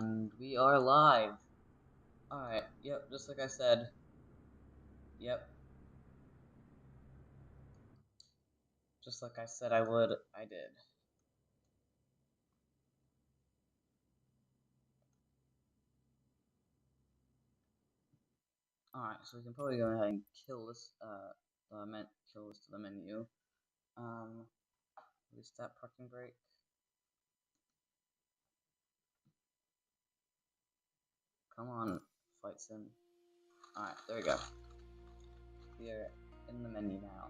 And we are live. Alright, yep, just like I said. Yep. Just like I said I would, I did. Alright, so we can probably go ahead and kill this, kill this to the menu. Release that parking brake. Come on, flight sim. Alright, there we go. We are in the menu now.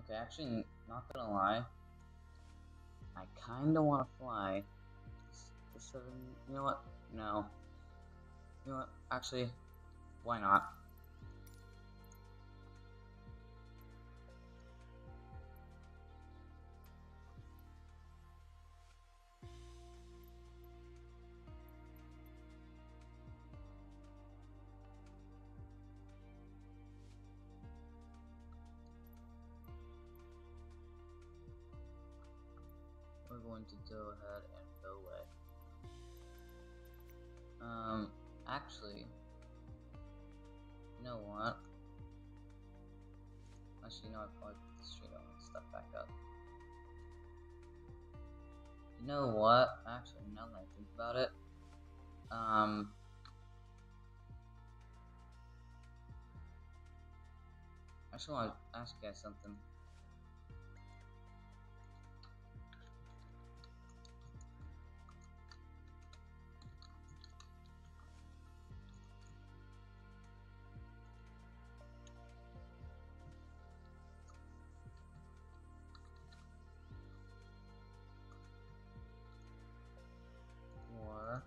Okay, actually, not gonna lie. I kinda wanna fly. The 7, you know what? No. You know what? Actually, why not? We're going to go ahead and go away. Actually, you know what? Actually, you know, I probably put the street on and stuff back up. You know what? Actually, now that I think about it, I just want to ask you guys something. Or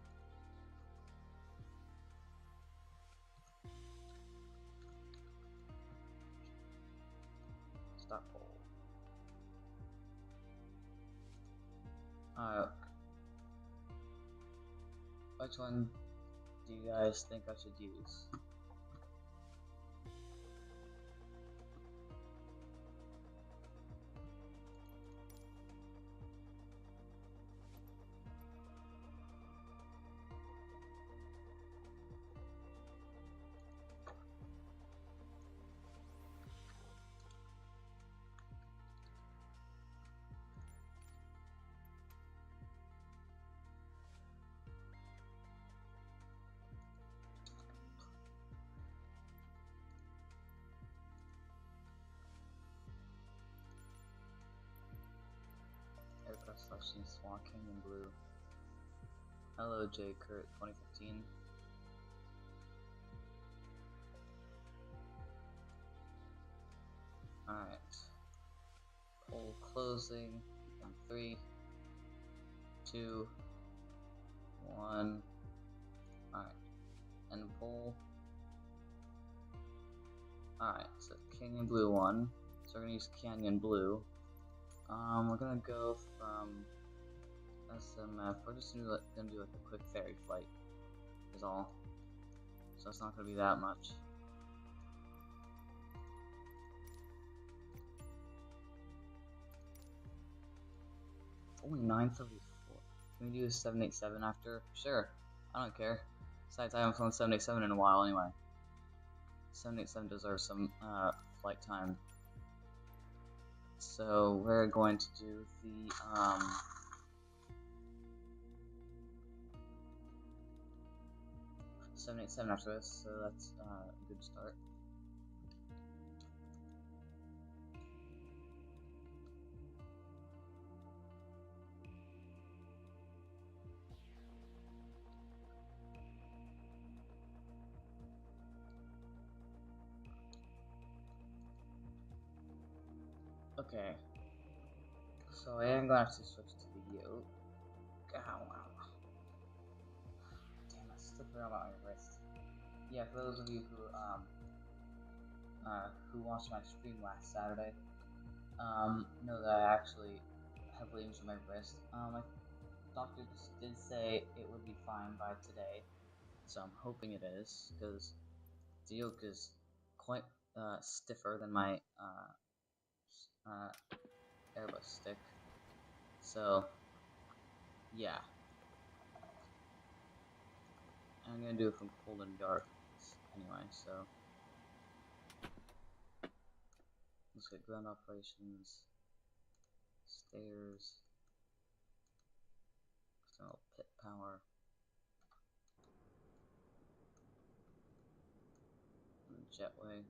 stop poll. Which one do you guys think I should use? Aircraft selection Swan Canyon Blue. Hello, J. Kurt 2015. Alright. Poll closing in 3, 2, 1. Alright. End poll. Alright, so Canyon Blue 1. So we're gonna use Canyon Blue. We're gonna go from SMF. We're just gonna do like a quick ferry flight, is all. So it's not gonna be that much. Only 934. Can we do a 787 after? Sure. I don't care. Besides, I haven't flown 787 in a while anyway. 787 deserves some flight time. So we're going to do the 787 after this, so that's a good start. Okay, so I am going to have to switch to the yoke. Ow, ow. Damn, I still forgot about my wrist. Yeah, for those of you who who watched my stream last Saturday know that I actually heavily injured my wrist. My doctor did say it would be fine by today, so I'm hoping it is, because the yoke is quite stiffer than my airbus stick. So yeah, I'm gonna do it from cold and dark anyway. So let's get ground operations, stairs, external pit power, and jetway.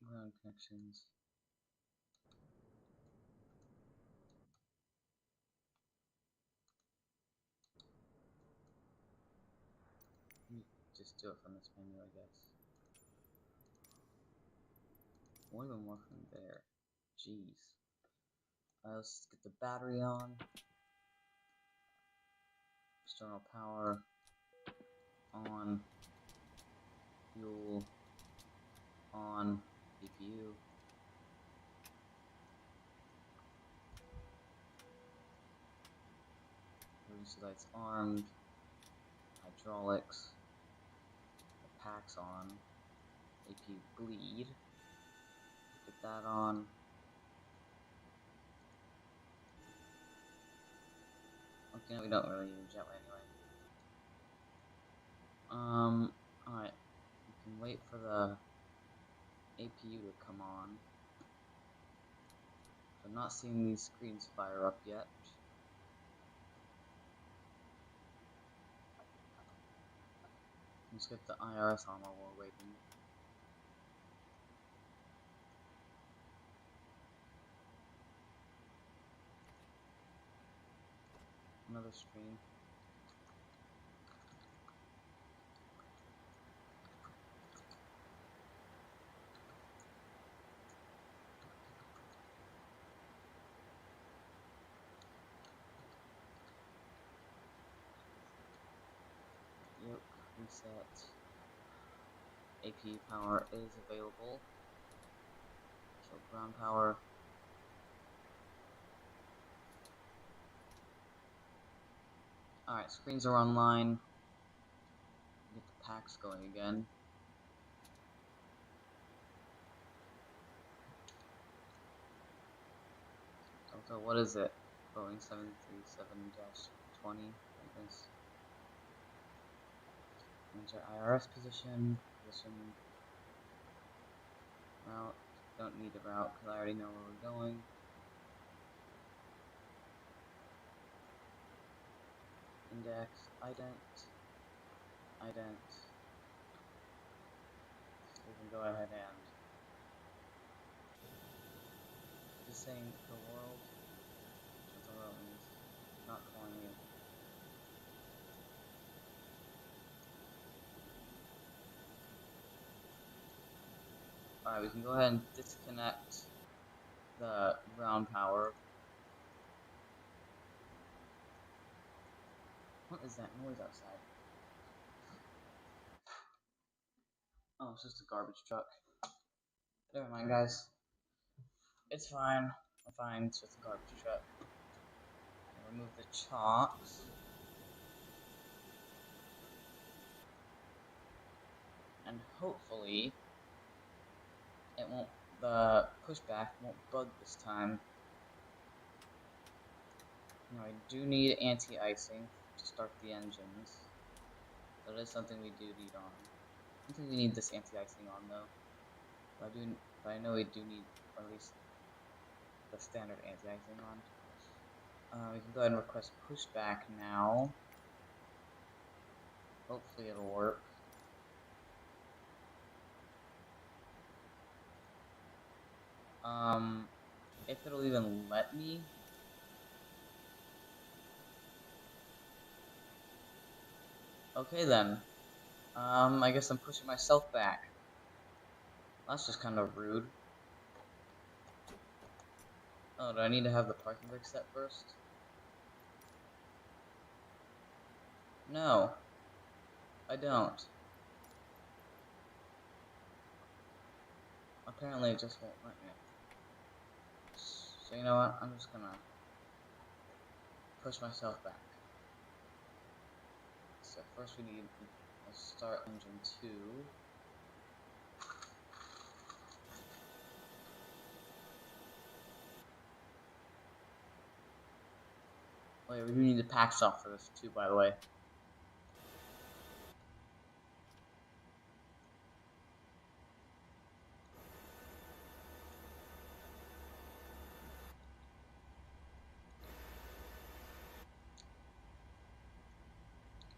Ground connections. Just do it from this menu, I guess. Or even more from there. Jeez. Let's get the battery on. External power on. Fuel on. CPU. Emergency lights armed. Hydraulics. The packs on. AP bleed. Get that on. Okay, we don't really need a jetway anyway. Alright. We can wait for the APU to come on. I'm not seeing these screens fire up yet. Let's get the IRS on while we're waiting. Another screen. Yep, reset. AP power is available. So ground power. Alright, screens are online. Get the packs going again. So what is it? Boeing 737-20, I guess. Enter IRS position. Route. Don't need the route because I already know where we're going. Index, ident. We can go ahead and just saying the world. What the world means. Not calling you. Alright, we can go ahead and disconnect the ground power. What is that noise outside? Oh, it's just a garbage truck. Never mind, guys. It's fine. I'm fine. It's just a garbage truck. I'll remove the chocks. And hopefully, the pushback won't bug this time. Now, I do need anti-icing to start the engines. That is something we do need on. I don't think we need this anti-icing on though. But I know we do need at least the standard anti-icing on. We can go ahead and request pushback now. Hopefully it'll work. If it'll even let me. Okay then. I guess I'm pushing myself back. That's just kind of rude. Oh, do I need to have the parking brake set first? No, I don't. Apparently it just won't let me. So you know what? I'm just gonna push myself back. So first we need to start engine 2. Oh yeah, we do need the pack stop for this too, by the way.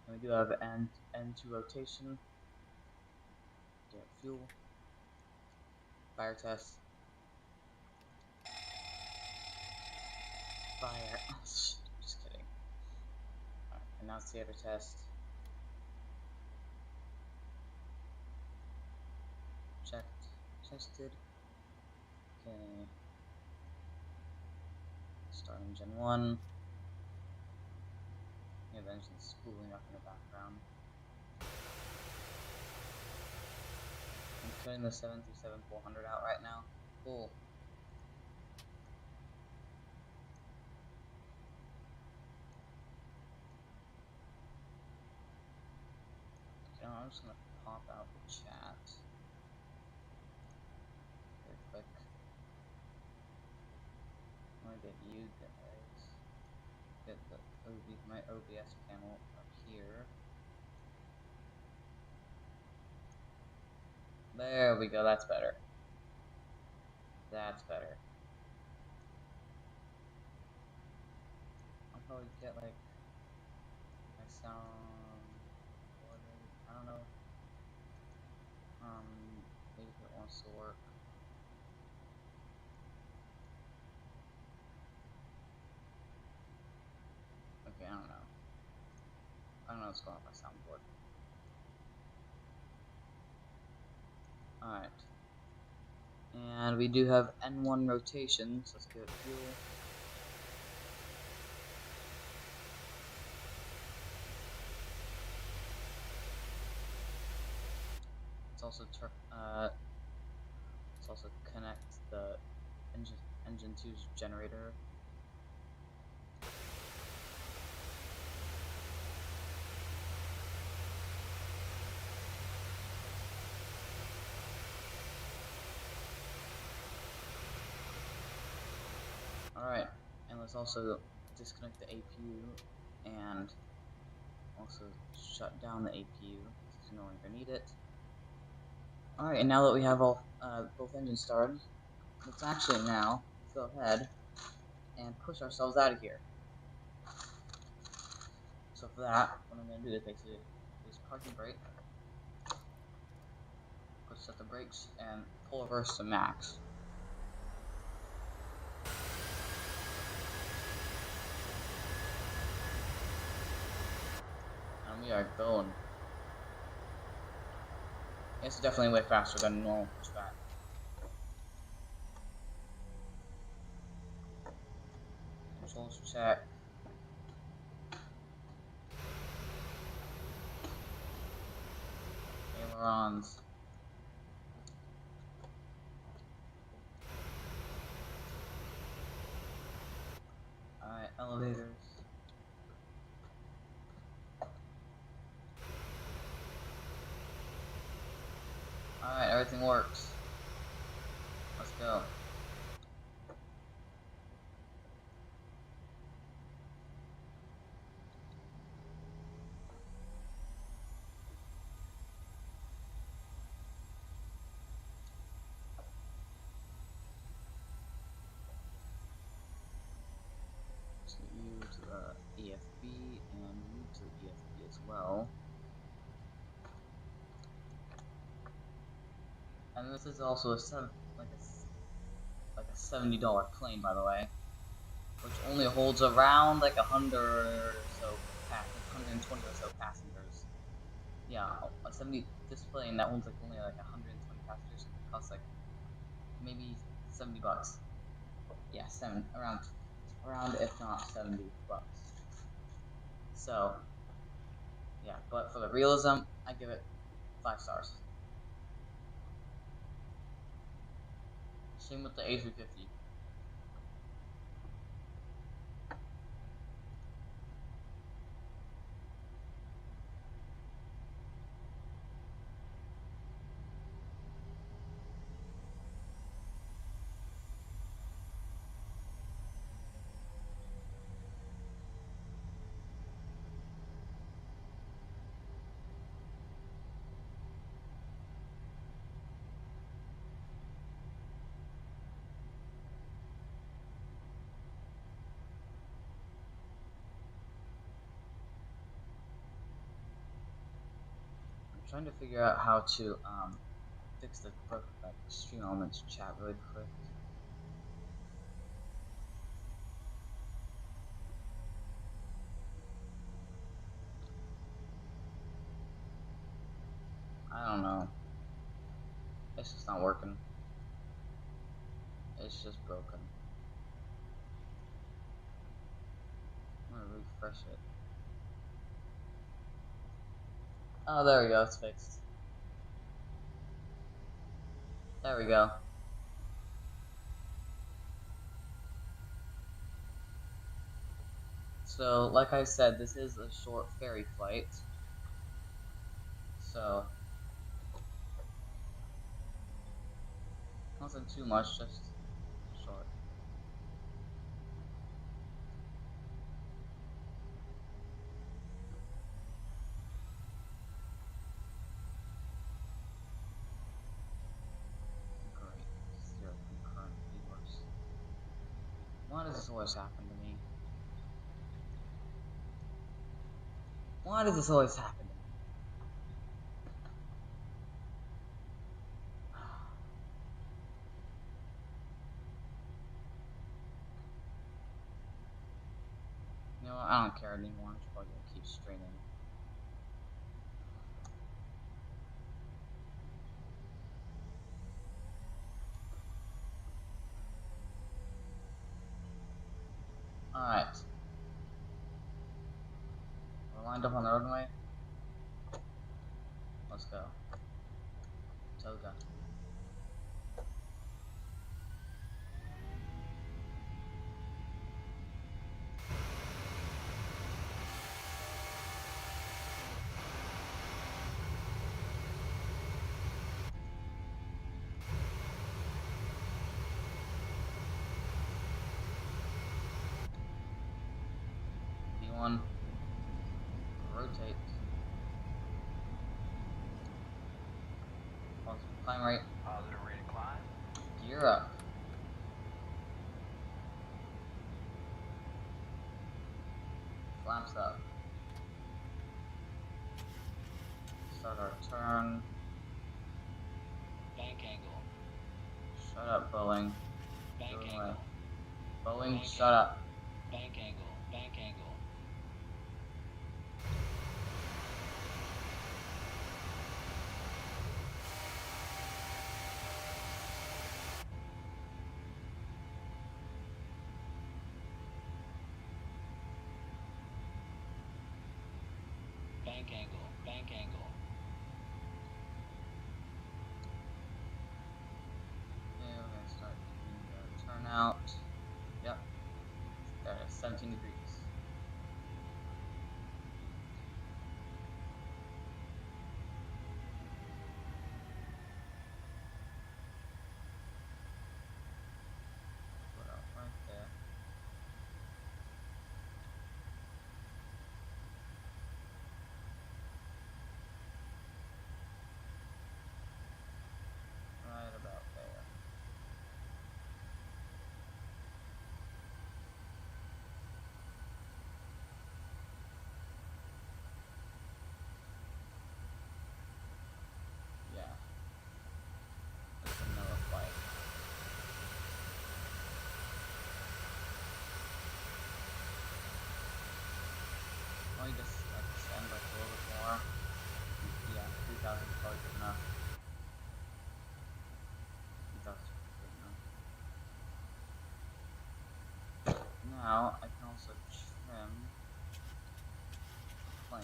And we do have N2 rotation. Get fuel. Fire test. Fire. Just kidding. Alright, and now theater test. Checked. Tested. Okay. Start engine 1. We have engine spooling up in the background. I'm cutting the 737-400 out right now. Cool. Okay, I'm just gonna pop out the chat very quick. I'm gonna get you guys. Get my OBS panel up here. There we go, that's better. That's better. I'll probably get like my sound recorded. I don't know. Maybe if it wants to work. Okay, I don't know. I don't know what's going on with my soundboard. Alright. And we do have N1 rotation, so let's give it fuel. Let's also connect the engine 2's generator. Alright, and let's also disconnect the APU and also shut down the APU since we no longer need it. Alright, and now that we have all both engines started, let's actually now go ahead and push ourselves out of here. So for that, what I'm going to do is basically use parking brake, go set the brakes, and pull reverse to max. And we are going. It's definitely way faster than normal pushback. Controls check. Ailerons. Alright, elevators. Alright, everything works. Let's go. So you to the EFB and you to the EFB as well. And this is also a $70 plane, by the way, which only holds around like 100 or so, 120 or so passengers. Yeah, this plane that holds like only like 120 passengers costs like maybe $70. Yeah, around if not $70. So yeah, but for the realism, I give it 5 stars. Same with the A350. I'm trying to figure out how to fix the Stream Elements chat really quick. I don't know. It's just not working. It's just broken. I'm gonna refresh it. Oh, there we go. It's fixed. There we go. So, like I said, this is a short ferry flight. So, nothing too much, just short. Great. 0 concurrent viewers. Why does this always happen to me? Why does this always happen to me? You know what? I don't care anymore. I'm just probably gonna keep streaming. Alright. We're lined up on the roadway. Let's go. Toga. B1. Rotate. Climb right. Positive rate of climb. Gear up. Flaps up. Start our turn. Bank angle. Shut up, Boeing. Bank Go away. angle. Boeing, Bank shut up. Bank angle. Bank angle. Bank angle. Bank angle. Okay, we're gonna start doing the turnout. Yep. There it is, 17 degrees. Put out right there. Right about there. Yeah. That's another flight. Let me just extend like a little bit more. Yeah, 3,000 is probably good enough. 3,000 is good enough. now I can also trim the plane.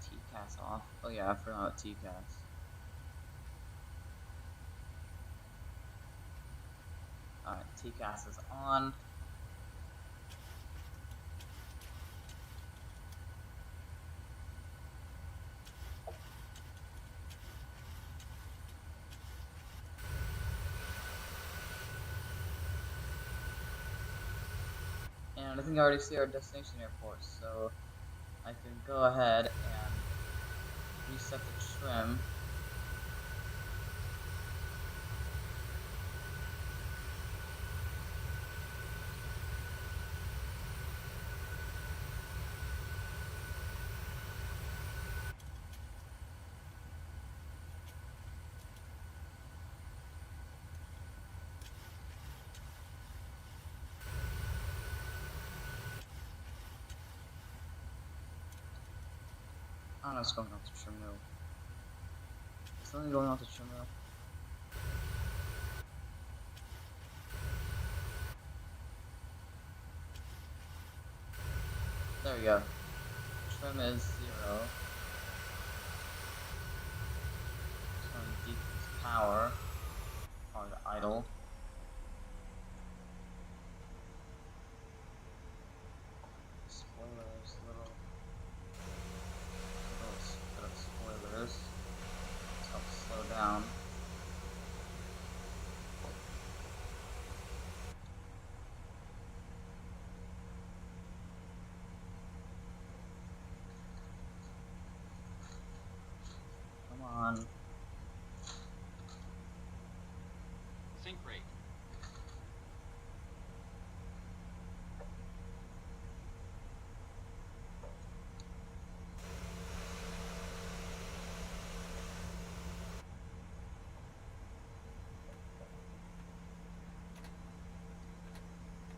TCAS off. Oh yeah, I forgot about TCAS. Alright, TCAS is on. And I think I already see our destination airport, so I can go ahead and reset the trim. Oh no, it's going off the trim wheel. It's only going off the trim wheel. There we go. Trim is 0. It's going to decrease power. Power to idle. Spoilers, little bit of spoilers. This helps slow down. Come on. Sync rate.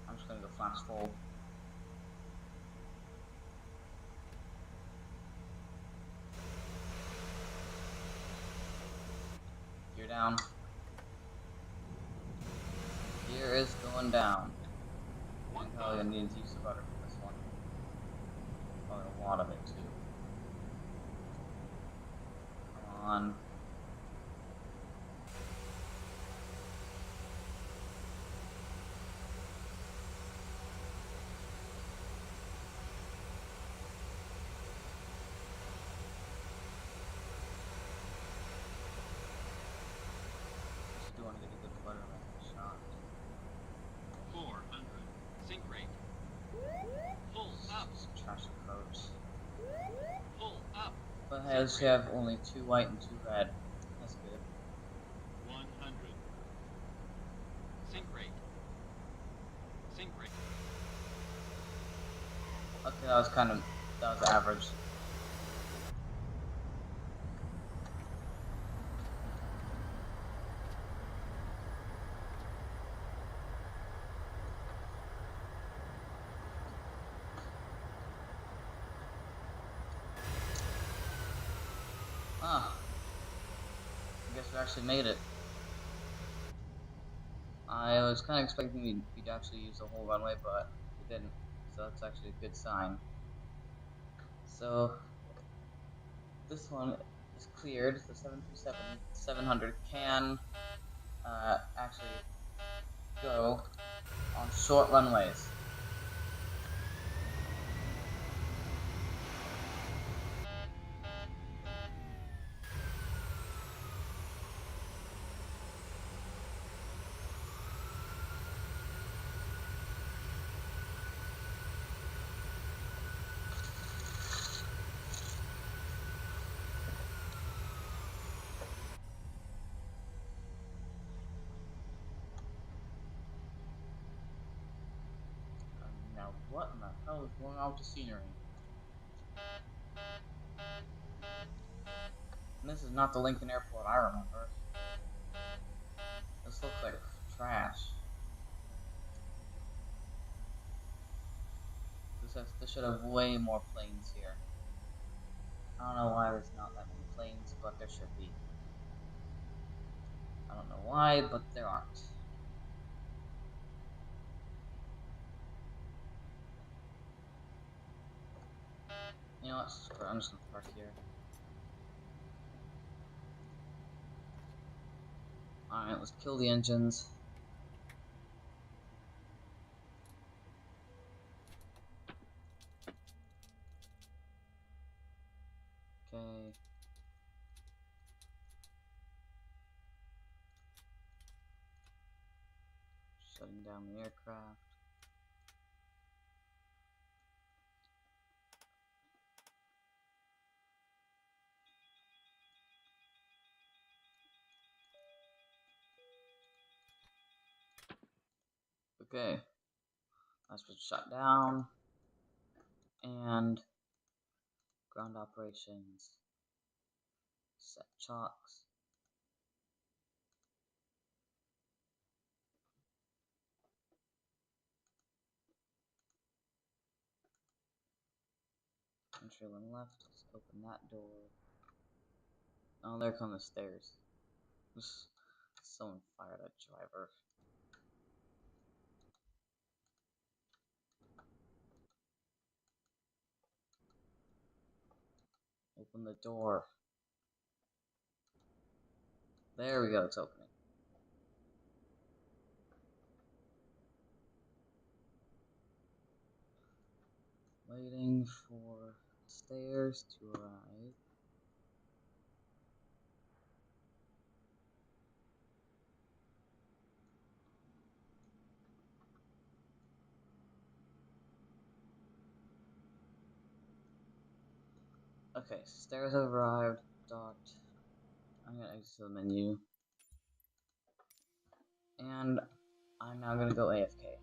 I'm just gonna go flash forward. Gear down. Gear is going down. I'm probably gonna need to use the rudder for this one. Probably a lot of it too. Come on. Just do want to get a good rudder shot. 400. Sync rate. Full up. Just trash approach. Full up. But I actually have only 2 white and 2 red. That's good. 100. Sync rate. Sync rate. Okay, that was average. Ah, I guess we actually made it. I was kind of expecting we'd actually use the whole runway, but we didn't. So that's actually a good sign. So this one is cleared. The 737-700 can actually go on short runways. Now, what in the hell is going on with the scenery? And this is not the Lincoln Airport I remember. This looks like trash. This should have way more planes here. I don't know why there's not that many planes but there should be. I don't know why, but there aren't. You know what? Screw it, I'm just gonna park here. Alright, let's kill the engines. Okay. Shutting down the aircraft. Okay. That's been shut down. And ground operations. Set chocks. Entry on left. Let's open that door. Oh, there come the stairs. Someone fired a driver. Open the door. There we go, it's opening. Waiting for stairs to arrive. Okay, stairs have arrived. Docked. I'm gonna exit the menu. And I'm now gonna go AFK.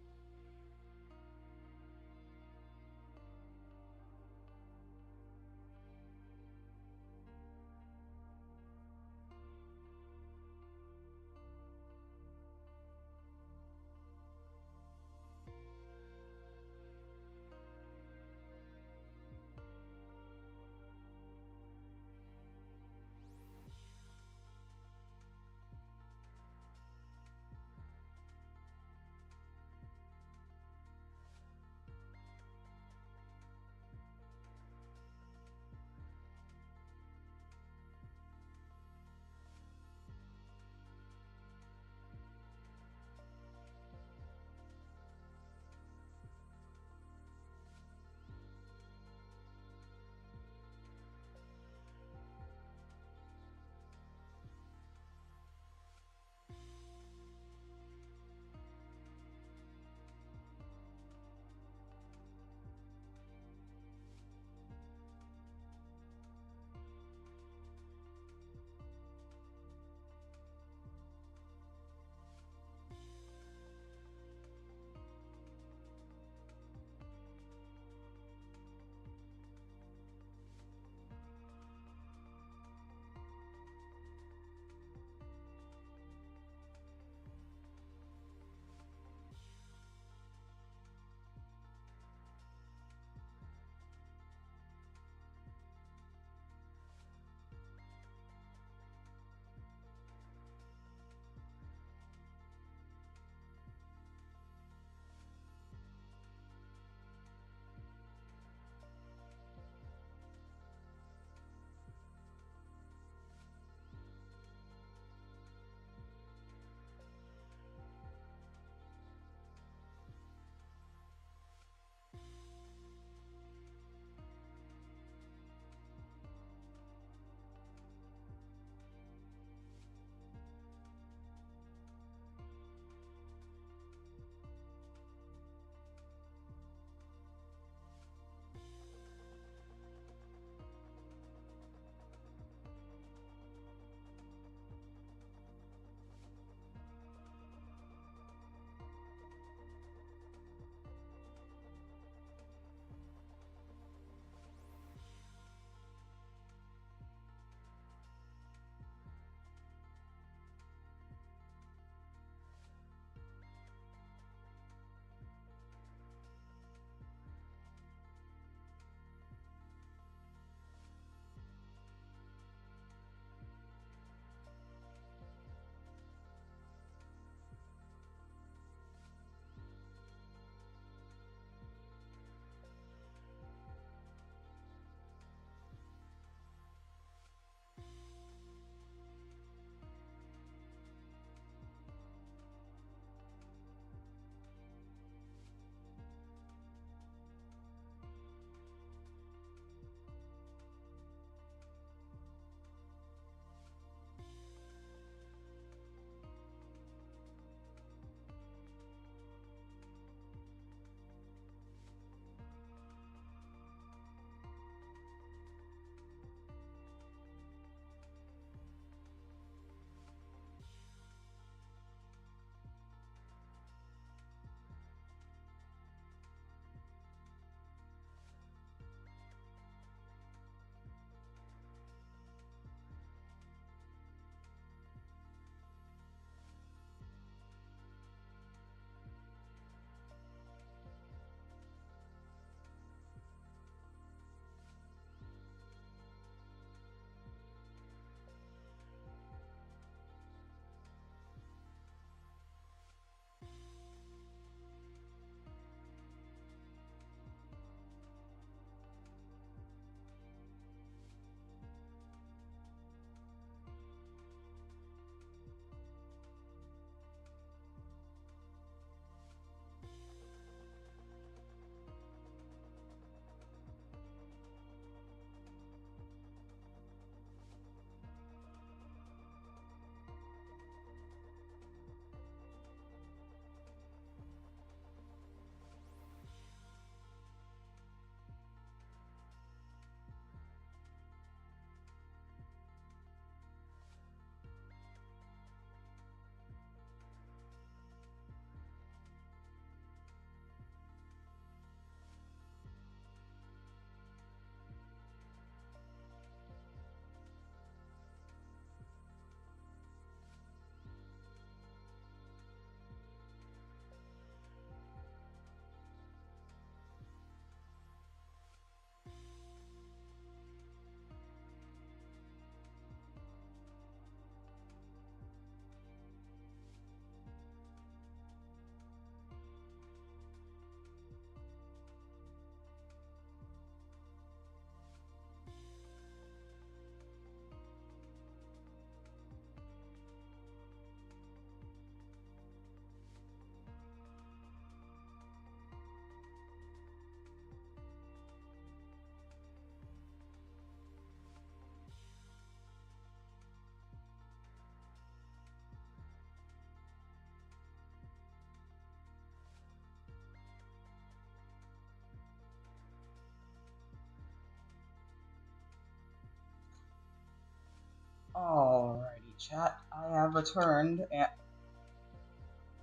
chat, I have returned and...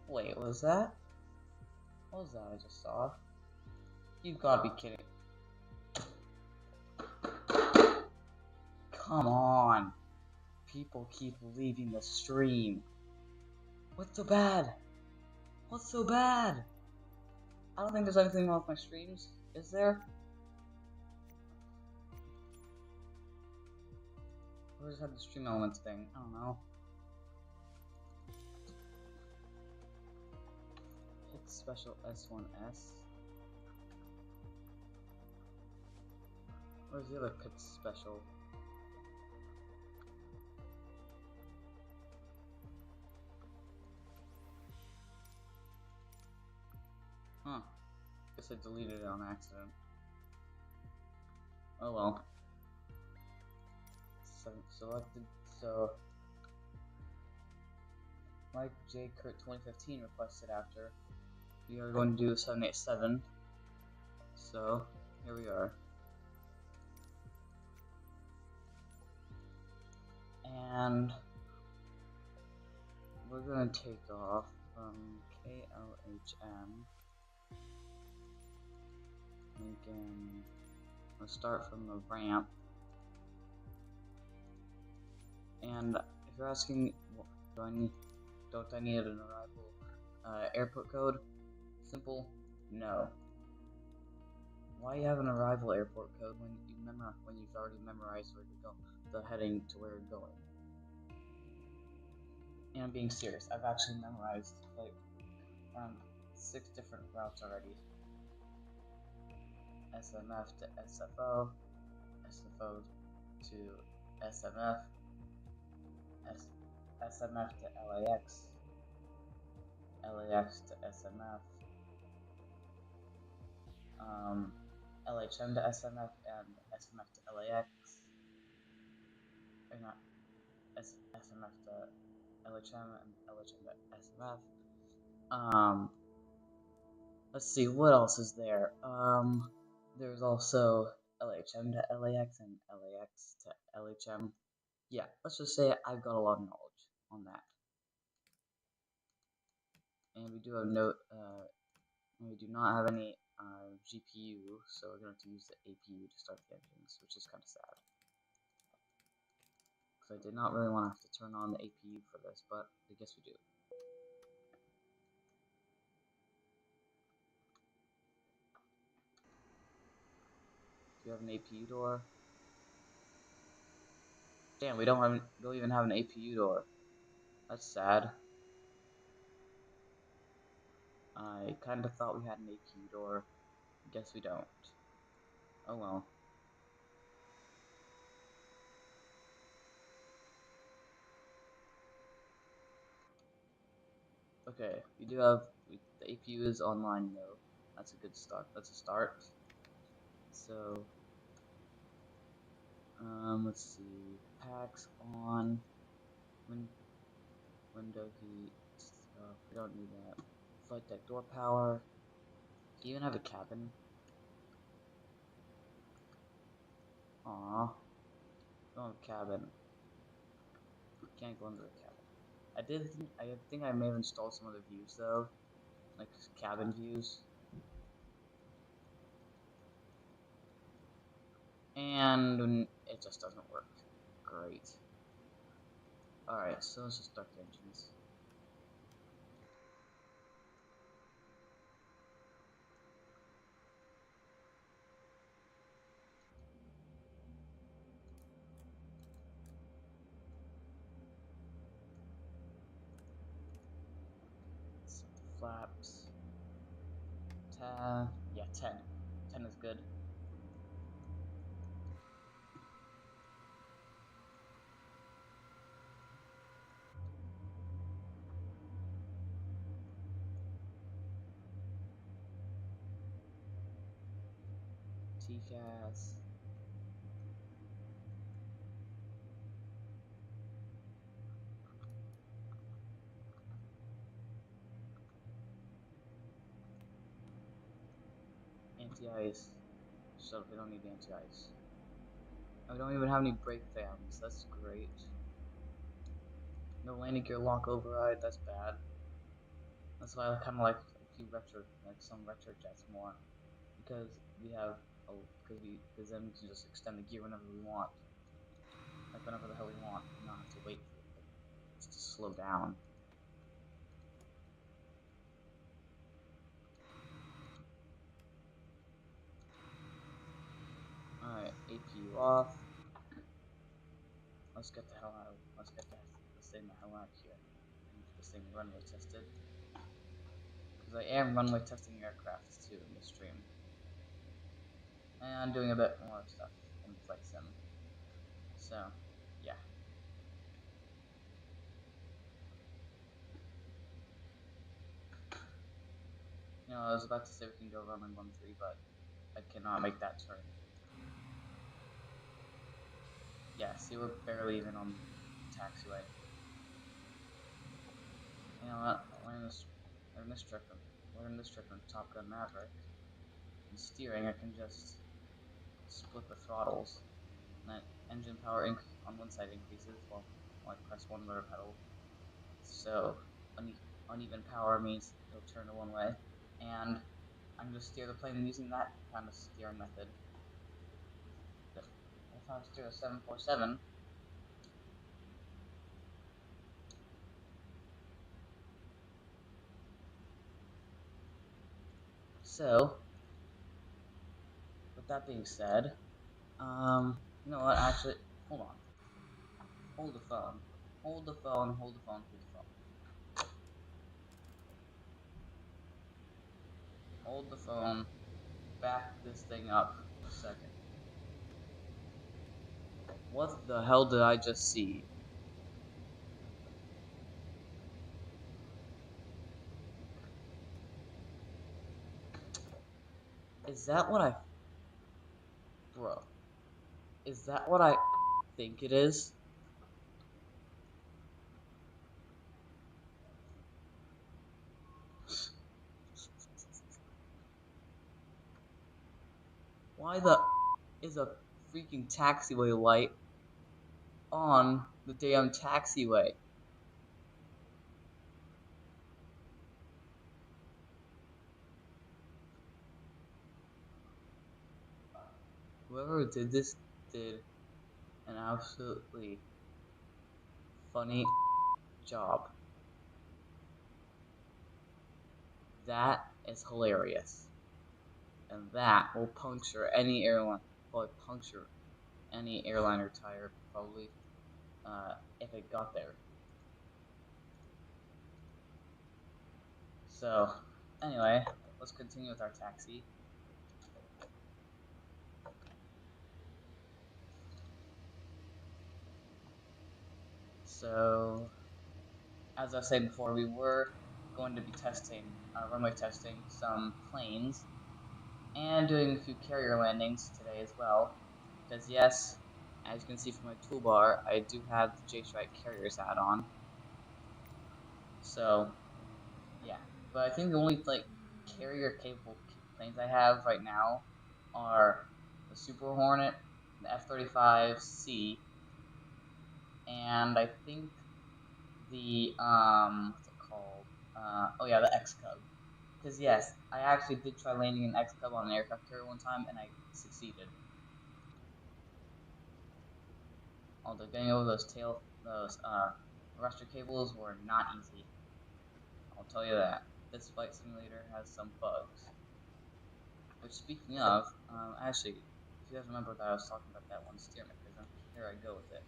Wait, what was that? What was that I just saw? You've gotta be kidding. Come on. People keep leaving the stream. What's so bad? What's so bad? I don't think there's anything wrong with my streams. Is there? Or just had the stream elements thing. I don't know. Hit special S1S. Where's the other pit special? Huh. Guess I deleted it on accident. Oh well. 7 selected, so Mike J. Kurt 2015 requested after. We are going to do 787. So, here we are. And we're gonna take off from KLHM. Lincoln. We'll start from the ramp. And if you're asking, don't I need an arrival airport code? Simple, no. Why you have an arrival airport code when you've already memorized where you're going, the heading to where you're going? And I'm being serious. I've actually memorized like around 6 different routes already. SMF to SFO, SFO to SMF, SMF to LAX, LAX to SMF, LHM to SMF, and SMF to LAX, or not, SMF to LHM and LHM to SMF. Let's see, what else is there? There's also LHM to LAX and LAX to LHM. Yeah, let's just say I've got a lot of knowledge on that. And we do have we do not have any GPU, so we're going to have to use the APU to start the engines, which is kind of sad. Because I did not really want to have to turn on the APU for this, but I guess we do. Do you have an APU door? Damn, we don't even have an APU door. That's sad. I kind of thought we had an APU door. Guess we don't. Oh well. Okay, we do have the APU is online though. That's a good start. That's a start. So, let's see. Packs on. Window heat stuff. We don't need that. Flight deck door power. Do you even have a cabin? Aww. Don't have a cabin. Can't go into the cabin. I think I may have installed some other views though. Like cabin views. And it just doesn't work. Great. Alright, so let's just start the engines. Set the flaps. 10. Yeah, 10. 10 is good. TCAS. Anti-ice. Shut up, we don't need anti-ice. We don't even have any brake fans. That's great. No landing gear lock override. That's bad. That's why I kind of like a few some retro jets more, because we have because then we can just extend the gear whenever we want, like whenever the hell we want, and not have to wait for it to slow down. All right, APU off. Let's get the hell out. Let's get this thing the hell out of here and get this thing runway tested. Because I am runway testing aircraft too in the stream, and doing a bit more stuff in flight sim. So, yeah. You know, I was about to say we can go runway 13, but I cannot make that turn. Yeah, see, we're barely even on the taxiway. You know what? Learn this trick from Top Gun Maverick. In steering, I can just split the throttles, and that engine power on one side increases while I press one rudder pedal. So uneven power means it'll turn to one way, and I can just steer the plane using that kind of steering method. If I steer a 747, so with that being said, you know what? Actually, hold on. Hold the phone. Hold the phone. Hold the phone. Hold the phone. Hold the phone. Back this thing up a second. What the hell did I just see? Is that what I... Bro. Is that what I think it is? Why the... is a freaking taxiway light on the damn taxiway? Whoever did this did an absolutely funny job. That is hilarious. And that will puncture any airline, probably puncture any airliner tire, probably, if it got there. So, anyway, let's continue with our taxi. So, as I was saying before, we were going to be runway testing some planes, and doing a few carrier landings today as well. Because yes, as you can see from my toolbar, I do have the J-Strike Carriers add-on. So, yeah. But I think the only carrier-capable planes I have right now are the Super Hornet, the F-35C, and I think the what's it called? Oh yeah, the X-Cub. Because yes, I actually did try landing an X-Cub on an aircraft carrier one time, and I succeeded. Although getting over those arrestor cables were not easy. I'll tell you that. This flight simulator has some bugs. Which, speaking of, actually, if you guys remember that I was talking about that one steer mechanism, here I go with it.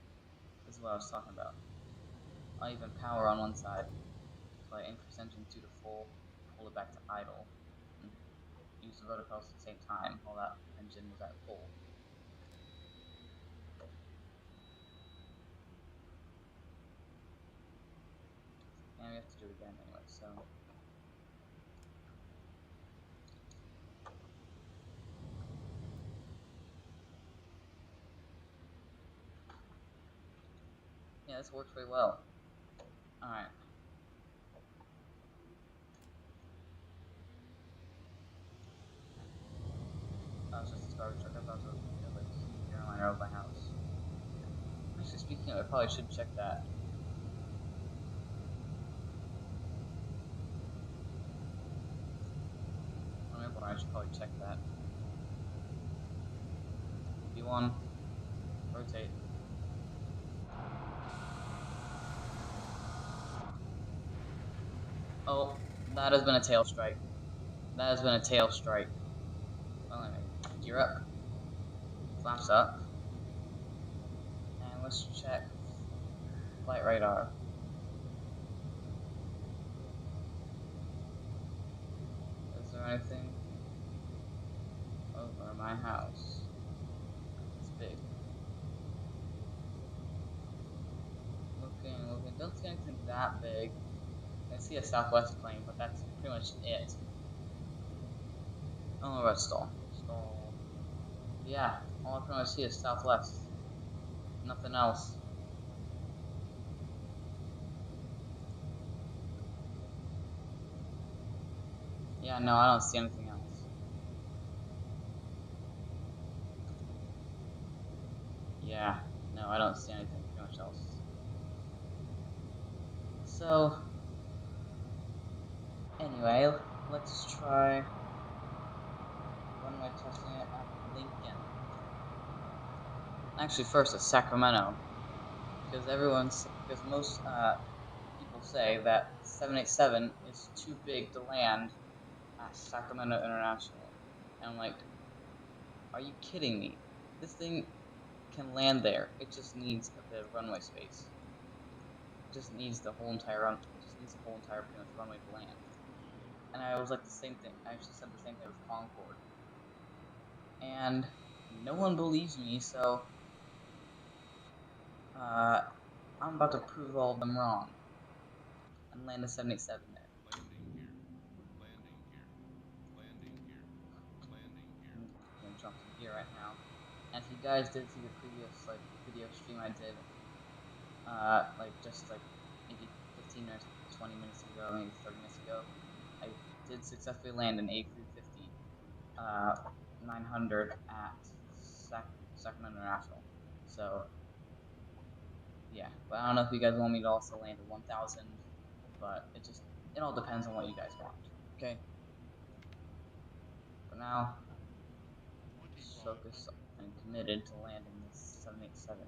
This is what I was talking about. Uneven power on one side, so I increase engine 2 to full, pull it back to idle, and use the rotor pedals at the same time while that engine was at full. And we have to do it again anyway, so... yeah, this works pretty well. Alright. It's just this garbage truck. I thought it was like a huge airliner over my house. Actually, speaking of, I probably should check that. I should probably check that. B1, rotate. Oh, that has been a tail strike. That has been a tail strike. Well, anyway, gear up, flaps up, and let's check flight radar. Is there anything over my house? It's big. Looking, don't see anything that big. I see a southwest plane, but that's pretty much it. I don't know about stall. Yeah, all I pretty much see is southwest. Nothing else. Yeah, no, I don't see anything else. Yeah, no, I don't see anything pretty much else. So, anyway, let's try runway testing it at Lincoln. Actually, first at Sacramento, because most people say that 787 is too big to land at Sacramento International, and I'm like, are you kidding me? This thing can land there. It just needs a bit of runway space. It just needs the whole entire pretty much runway to land. And I was like the same thing. I actually said the same thing with Concorde, and no one believes me. So I'm about to prove all of them wrong and land a 787 there. I'm gonna jump to gear right now. And if you guys did see the previous video stream I did, just maybe 15 or 20 minutes ago, maybe 30 minutes ago, I did successfully land an A350 900 at Sacramento International. So yeah, but I don't know if you guys want me to also land a 1000, but it all depends on what you guys want. Okay. For now, just focus and committed to landing this 787.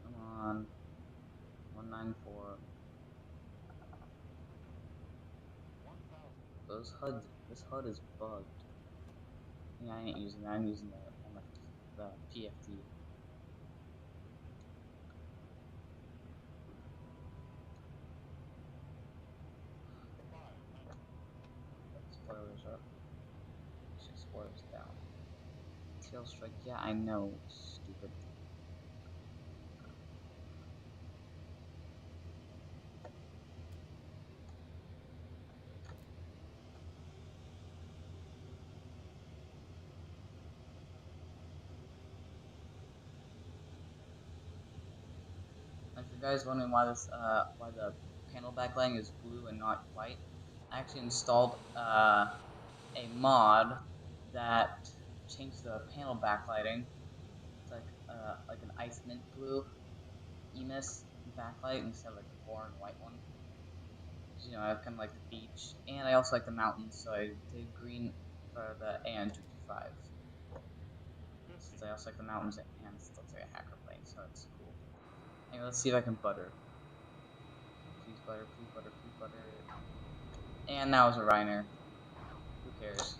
Come on. 194. This HUD is bugged. Yeah, I ain't using that. I'm using the PFD. Spoilers up. Actually, spoilers down. Tail strike. Yeah, I know. Stupid. And if you guys wondering why the panel backlighting is blue and not white, I actually installed a mod that changed the panel backlighting. It's like an ice mint blue EMIS backlight instead of like the boring white one. You know, I kind of like the beach, and I also like the mountains, so I did green for the AN 225. Since I also like the mountains, and it looks like a hacker plane, so it's cool. Anyway, let's see if I can butter. Please butter, please butter, please butter. And now it's a Reiner. Who cares?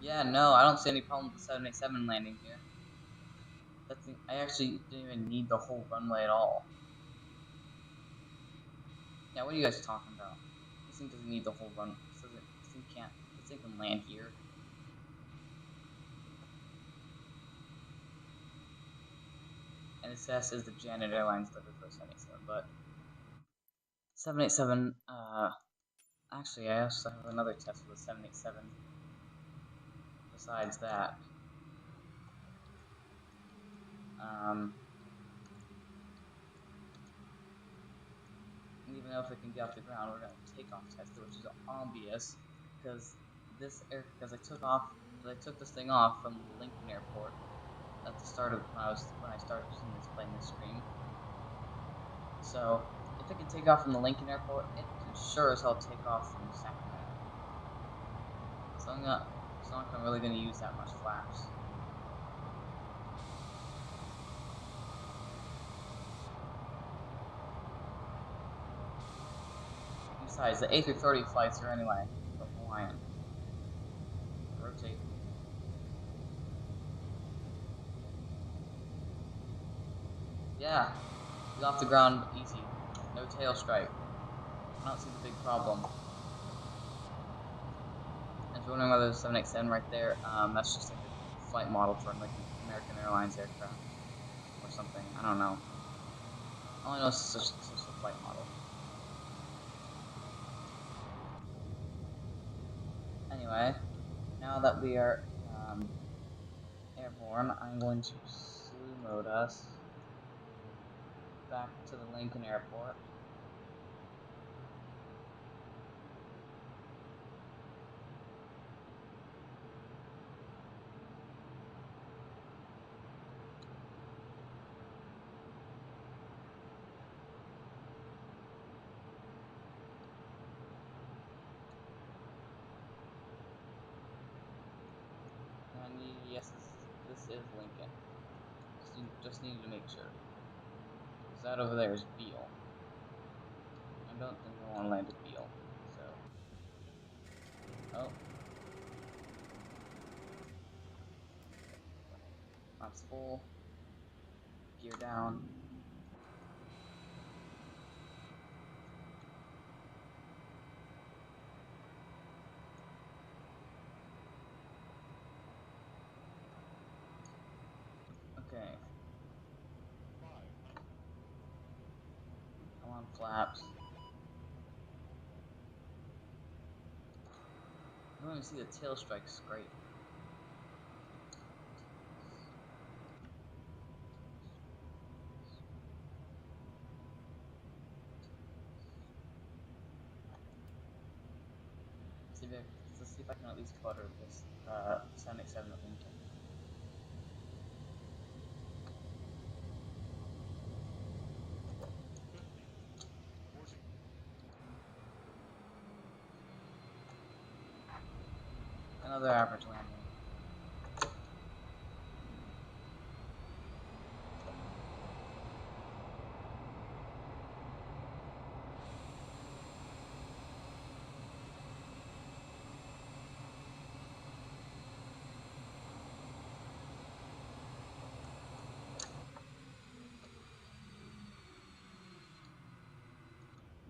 Yeah, no, I don't see any problem with the 787 landing here. I actually didn't even need the whole runway at all. Yeah, what are you guys talking about? This thing doesn't need the whole run. This thing can land here. MSFS is the Janet Airlines delivered for 787, but 787 Actually, I also have another test with the 787. Besides that, even though if it can get off the ground, we're gonna take off test it, which is obvious, because because I took this thing off from Lincoln Airport at the start of when I started playing this screen. So if it can take off from the Lincoln Airport, it can sure as hell take off from Sacramento. So I'm not really gonna use that much flaps. Besides, the A330 flights are anyway from Hawaiian. Rotate. Yeah, get off the ground easy. No tail strike. I don't see the big problem. And if you're wondering why there's 7XN right there, that's just like a flight model for like an American Airlines aircraft or something. I don't know. All I know is it's just a flight model. Anyway, now that we are airborne, I'm going to slew mode us back to the Lincoln Airport. And yes, this is Lincoln. Just needed to make sure. Because that over there is Beale. I don't think I want to land at Beale. So. Oh. Flaps full. Gear down. Okay. Come on, flaps. You don't even see the tail strikes. Great. Let's see if I can at least butter this 787 at Lincoln. Another average landing.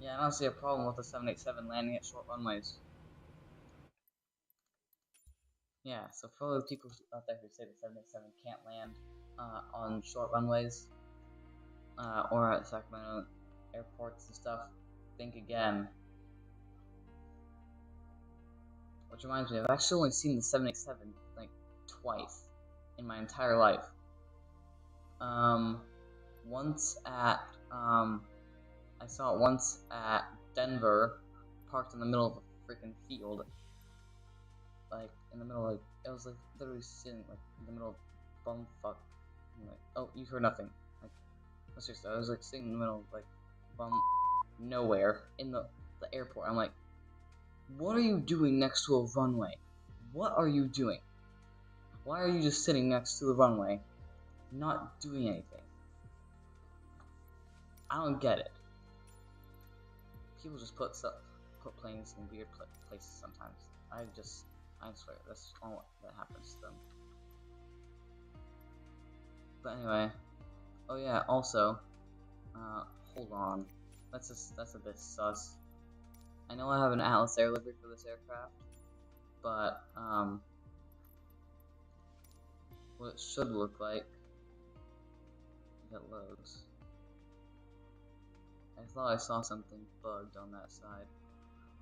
Yeah, I don't see a problem with the 787 landing at short runways. Yeah, so for all the people out there who say the 787 can't land on short runways or at Sacramento airports and stuff, think again. Which reminds me, I've actually only seen the 787 like twice in my entire life. Once at I saw it once at Denver, parked in the middle of a freaking field. Like in the middle, like it was like literally sitting like in the middle of bumfuck. Like, oh, you heard nothing. Like, no, seriously, I was like sitting in the middle of like bum nowhere in the airport. I'm like, what are you doing next to a runway? What are you doing? Why are you just sitting next to the runway, not doing anything? I don't get it. People just put planes in weird places sometimes. I swear, that's all that happens to them. But anyway, oh yeah, also, hold on, that's a bit sus. I know I have an Atlas air livery for this aircraft, but what it should look like if it loads. I thought I saw something bugged on that side.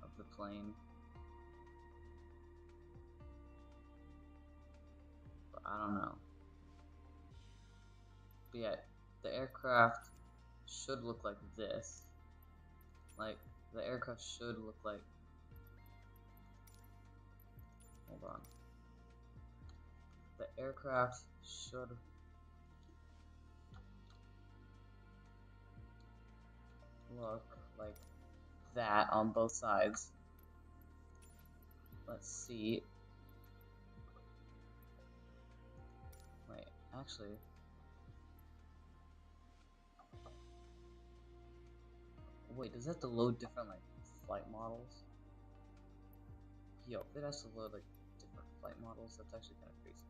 of the plane. But I don't know. But yeah, the aircraft should look like this. Like, the aircraft should look like... Hold on. The aircraft should look like that on both sides. Let's see. Wait, actually... Wait, does it have to load different, like, flight models? Yo, if it has to load, like, different flight models, that's actually kind of crazy.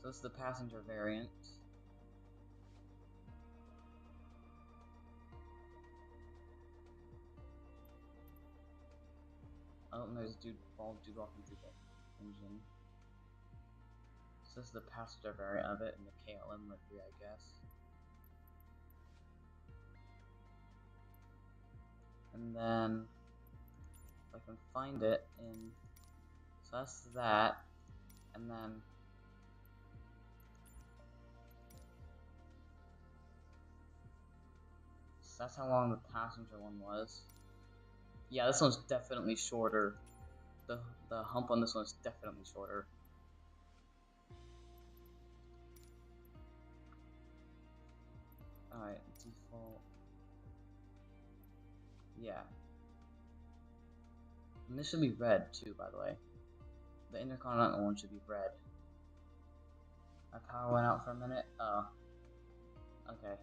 So this is the passenger variant. Oh, and there's a bald dude walking through the engine. So this is the passenger variant of it, and the KLM livery, I guess. And then, if I can find it in... So that's that, and then... So that's how long the passenger one was. Yeah, this one's definitely shorter. The hump on this one is definitely shorter. Alright, default. Yeah. And this should be red too, by the way. The intercontinental one should be red. My power went out for a minute. Oh. Okay.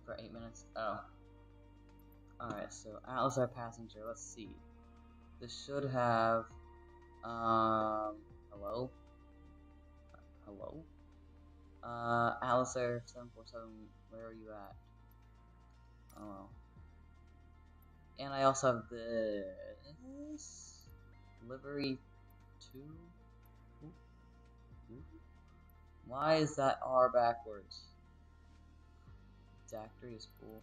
For 8 minutes. Oh. Alright, so Atlas our passenger. Let's see. This should have hello? Hello? Atlas Air 747, where are you at? Oh. And I also have this livery 2. Why is that R backwards? Factory is cool.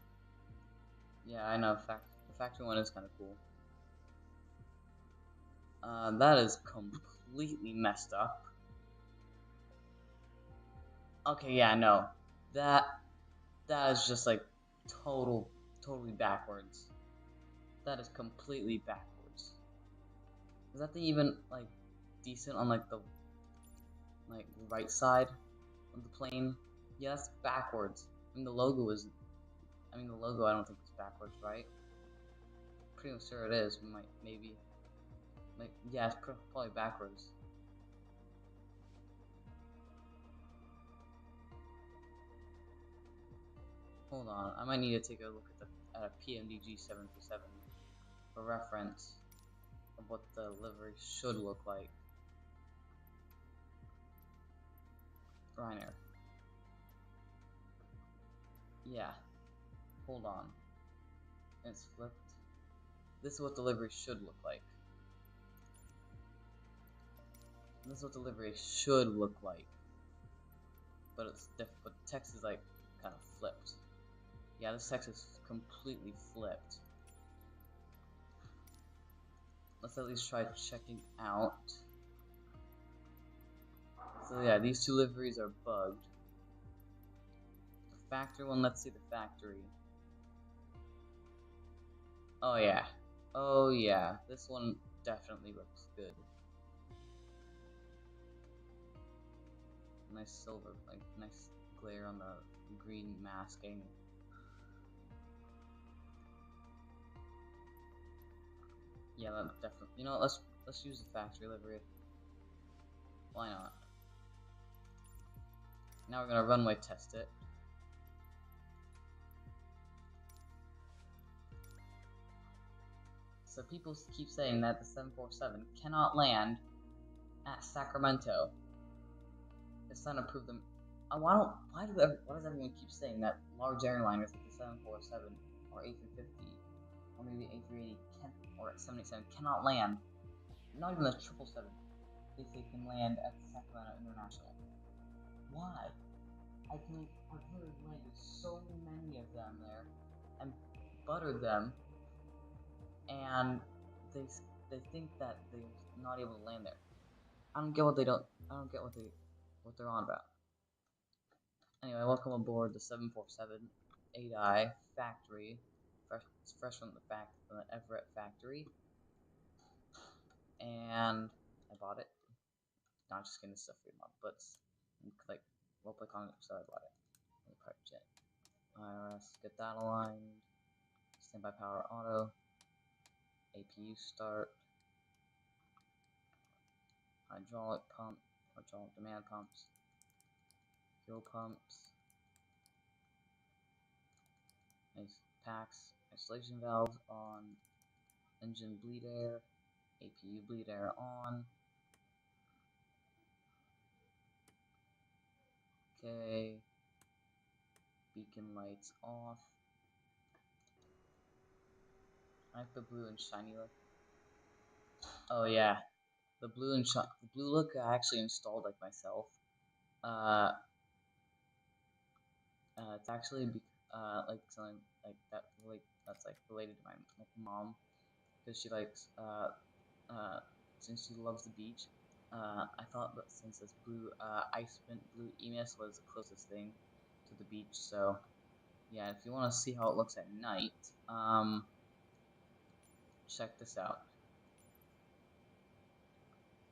Yeah, I know. The factory one is kind of cool. That is completely messed up. Okay, yeah, no. That is just like totally backwards. That is completely backwards. Is that the even like decent on like the right side of the plane? Yeah, that's backwards. I mean the logo I don't think it's backwards, right? Pretty much sure it is. Maybe. Like, yeah, it's probably backwards. Hold on, I might need to take a look at a PMDG 737 for reference of what the livery should look like. Ryanair. Yeah. Hold on. It's flipped. This is what the livery should look like. This is what the livery should look like. But but the text is like kind of flipped. Yeah, this text is completely flipped. Let's at least try checking out. So yeah, these two liveries are bugged. The factory one, let's see the factory. Oh yeah. Oh yeah. This one definitely looks good. Nice silver, like nice glare on the green masking. Yeah, that definitely. You know, let's use the factory livery. Why not? Now we're gonna runway test it. So people keep saying that the 747 cannot land at Sacramento. It's time to prove them. Why does everyone keep saying that large airliners like the 747 or A350 or maybe A380 or 787 cannot land? Not even the 777. if they can land at Sacramento International. Why? I've literally landed so many of them there and buttered them, and they they think that they're not able to land there. I don't get what they don't. I don't get what they're on about. Anyway, welcome aboard the 747 8i factory. It's fresh from the Everett factory, and I bought it. Not just getting stuff for your mom, but like roleplay content, so I bought it. Private jet. IRS, get that aligned. Standby power auto. APU start. Hydraulic pump. Hydraulic demand pumps. Fuel pumps. Nice packs. Isolation valves on. Engine bleed air. APU bleed air on. Okay. Beacon lights off. I like the blue and shiny look. Oh yeah, the blue look I actually installed like myself. Uh, it's actually like something like that that's like related to my mom, because she likes since she loves the beach. I thought that since this blue ice mint blue EMS was the closest thing to the beach, so yeah, if you want to see how it looks at night, check this out.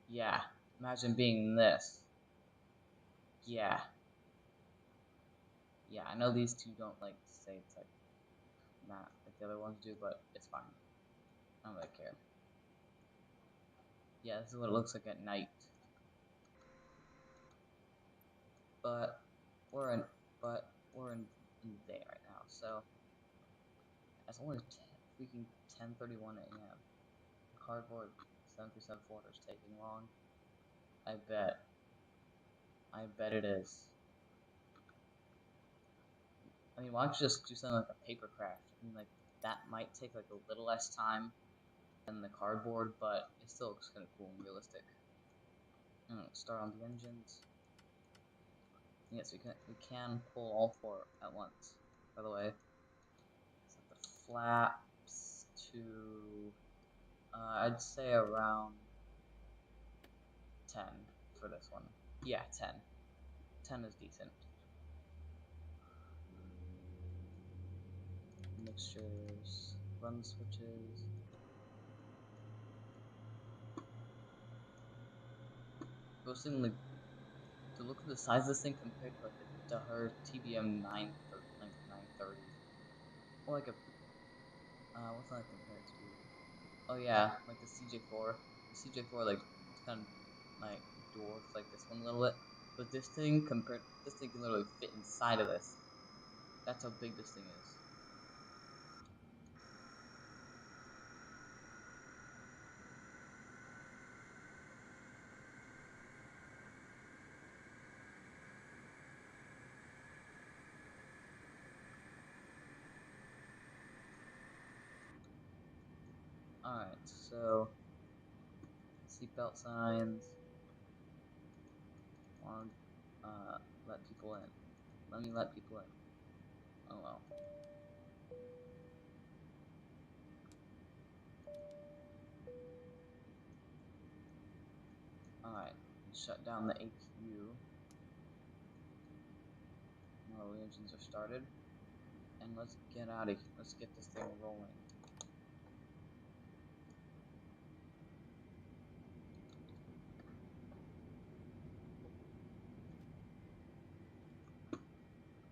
Yeah, imagine being this. Yeah. Yeah, I know these two don't like say it's like not like the other ones do, but it's fine. I don't really care. Yeah, this is what it looks like at night. But we're in in the day right now, so it's only freaking 10:31 a.m. Cardboard 737 folder is taking long. I bet. I bet it is. I mean, why don't you just do something like a paper craft? I mean, like that might take like a little less time than the cardboard, but it still looks kind of cool and realistic. Start on the engines. Yes, we can pull all four at once. By the way, set the flaps to I'd say around 10 for this one. Yeah, 10. 10 is decent. Mixtures, run switches. Most thing, like, to look at the size of this thing compared to like her TBM 930, or like a what's that compared to? Oh yeah, like the CJ4. The CJ4 like it's kind of like dwarfs like this one a little bit, but this thing can literally fit inside of this. That's how big this thing is. Alright, so seatbelt signs. Want let people in. Let me let people in. Oh well. Alright, shut down the APU. While the engines are started. And let's get out of here. Let's get this thing rolling.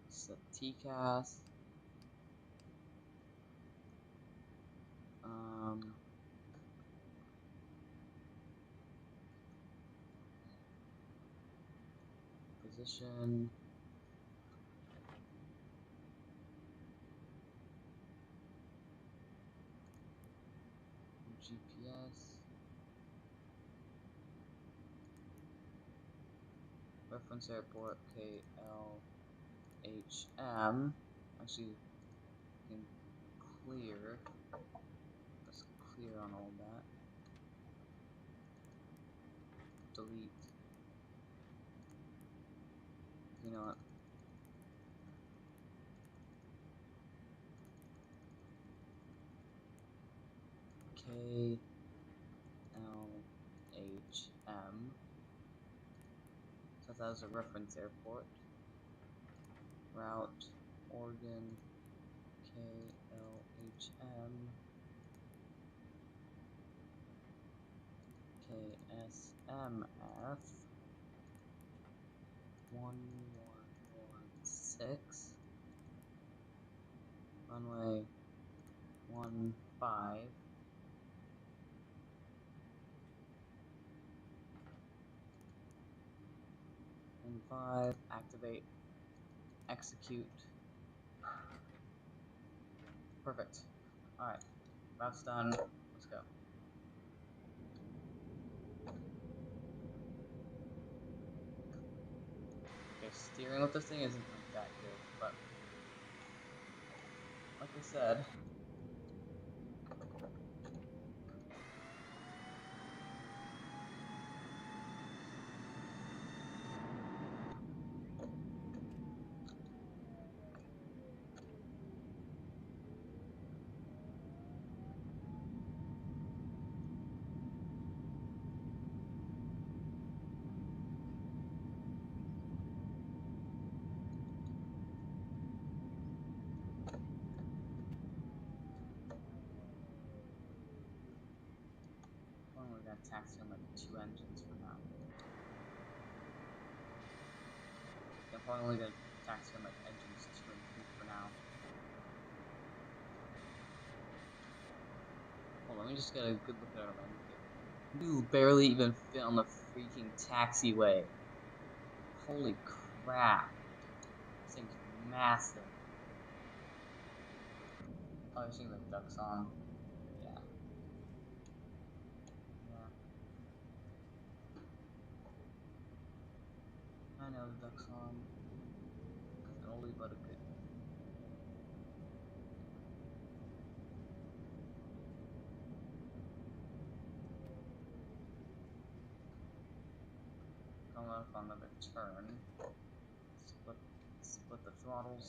Set TCAS. Position. GPS. Reference airport KLHM. Actually, we can clear. Let's clear on all that. delete. You know what? KLHM so that was a reference airport. Route Oregon KLHM KSMF 1116 runway 15 and 5 activate execute. Perfect. Alright, route's done. Let's go. Okay, steering with this thing isn't like that good, but like I said, we're only gonna taxi on like 2 engines for now. I'm probably only gonna taxi on like engines 2 and 3 for now. Hold on, let me just get a good look at our landing gear. You barely even fit on the freaking taxiway. Holy crap. This thing's massive. Oh, you're seeing the duck song. Yeah. Yeah. I know the duck song. An oldie but a goodie. Coming up on another turn. Split the throttles.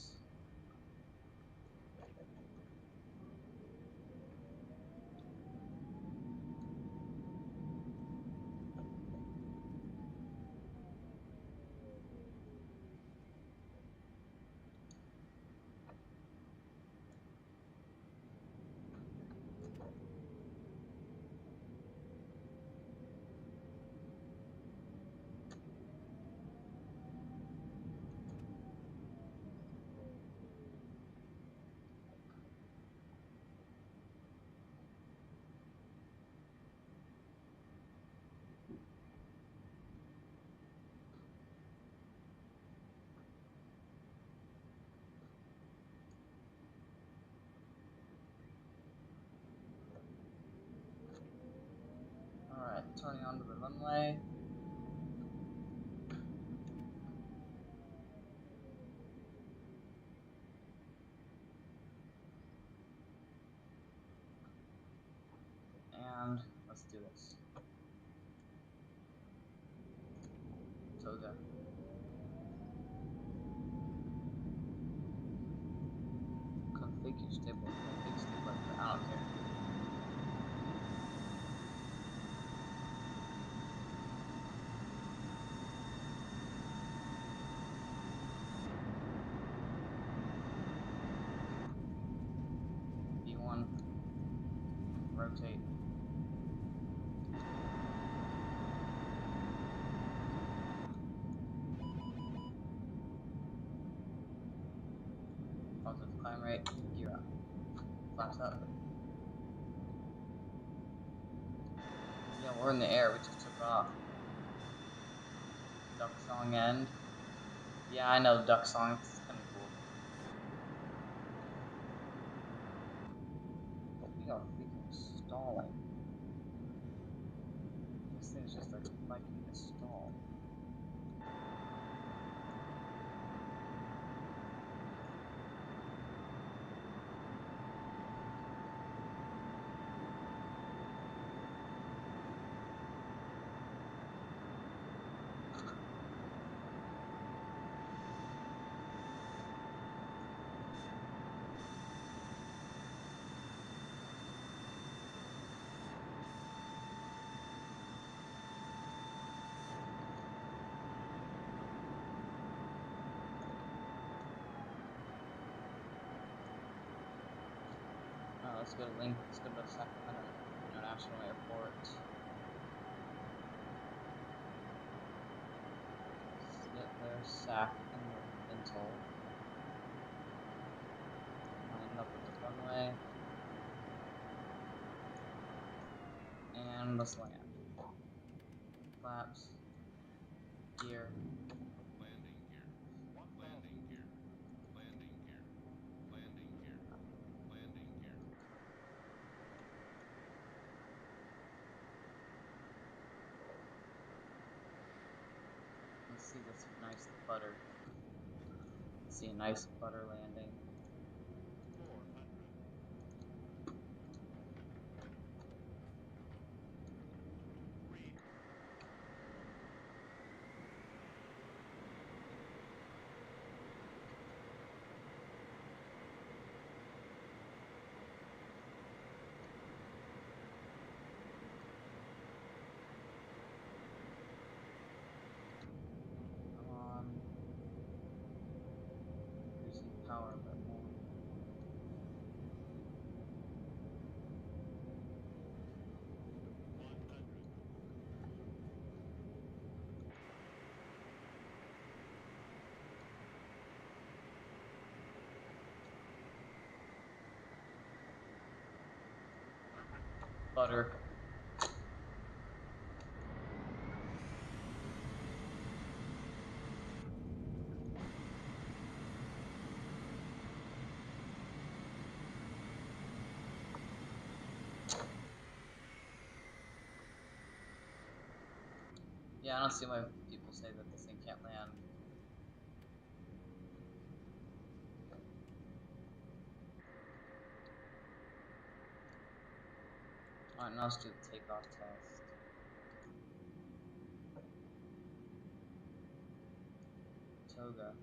Alright, turning onto the runway. And let's do this. Toga. Configure stabilizer. I don't care. B1. Rotate. Positive climb rate. Gear up. Flaps up. Yeah, we're in the air. We just took off. Duck song end. Yeah, I know duck song. It's kind of cool. But we are freaking stalling. This thing's just like liking to stall. Let's go to Let's go to Sacramento International Airport. There's SAC in Toll. Line up with the runway. And let's land. Flaps. Gear. Landing gear. Landing gear. Landing gear. Landing gear. Landing gear. Let's see this nice butter. Let's see a nice butter landing. 400. Come on. Increasing power a bit more. Butter. Yeah, I don't see why people say that this thing can't land. Alright, now let's do the takeoff test. Toga.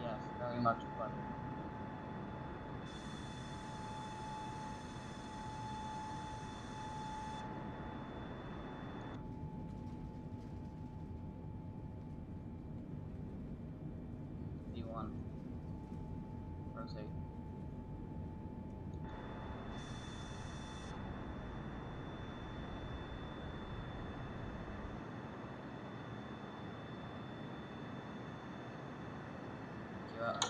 Yes, very much butter. D1. Rotate. Gear up.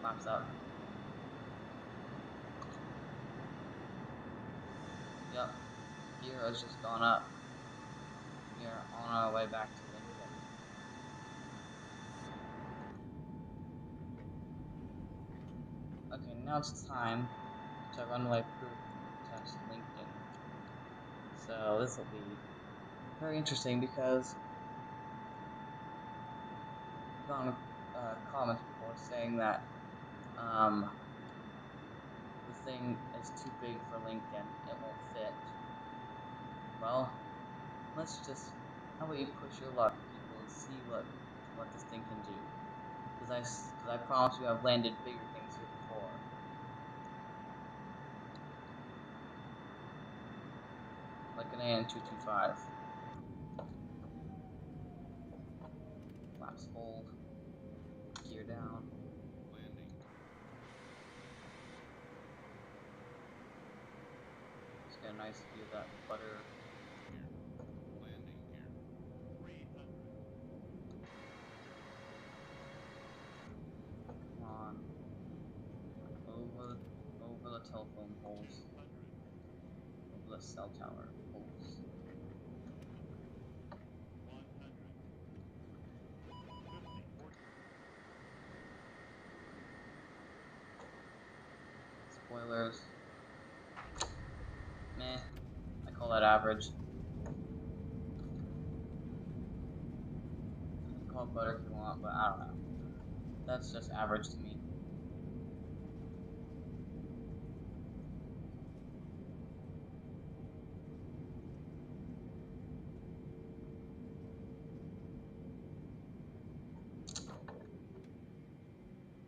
Flaps up. Yep. Gear has just gone up. We are on our way back to Lincoln. Okay, now it's time to runway proof test Lincoln. So this will be very interesting because I've gotten comments before saying that the thing is too big for Lincoln, it won't fit. Well, let's just, how about you push your luck, people, and see what this thing can do. Because I promise you I've landed bigger things here before. Like an AN225. Flaps hold. Gear down. Landing. Just get a nice view of that butter. Gear. Landing gear. 300. Come on. Over the telephone poles. 200. Over the cell tower poles. 100. 50. 40. Spoilers. Meh. I call that average. You can call it butter if you want, but I don't know. That's just average to me.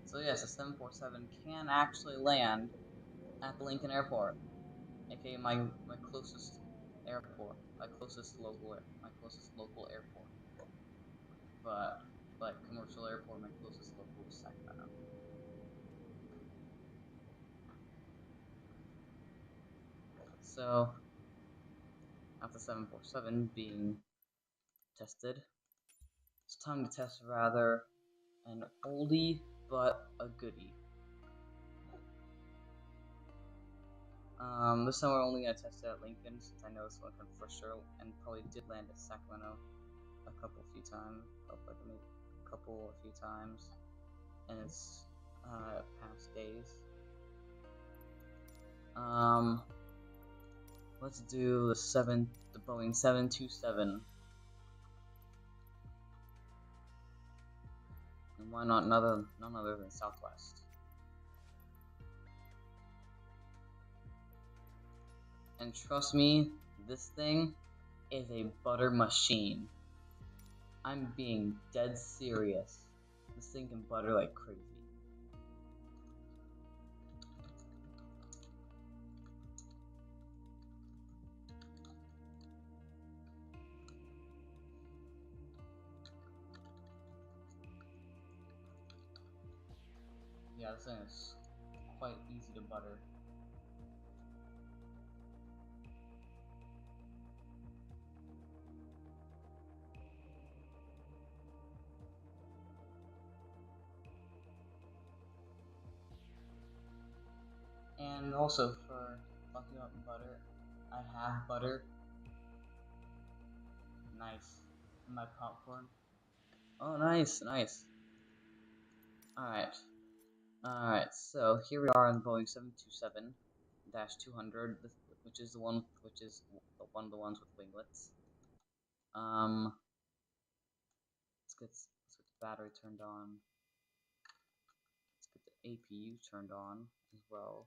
So yes, a 747 can actually land at the Lincoln Airport, aka my closest airport, my closest local airport. But commercial airport, my closest local is Sacramento. So after 747 being tested, it's time to test rather an oldie but a goodie. This time we're only gonna test it at Lincoln since I know this one can for sure and probably did land at Sacramento a few times, a few times, in its past days. Let's do the Boeing 727, and why not none other than Southwest. And trust me, this thing is a butter machine. I'm being dead serious. This thing can butter like crazy. Yeah, this thing is quite easy to butter. And also for talking about butter, I have butter. Nice. In my popcorn. Oh, nice, nice. Alright, so here we are on Boeing 727-200, which is one of the ones with winglets. Let's get the battery turned on. Let's get the APU turned on as well,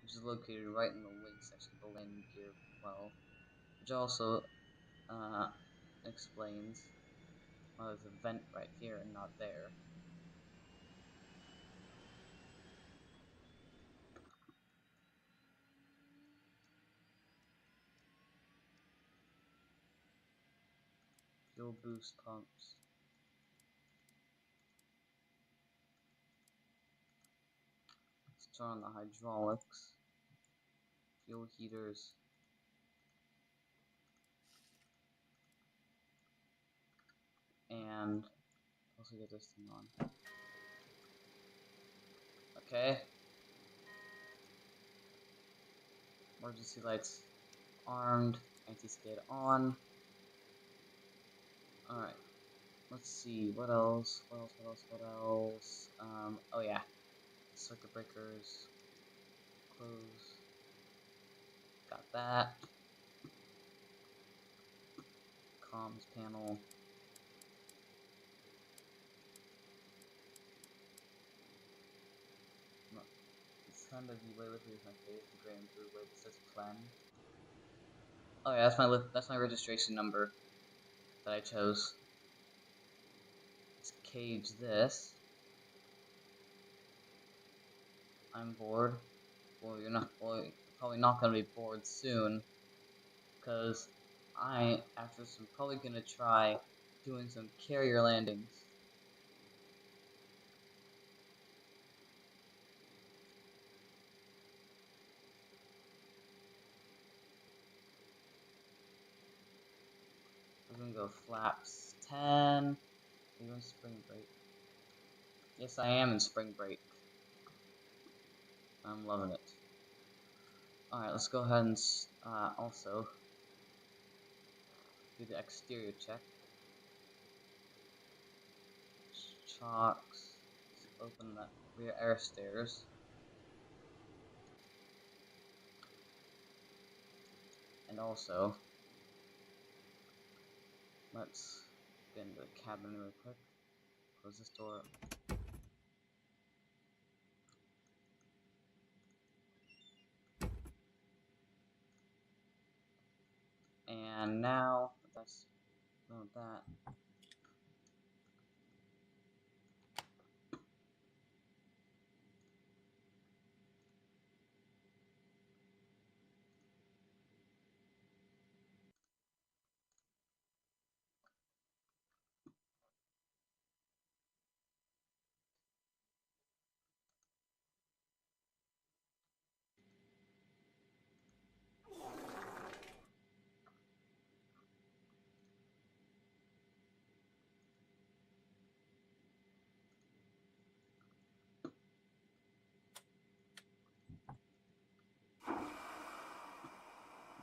which is located right in the wing section of the landing gear well, which also explains why there's a vent right here and not there. Fuel boost pumps. Let's turn on the hydraulics. Fuel heaters. And also get this thing on. Okay. Emergency lights armed. Anti-skid on. Alright. Let's see. What else? What else? Oh yeah. Circuit breakers. Close. Got that. Comms panel. It's kind of the way with my face, the gray and blue way that says plan. Oh yeah, that's my registration number that I chose. Let's cage this. I'm bored. Well, you're probably not gonna be bored soon, because after this, I'm probably gonna try doing some carrier landings. We're gonna go flaps 10. Are you in spring break? Yes, I am in spring break. I'm loving it. Alright, let's go ahead and also do the exterior check. Chocks. Let's open the rear air stairs. And also, let's get into the cabin real quick. Close this door. And now, that's done with that.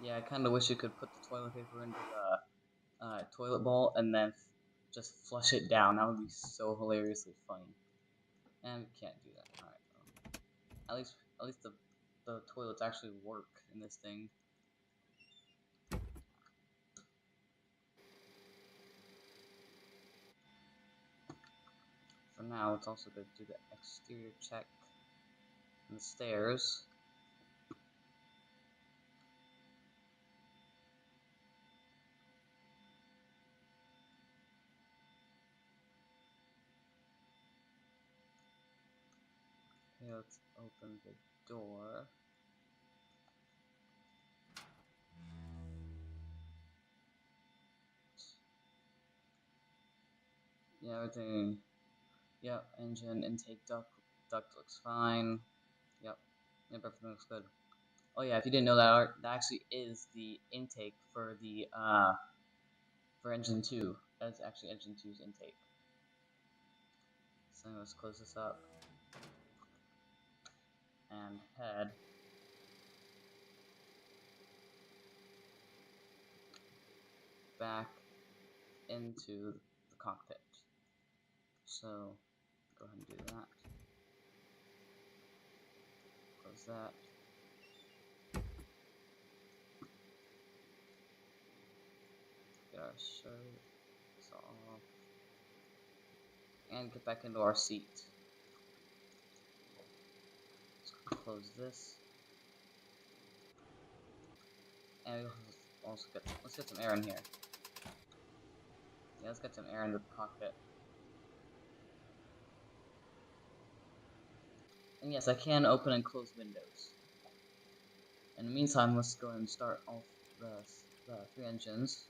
Yeah, I kind of wish you could put the toilet paper into the toilet bowl and then just flush it down. That would be so hilariously funny. And we can't do that. All right. At least the toilets actually work in this thing. For now, let's also go do the exterior check and the stairs. Okay, let's open the door. Yeah, everything. Yep, engine intake duct looks fine. Yep, everything looks good. Oh yeah, if you didn't know that, that actually is the intake for the for engine 2. That's actually engine 2's intake. So let's close this up and head back into the cockpit. So go ahead and do that. Close that. Get our shirts off. And get back into our seat. Let's close this. And we'll also let's get some air in here. Yeah, let's get some air in the cockpit. And yes, I can open and close windows. In the meantime, let's go ahead and start off the 3 engines.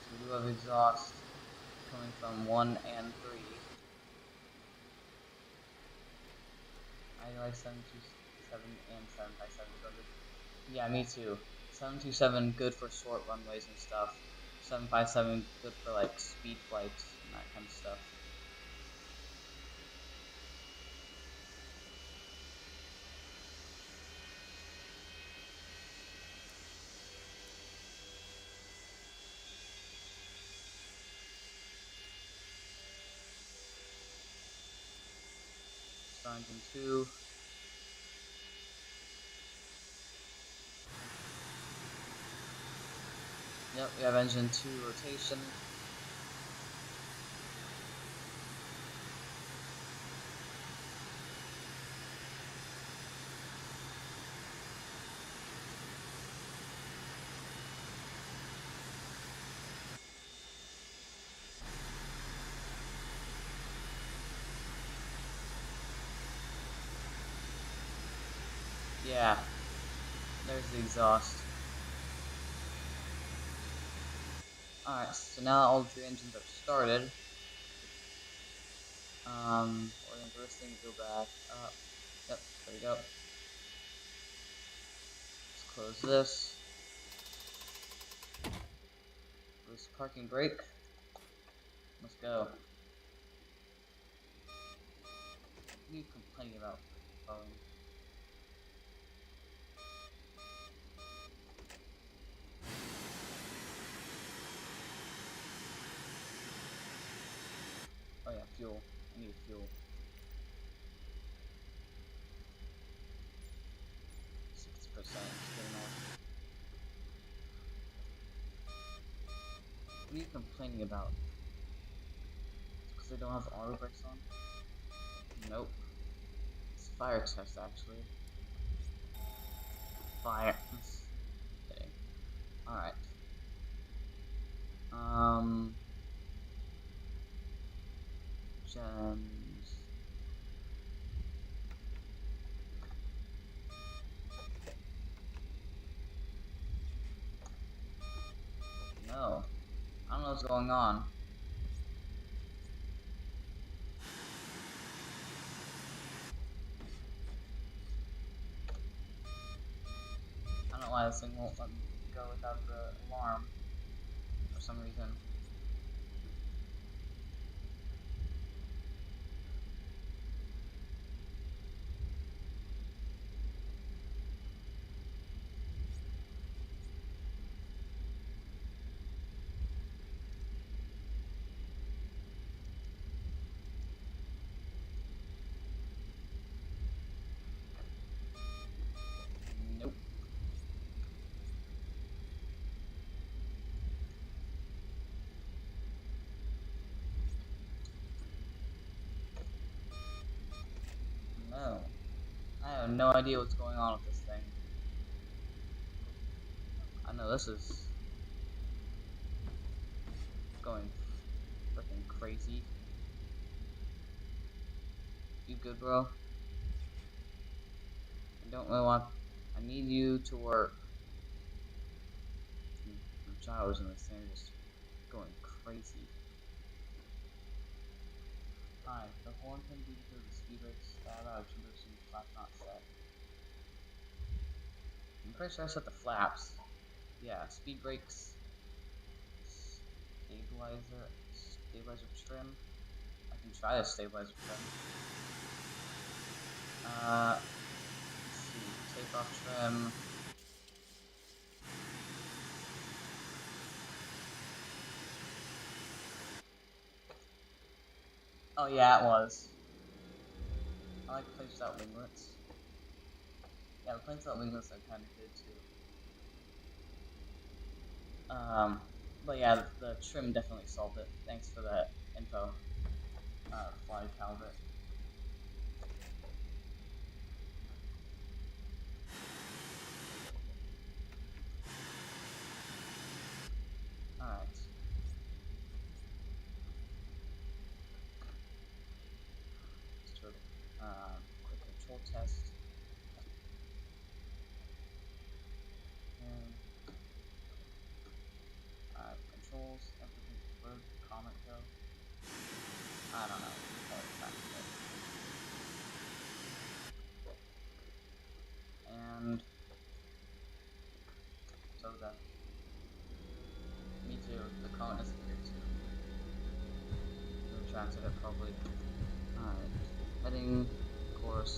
So we do have exhaust coming from 1 and 3. I like 727 and 757 so good. Yeah, me too. 727 good for short runways and stuff. 757 good for like speed flights and that kind of stuff. Star engine 2. Yep, we have engine 2 rotation. Yeah, there's the exhaust. Alright, so now all 3 engines are started. We're gonna do this thing, go back up. Yep, there we go. Let's close this. Release parking brake. Let's go. What are you complaining about, Boeing? Oh yeah, fuel. I need fuel. 60%. What are you complaining about? Because they don't have auto brakes on? Nope. It's fire test actually. Fire. Okay. Alright. Gems. No. I don't know what's going on. I don't know why this thing won't let me go without the alarm. for some reason. Nope. No. I have no idea what's going on with this thing. I know this is going freaking crazy. You good, bro? I don't really want. I need you to work. The gyros in this thing are just going crazy. Hi, the horn can be because the speed rates stab out of flaps not set. I'm pretty sure I set the flaps. Yeah, speed brakes, stabilizer trim. I can try the stabilizer trim. Let's see, takeoff trim. Oh yeah, it was. I like planes without winglets. Yeah, the planes without winglets are kind of good too. But yeah, the trim definitely solved it. Thanks for that info, Fly Calvert. Alright. Let's do a quick control test. And, controls, everything. Where did the comment go? I don't know. And so that. Me too. The comment disappeared too. Retracted it probably. Alright. Heading course.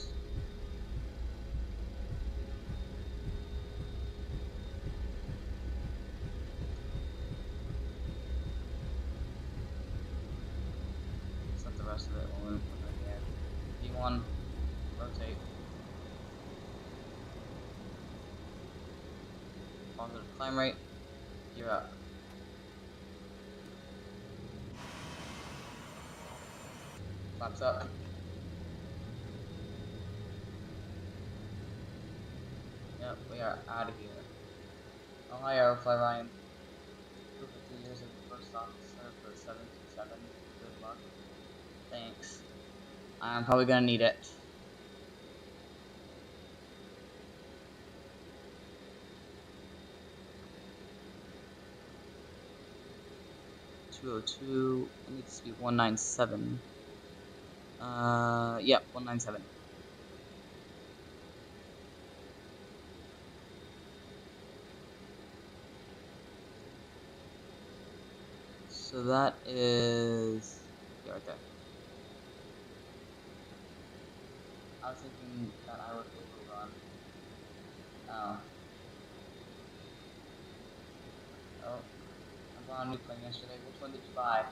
Set the rest of it when we're in the air. V1, rotate. Positive climb rate. Gear up. Flaps up. Yep, we are out of here. Oh, hi, Aerofly Ryan. 250 years as the first officer for the 727. Good luck. Thanks. I'm probably gonna need it. .202. It needs to be 197. Yep, 197. So that is, yeah, right there. I was thinking that I would overrun. Oh. Oh. I bought a new plane yesterday. Which one did you buy?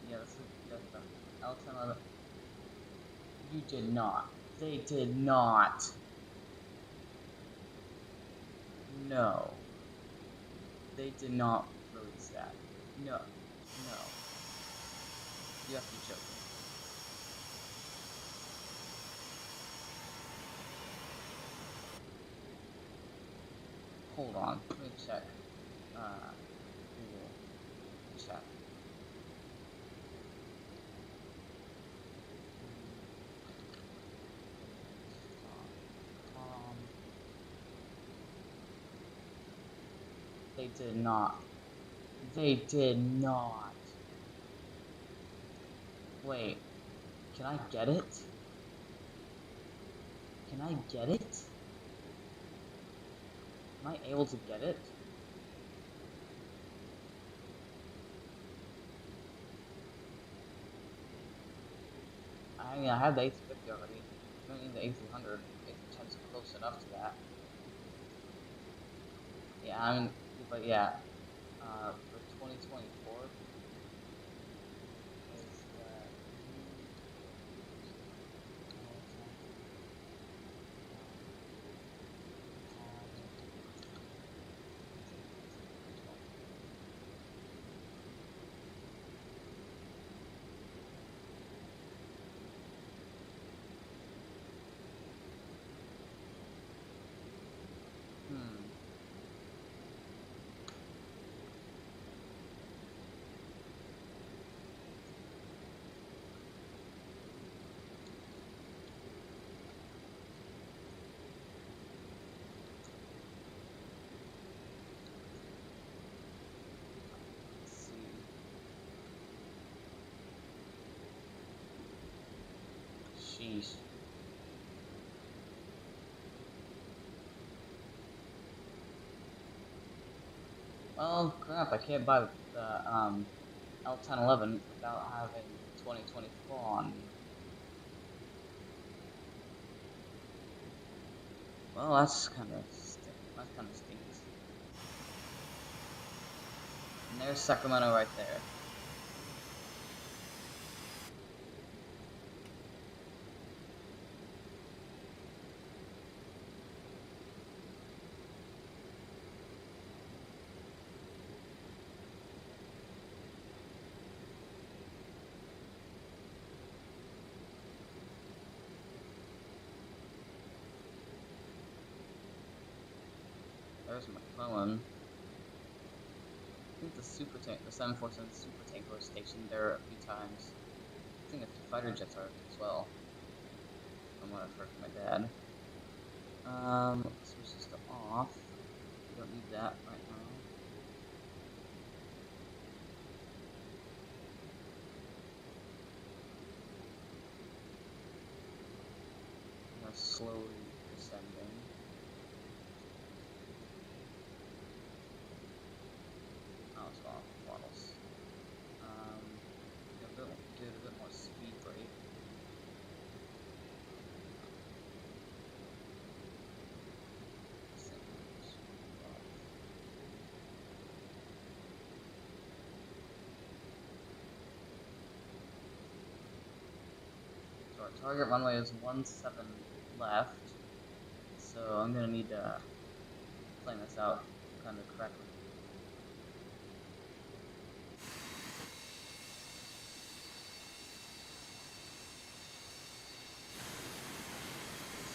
Yeah, this is the L1011. You did not. They did not. No. They did not release that. No. No. You have to be joking. Hold on. Let me check. They did not. They did not. Wait, can I get it? Can I get it? Am I able to get it? I mean, I have the 850 already. I don't need the 8300. 810's close enough to that. Yeah, I mean, but yeah, for 2024 is that let's see. Sheesh. Well, crap, I can't buy the L1011 without having 2024 on me. Well, that's kind of stinks. And there's Sacramento right there. There's McClellan. I think the 747 super tanker was stationed there a few times. I think a few fighter jets are as well, from what I've heard from my dad. Let's switch this to off. We don't need that right now. We're slowly descending. Oh, it's off throttles. Give it a bit more speed break. So our target runway is 17 left, so I'm gonna need to plan this out kind of correctly.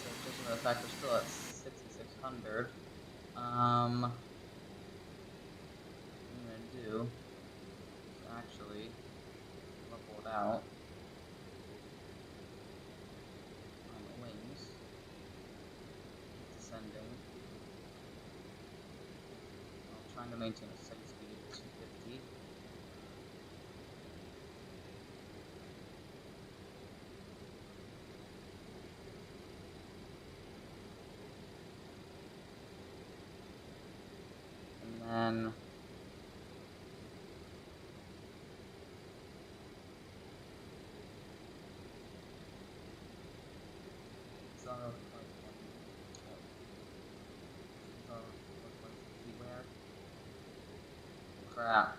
So just for the fact we're still at 6,600, what I'm gonna do is actually level it out on the wings, descending, while trying to maintain a steady speed of 250. And then crap.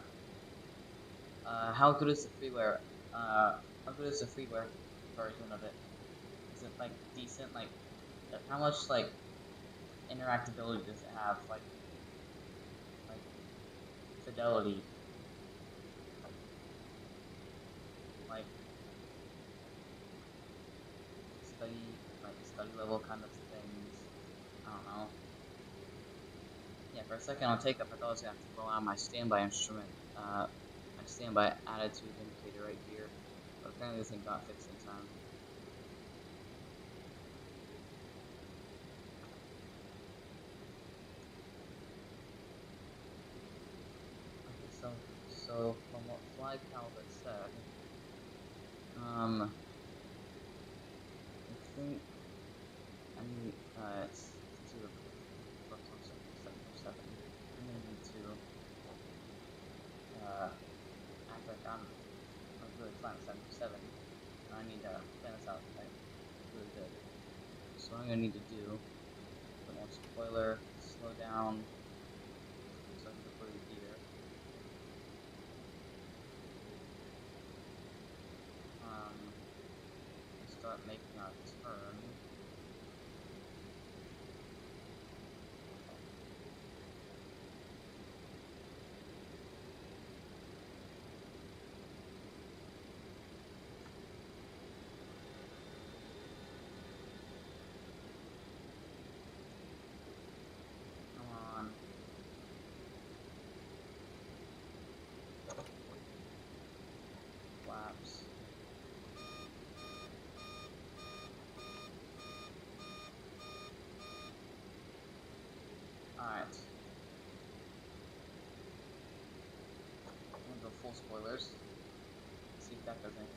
How good is the freeware? How good is the freeware version of it? Is it like decent? Like, how much like interactability does it have? Like fidelity? Like study level kind of things. I don't know. Yeah, for a second on takeoff, I thought I was gonna have to blow out my standby instrument, my standby attitude indicator right here, but apparently this thing got fixed in time. So, from what Fly Calvert said, I think I need, it's to focus on 747. I'm gonna need to, act like I'm really flying 747. I need to plan this out, like, really good. So what I'm gonna need to do, put more spoiler, slow down, so I can deploy the gear. And start making our turn. Come on. Flaps. Alright. I'm gonna go full spoilers. See if that does anything.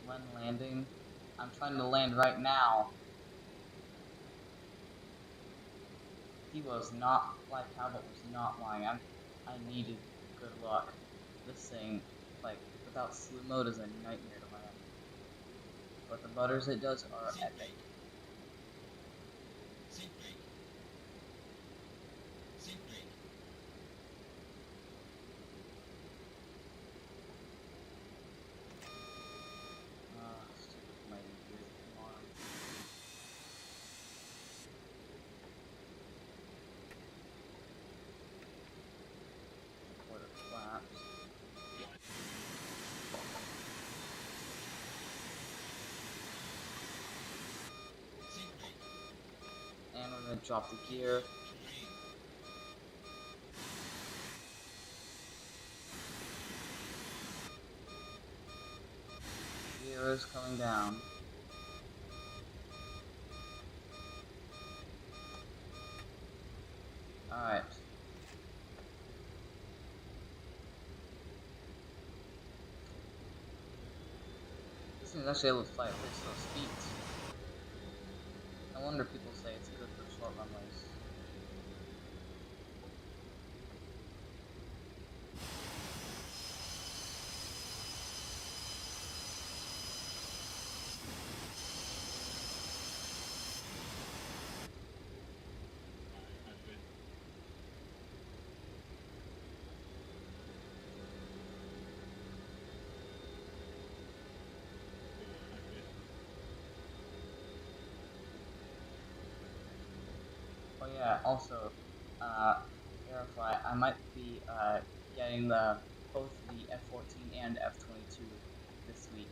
When landing, I'm trying to land right now. He was not, like Cabot was not lying. I needed good luck. This thing, like, without slew mode is a nightmare to land. But the butters it does are epic. Stupid landing gear, come on. Quarter flaps. And we're gonna drop the gear. Gear is coming down. Alright. This thing's actually able to fly at pretty slow speeds. No wonder people say it's good for short runways. Oh yeah, also, Airfly, I might be, getting both the F-14 and F-22 this week.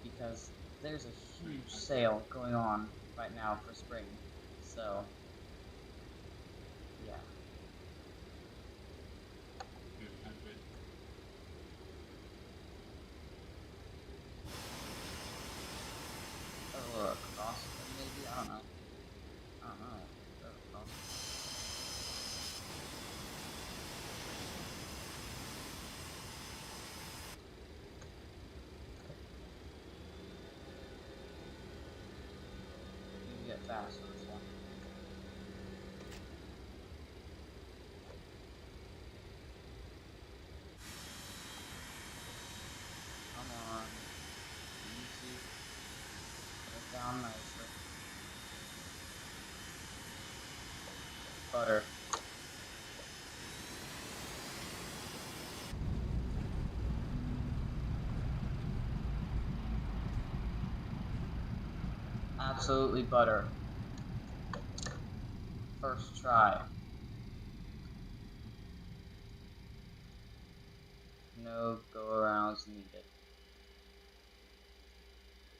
Because there's a huge sale going on right now for spring, so, yeah. Oh, cross, maybe? I don't know. Cross. You can get fast on this one. Come on. Easy. Put it down nicely. Butter. Absolutely butter. First try. No go-arounds needed.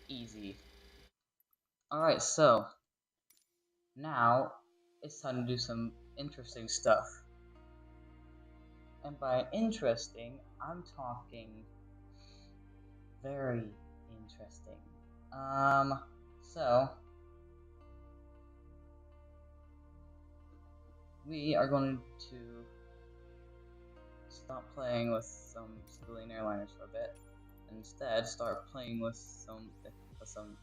Easy. Alright, so now it's time to do some interesting stuff. And by interesting, I'm talking very interesting. So we are going to stop playing with some civilian airliners for a bit, and instead start playing with some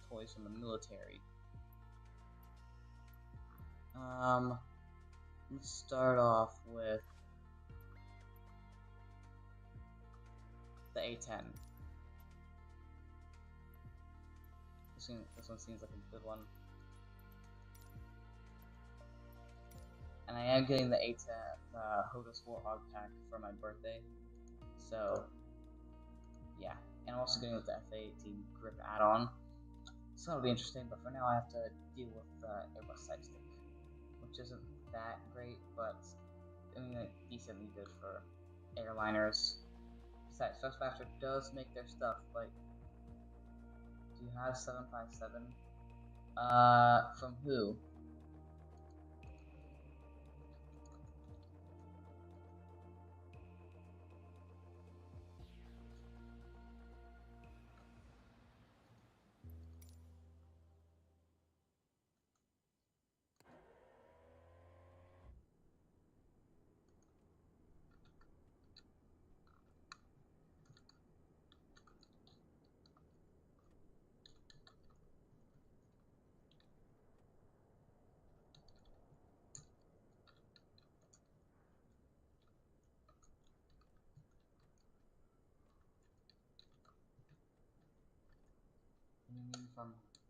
toys from the military. Let's start off with the A-10. This one seems like a good one. And I am getting the A-10, Hodis Warthog pack for my birthday. So, yeah. And I'm also getting with the F-18 grip add-on. So that'll be interesting, but for now I have to deal with the Airbus Sightstick, which isn't that great, but I mean, like, decently good for airliners. Besides, Thrustmaster does make their stuff, like, do you have 757? From who?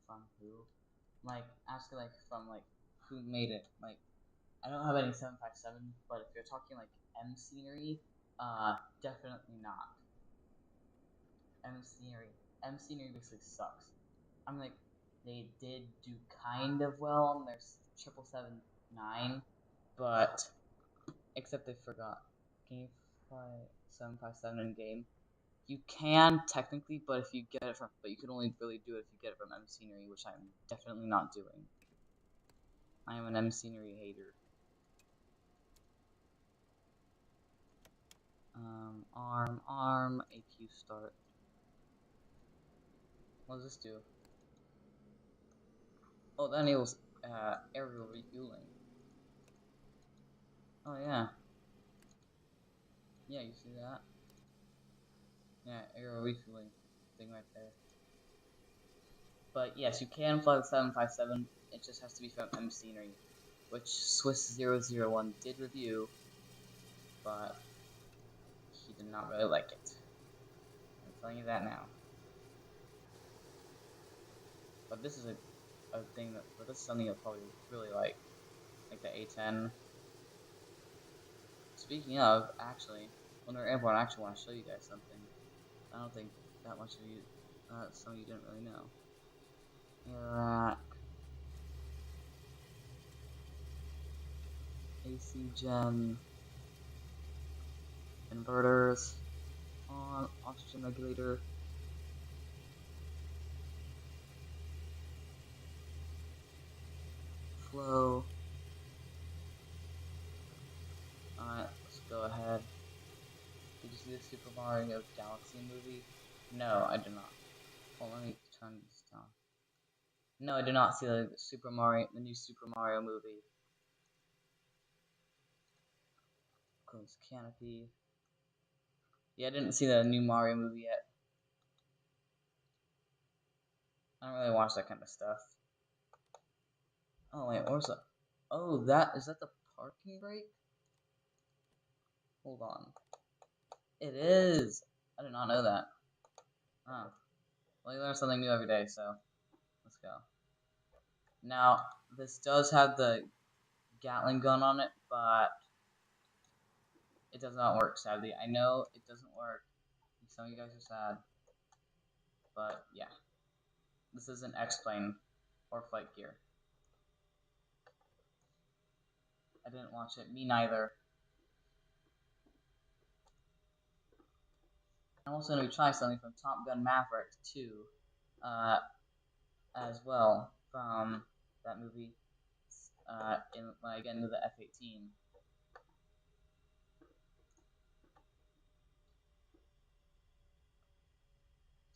From who? Like, asking, like, from, like, who made it. Like, I don't have any 757, but if you're talking, like, M scenery, definitely not. M scenery. M scenery basically sucks. I'm like, they did do kind of well on their 777-9, but, except they forgot. Can you fly 757 in game? You can technically, but if you get it from, but you can only really do it if you get it from M scenery, which I'm definitely not doing. I am an M scenery hater. Arm, AQ start. What does this do? Oh, that enables aerial refueling. Oh yeah. Yeah, you see that? Yeah, aerial refueling thing right there. But yes, you can fly the 757. It just has to be from M scenery, which Swiss001 did review, but he did not really like it. I'm telling you that now. But this is a thing that, but this is something you'll probably really like the A-10. Speaking of, actually, when we're airborne, I actually want to show you guys something. I don't think that much of you, some of you didn't really know. Iraq. AC gen. Inverters. On. Oxygen regulator. Flow. Alright, let's go ahead. Did you see the Super Mario Galaxy movie? No, I did not. Hold on, let me turn this down. No, I did not see the new Super Mario movie. Close canopy. Yeah, I didn't see the new Mario movie yet. I don't really watch that kind of stuff. Oh wait, where's the? Oh, is that the parking brake? Hold on. It is. I did not know that. Oh. Well, you learn something new every day, so let's go. Now, this does have the Gatling gun on it, but it does not work, sadly. I know it doesn't work. Some of you guys are sad. But, yeah. This is an X-Plane or flight gear. I didn't watch it. Me neither. I'm also going to try something from Top Gun Maverick 2 as well from that movie. when I get into the F-18.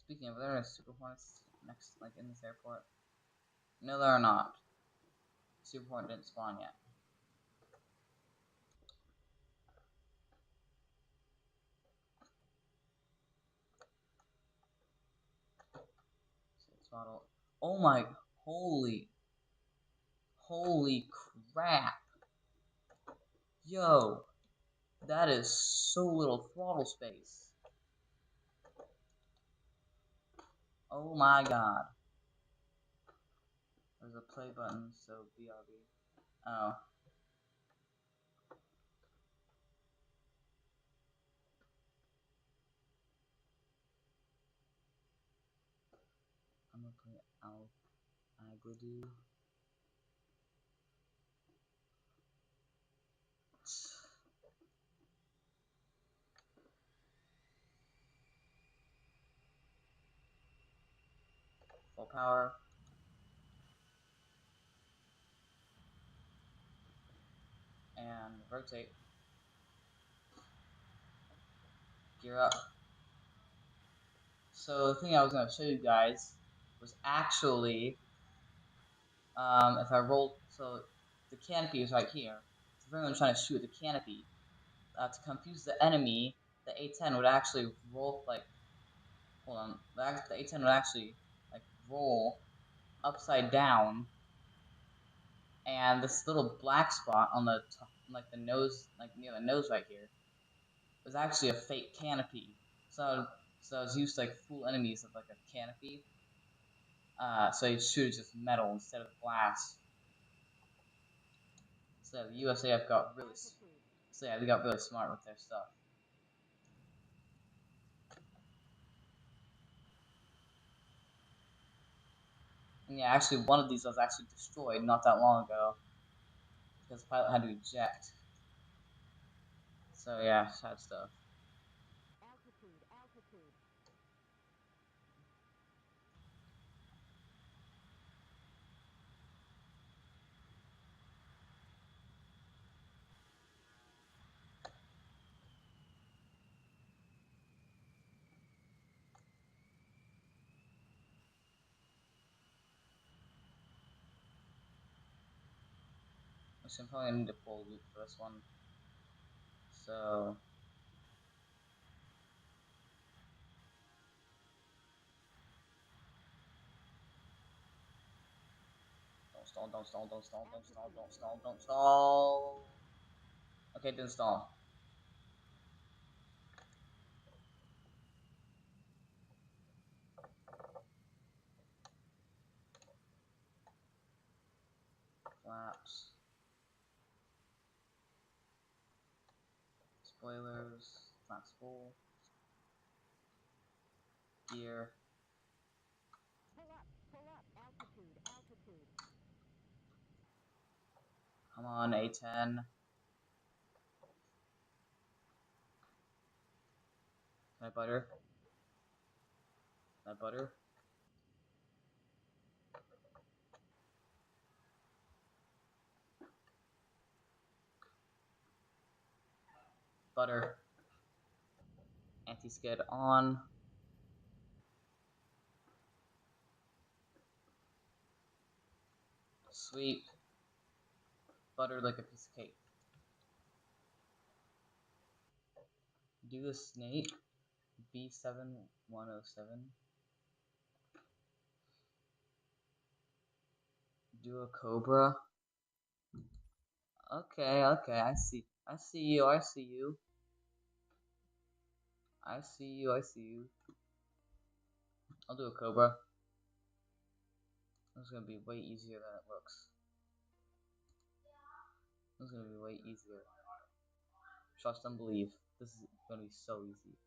Speaking of, there are Super Hornets next, like in this airport. No, there are not. Super Hornet didn't spawn yet. Throttle. Oh my, holy crap. Yo, that is so little throttle space. Oh my god. There's a play button, so BRB. Oh. I'm gonna play Agladu. Full power. And rotate. Gear up. So the thing I was going to show you guys was actually, if I rolled, so the canopy is right here. So if everyone's trying to shoot at the canopy, to confuse the enemy, the A-10 would actually roll, like, hold on, the A-10 would actually, like, roll upside down, and this little black spot on the top, like the nose, like near the nose right here, was actually a fake canopy. So I was used to like fool enemies with like a canopy. So you shoot just metal instead of glass. So the USAF got really, so yeah, they got really smart with their stuff. And yeah, actually one of these was actually destroyed not that long ago because the pilot had to eject. So yeah, sad stuff. Which I'm probably gonna need to pull loot for this one. So don't stall, don't stall, don't stall, don't stall, don't stall, don't stall. Okay, didn't stall. Flaps. Spoilers. Flaps full. Gear. Come on, A10. Can I butter? Can I butter? Butter. Anti-skid on. Sweep. Butter like a piece of cake. Do a snake. B7107. Do a cobra. Okay, I see. I see you, I see you. I see you, I see you. I'll do a cobra. This is gonna be way easier than it looks. This is gonna be way easier. Trust and believe. This is gonna be so easy.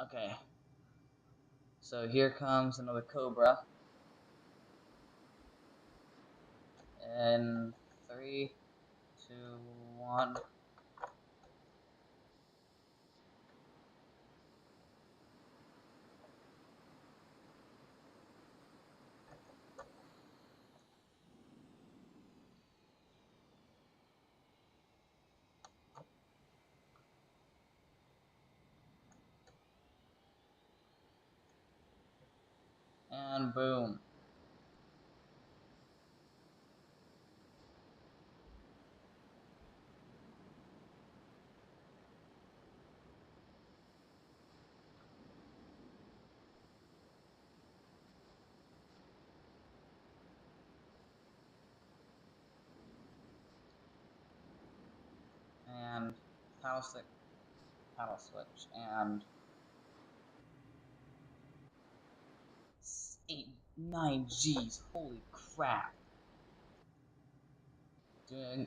Okay. So here comes another cobra. And 3, 2, 1. And boom. And paddle stick, paddle switch, and 9 G's. Holy crap! Doing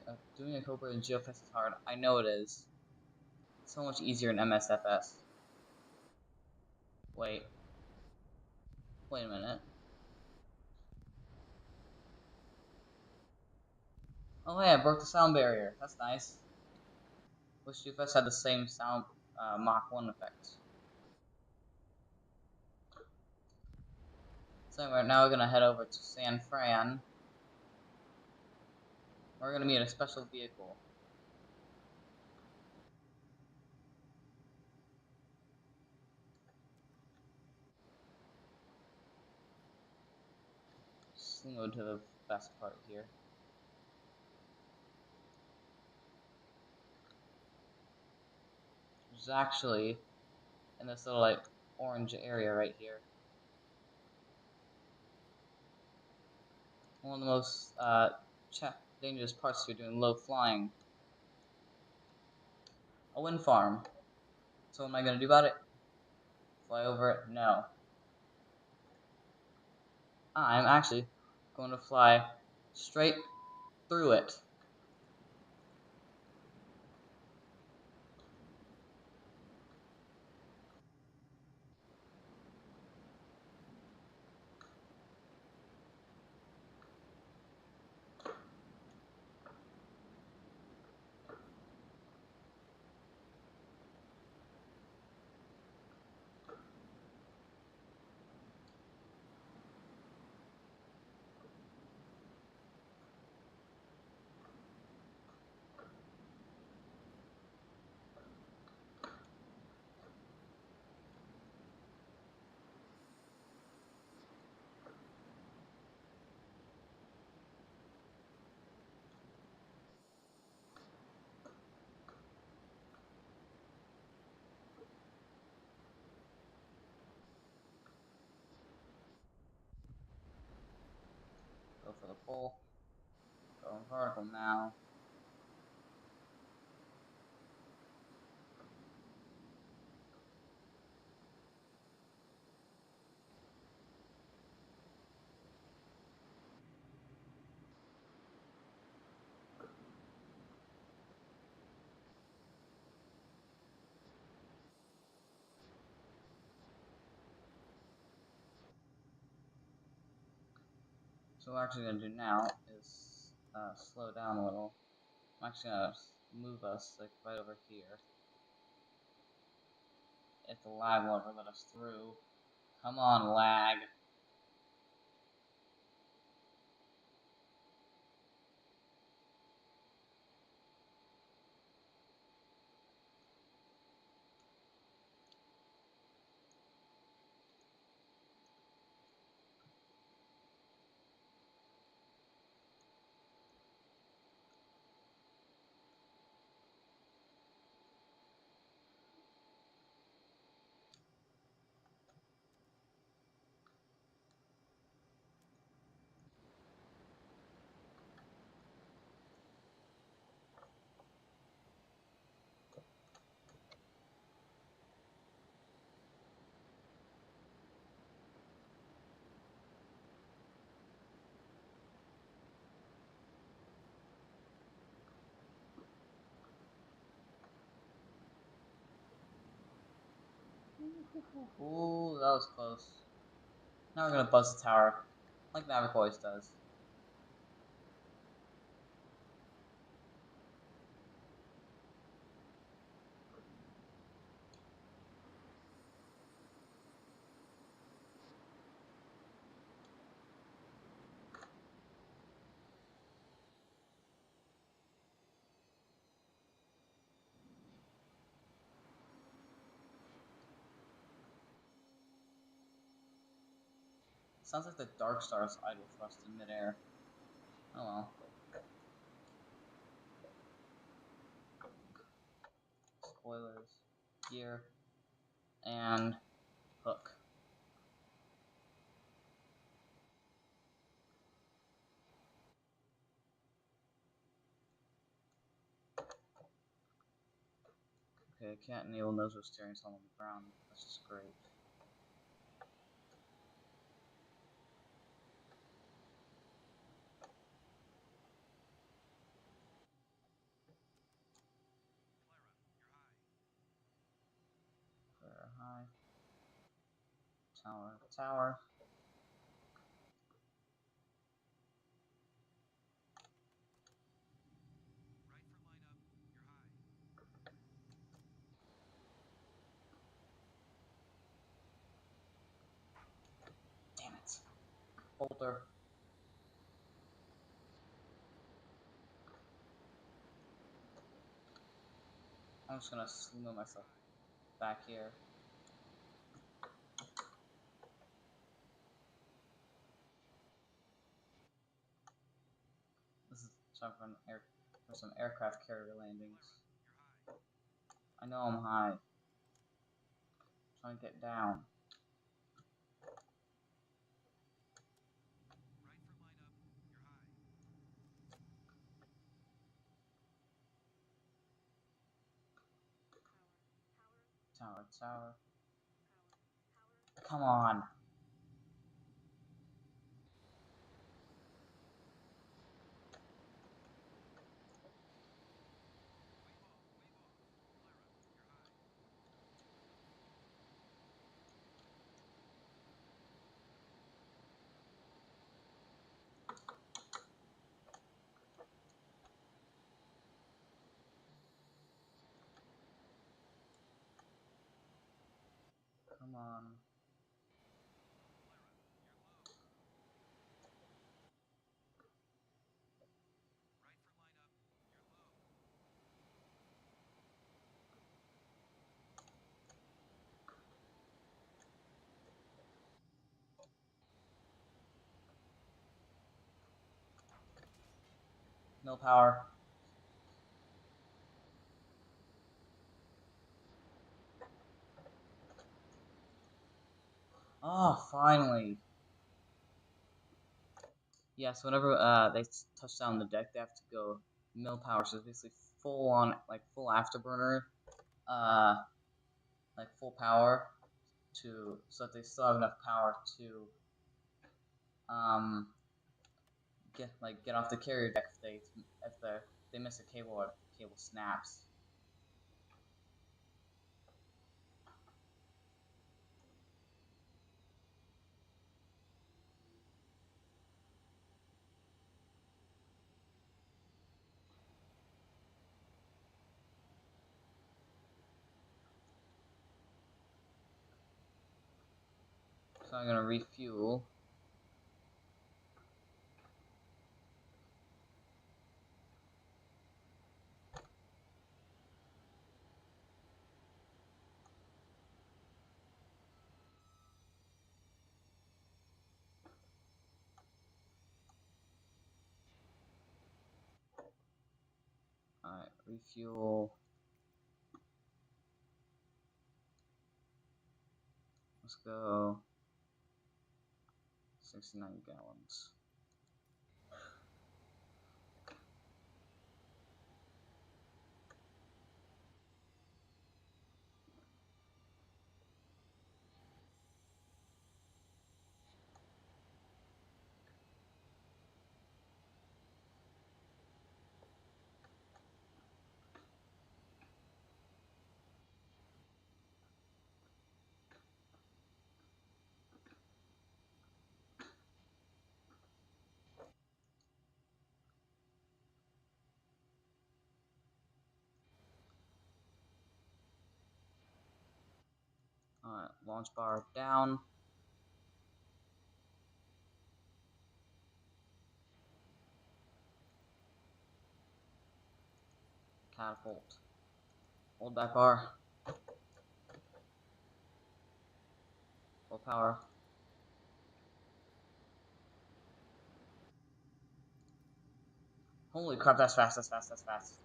a cobra in GeoFest is hard. I know it is. It's so much easier in MSFS. Wait a minute. Oh hey, I broke the sound barrier. That's nice. Wish GeoFest had the same sound Mach 1 effects. So anyway, now we're gonna head over to San Fran. We're gonna meet a special vehicle. Just gonna go to the best part here. Which is actually in this little like orange area right here. One of the most dangerous parts if you're doing low flying. A wind farm. So what am I gonna do about it? Fly over it? No. I'm actually going to fly straight through it. Go for the pole. Going vertical now. So what we're actually going to do now is slow down a little. I'm actually going to move us like right over here. If the lag will ever let us through. Come on, lag. Ooh, that was close. Now we're gonna buzz the tower, like Maverick always does. Sounds like the Dark Star's idle thrust in midair. Oh well. Spoilers. Gear. And hook. Okay, can't enable nose with steering on the ground. That's just great. Clear high. Tower. Tower. Damn it. Bolter. I'm just gonna move myself back here. This is time for some aircraft carrier landings. I know I'm high. Trying to get down. Tower, tower. Come on. Come on. No power. Oh, finally. Yeah, so whenever they touch down the deck, they have to go mill power. So it's basically full on, like full afterburner, uh, like full power so that they still have enough power to um get off the carrier deck if they miss a cable or if the cable snaps. So I'm gonna refuel. Alright, refuel. Let's go. 69 gallons. my launch bar down. Catapult. Hold back bar. Full power. Holy crap, that's fast, that's fast, that's fast.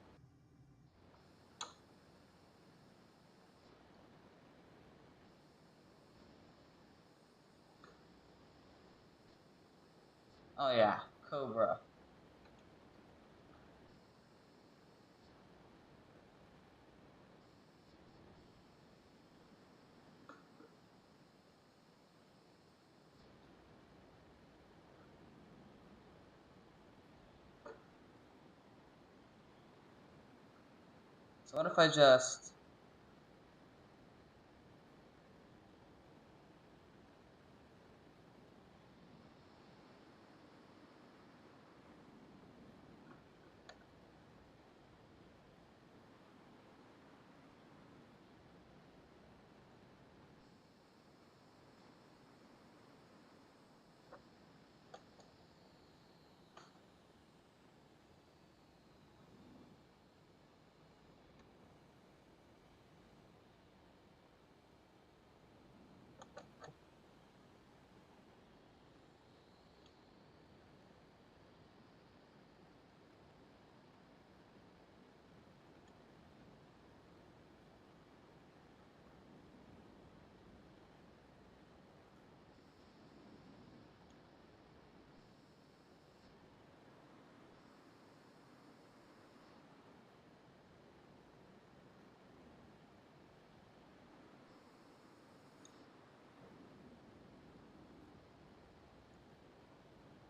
Oh yeah, Cobra. So what if I just...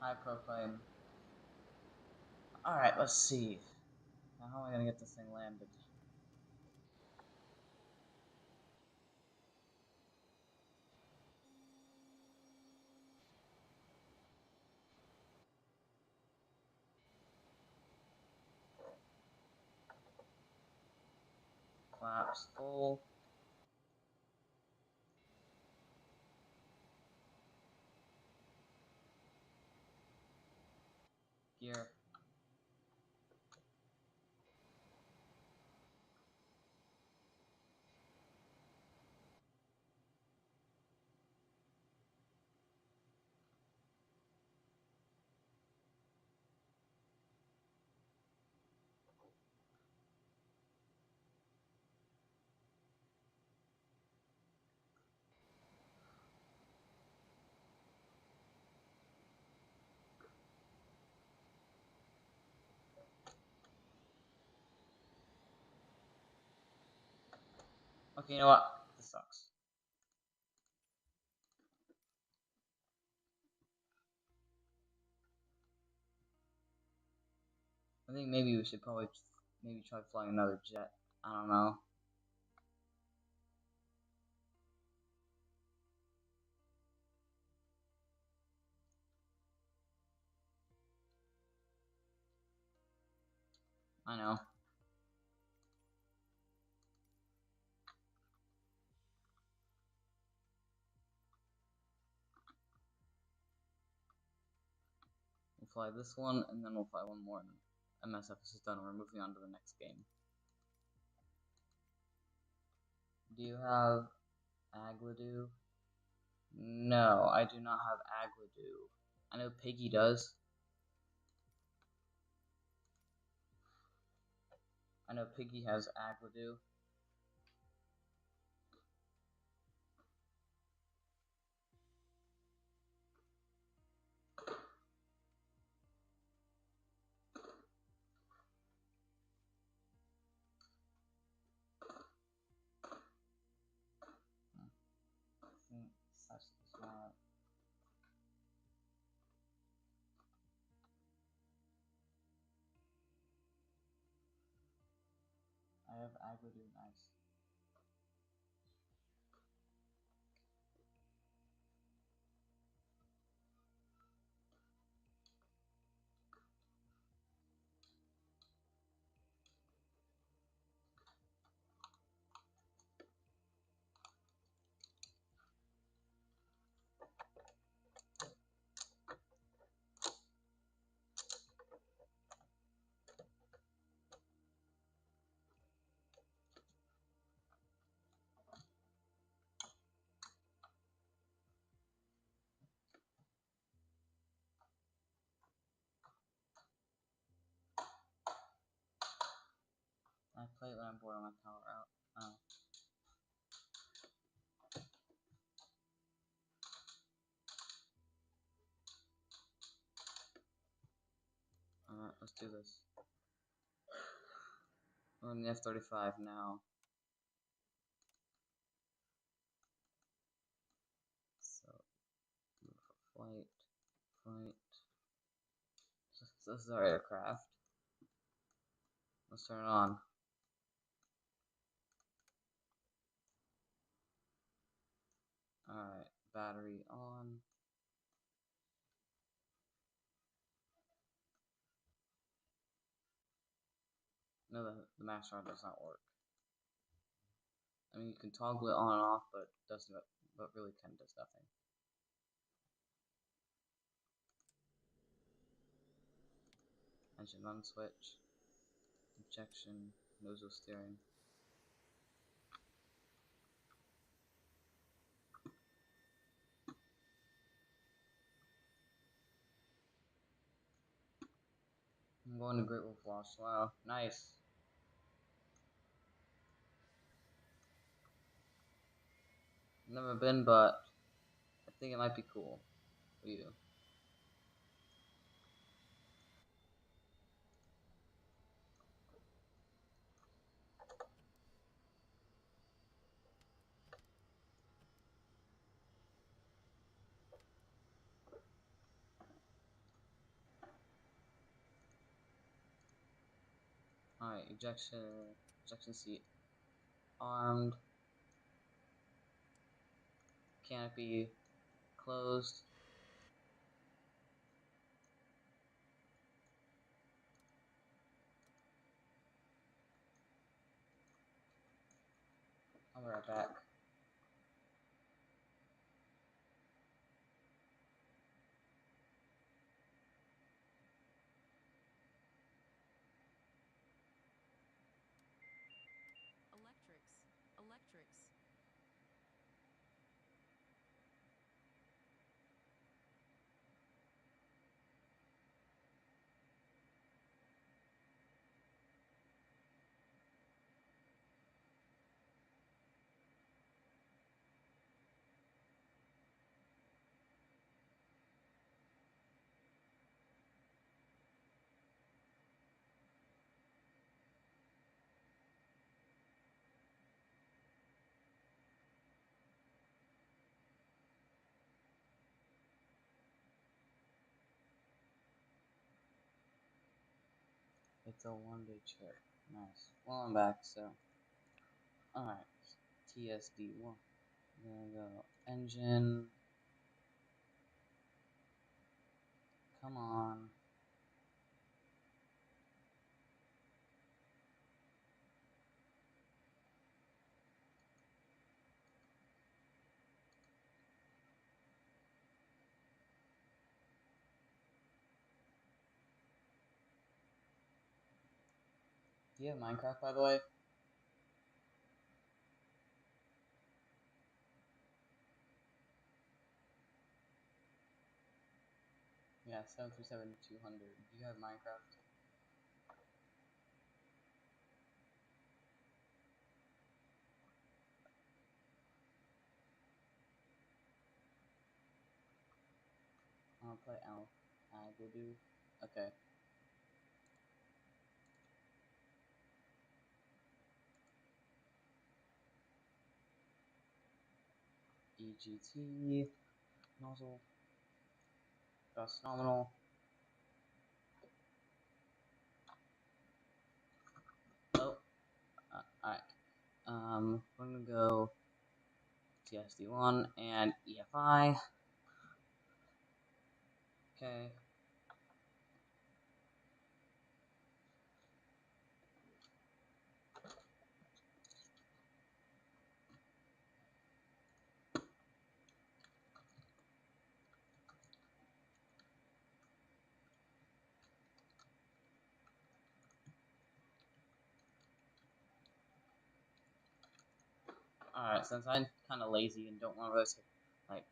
High proclaim. Alright, let's see. Now how am I gonna get this thing landed? Flaps full. Gear. Okay, you know what? This sucks. I think maybe we should probably maybe try flying another jet. I don't know. I know. We'll fly this one, and then we'll fly one more, and MSFS is done. We're moving on to the next game. Do you have Agladu? No, I do not have Agladu. I know Piggy does. I know Piggy has Agladu. Such smart. I have Agladu, nice. plate when I'm bored on my power out. Oh. Alright, let's do this. We're in the F-35 now. So, flight. So this is our aircraft. Let's turn it on. Alright, battery on. No, the max rod does not work. I mean, you can toggle it on and off, but really kind of does nothing. Engine run switch, injection, nozzle steering. I'm going to Great Wolf Lodge. Wow, nice. Never been, but I think it might be cool. For you. Alright, ejection seat armed, canopy closed. I'll be right back. Electrics. It's a one-day trip. Nice. Well, I'm back, so. Alright. TSD1. Gonna go engine. Come on. Do you have Minecraft, by the way? Yeah, 737-200. Do you have Minecraft? I'll play Al. I will do. Okay. EGT. Nozzle. Thrust nominal. Oh. Alright. We're gonna go TSD1 and EFI. Okay. Alright, since I'm kind of lazy and don't want to risk it, like,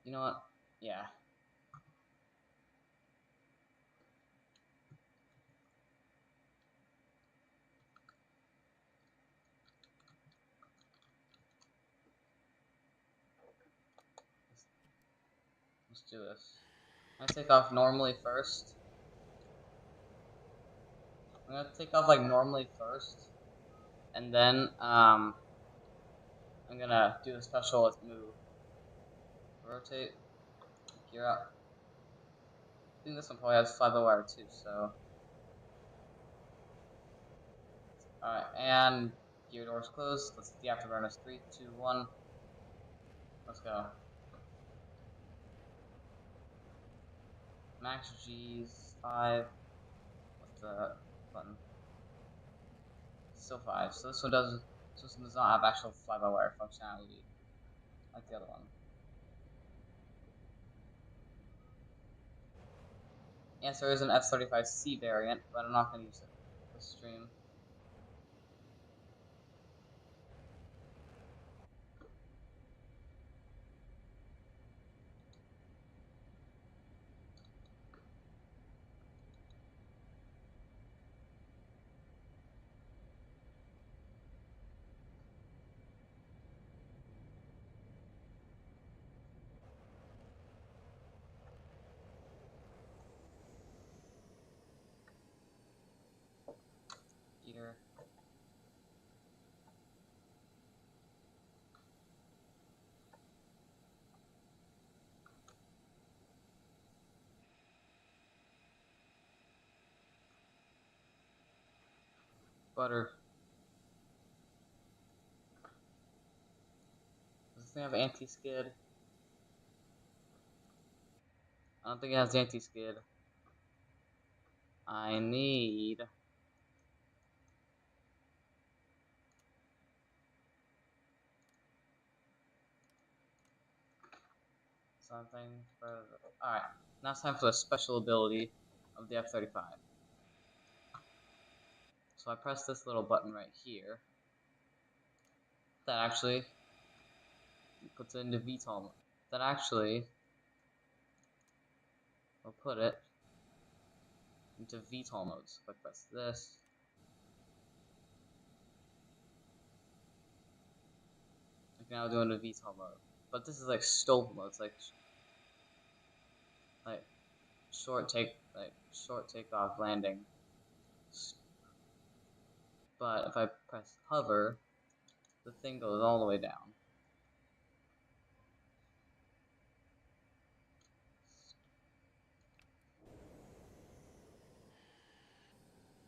you know what? Yeah. Let's do this. I'm gonna take off normally first. I'm gonna take off like normally first, and then I'm gonna do the special move. Rotate, gear up. I think this one probably has fly-by-wire too. So, all right, and gear doors closed. Let's hit the afterburners. 3, 2, 1. Let's go. Max G's 5. What's the button? Still 5. So this one does. So this one does not have actual fly-by-wire functionality like the other one. Yes, there is an F-35C variant, but I'm not going to use it this stream. Gear. Butter. Does this thing have anti-skid? I don't think it has anti-skid. I need something for the... Alright, now it's time for the special ability of the F-35. So I press this little button right here. That actually puts it into VTOL mode. That actually will put it into VTOL mode. So if I press this, I can now go into VTOL mode. But this is like stolen mode. It's like short takeoff landing. But if I press hover, the thing goes all the way down.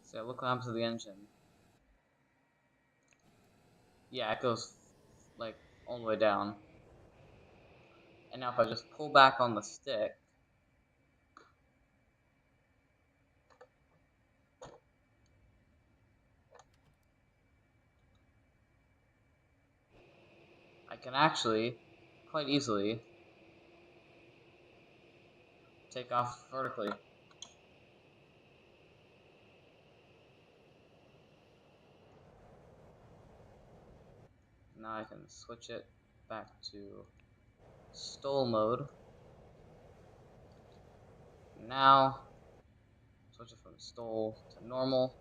So look what happens to the engine. Yeah, it goes like all the way down. And now if I just pull back on the stick, I can actually quite easily take off vertically. Now I can switch it back to stall mode. Now switch it from stall to normal.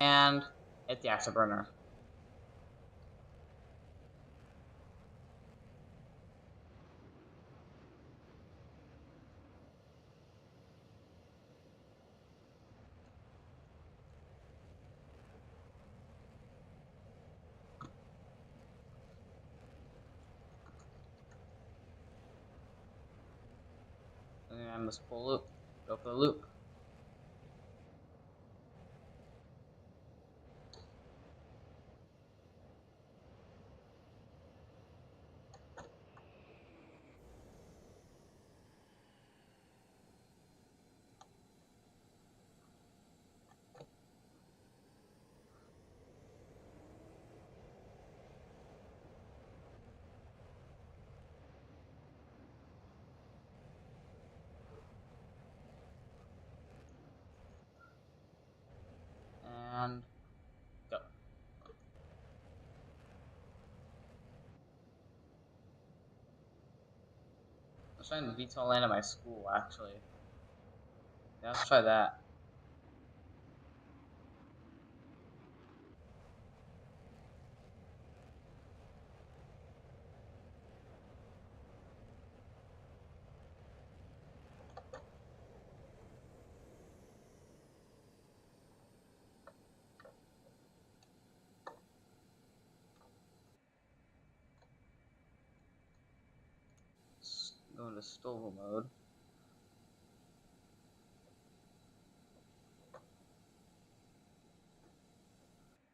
And hit the afterburner. And I must pull loop. Go for the loop. And go. I was trying to VTOL land at my school actually. Yeah, let's try that. into stable mode.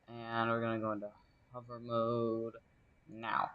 And we're gonna go into hover mode now.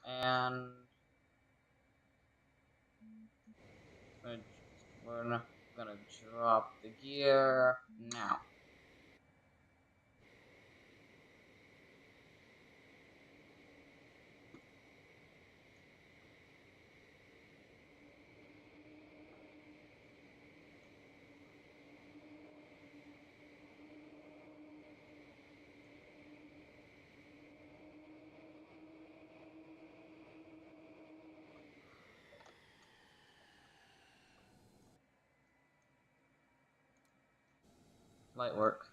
And we're gonna drop the gear now. Light work.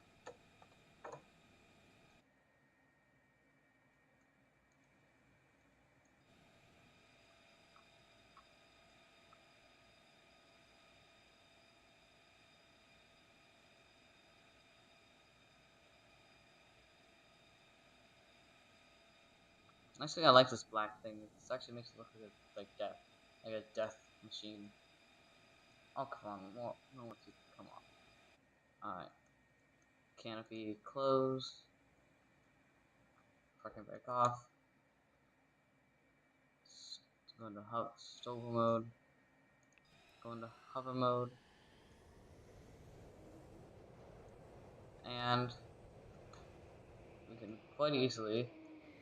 Actually, I like this black thing. This actually makes it look like a death machine. Oh come on, no one keep come on. All right, canopy close. Fucking back off. Go into stable mode. Go into hover mode. And we can quite easily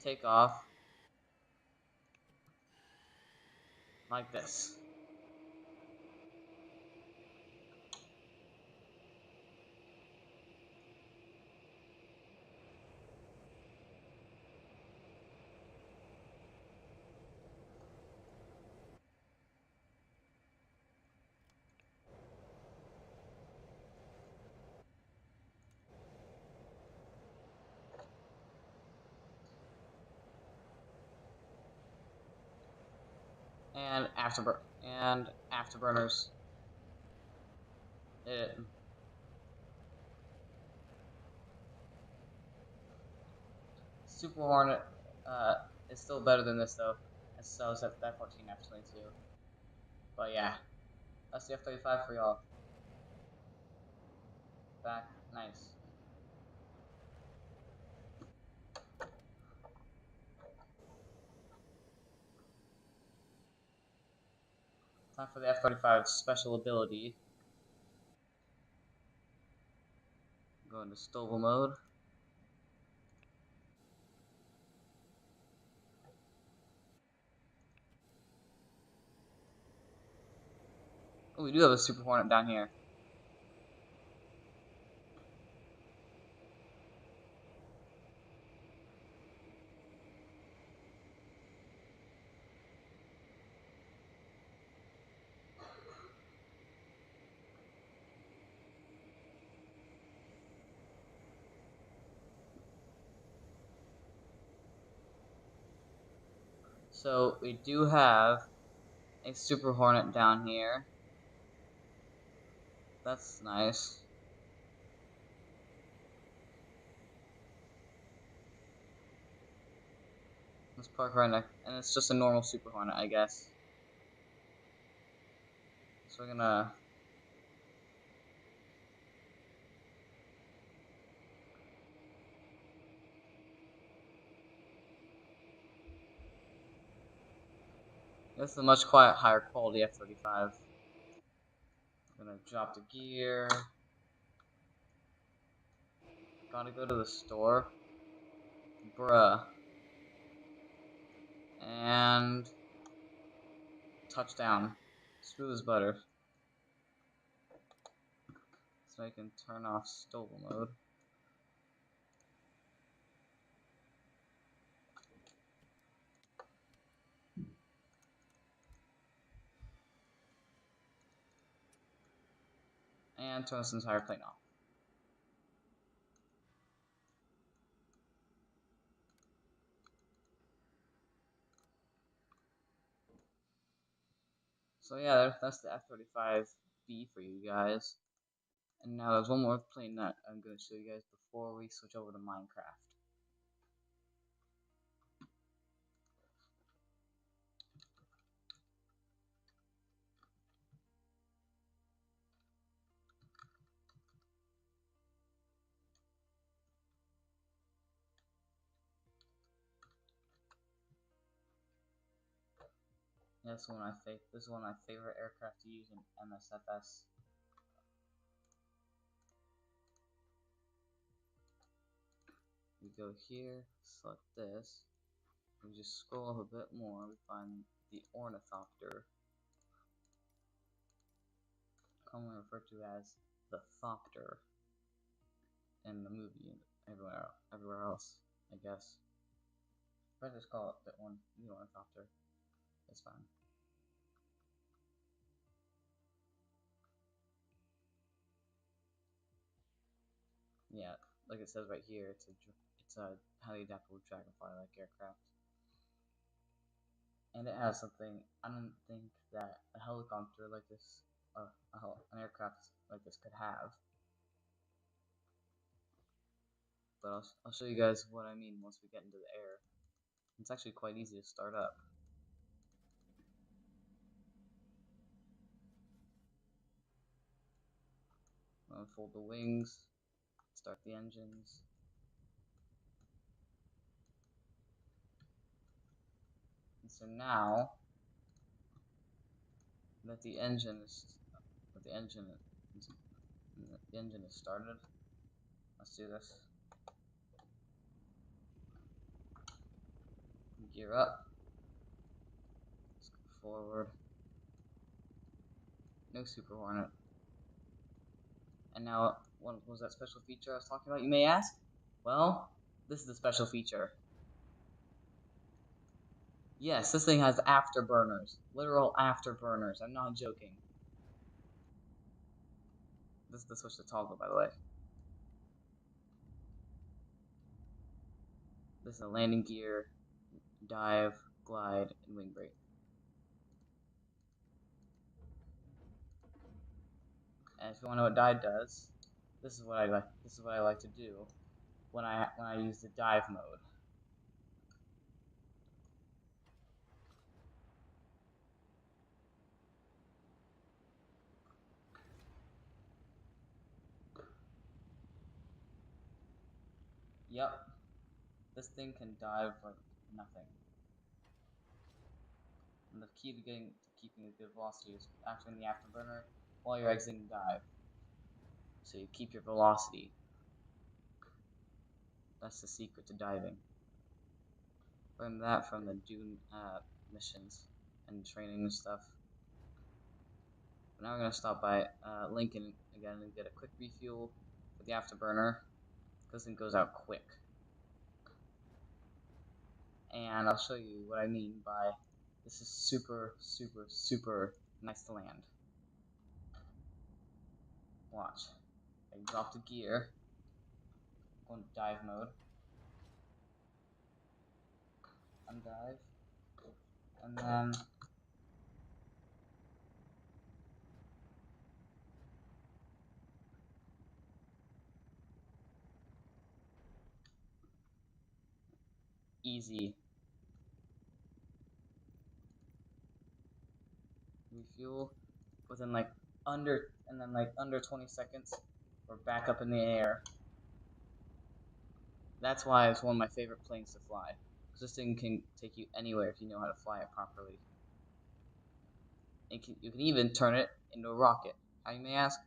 take off like this. And afterburners. Super Hornet is still better than this though. It sells at that 14 F22. But yeah, that's the F35 for y'all. Back, nice. Time for the F35 special ability. Go into stable mode. Oh, we do have a Super Hornet down here. So we do have a Super Hornet down here. That's nice. Let's park right next, and it's just a normal Super Hornet, I guess. So we're gonna this is a much higher quality F35. I'm gonna drop the gear. Gotta go to the store. Bruh. And touchdown. Smooth as butter. So I can turn off stole mode. And turn this entire plane off. So yeah, that's the F-35B for you guys. And now there's one more plane that I'm going to show you guys before we switch over to Minecraft. Yeah, this is one of my favorite aircraft to use in MSFS. We go here, select this. We just scroll up a bit more. We find the ornithopter, commonly referred to as the thopter in the movie and everywhere else, I guess. If I just call it the ornithopter, it's fine. Yeah, like it says right here, it's a highly adaptable dragonfly-like aircraft. And it has something I don't think that a helicopter like this, an aircraft like this could have. But I'll show you guys what I mean once we get into the air. It's actually quite easy to start up. Unfold the wings, start the engines. And so now that the engine is started, let's do this. Gear up. Let's go forward. No Super Hornet. And now, what was that special feature I was talking about, you may ask? Well, this is the special feature. Yes, this thing has afterburners. Literal afterburners. I'm not joking. This is the switch to toggle, by the way. This is a landing gear, dive, glide, and wing brake. And if you want to know what dive does, this is what I like to do when I use the dive mode. Yep, this thing can dive like nothing. And the key to keeping a good velocity is activating the afterburner while you're exiting dive. So you keep your velocity. That's the secret to diving. Learned that from the Dune missions and training and stuff. But now we're going to stop by Lincoln again and get a quick refuel for the afterburner. This thing goes out quick. And I'll show you what I mean by this is super, super, super nice to land. Watch. I drop the gear, go into dive mode, undive, and then easy. Refuel within under 20 seconds, we're back up in the air. That's why it's one of my favorite planes to fly. Because this thing can take you anywhere if you know how to fly it properly. You can even turn it into a rocket. How, you may ask?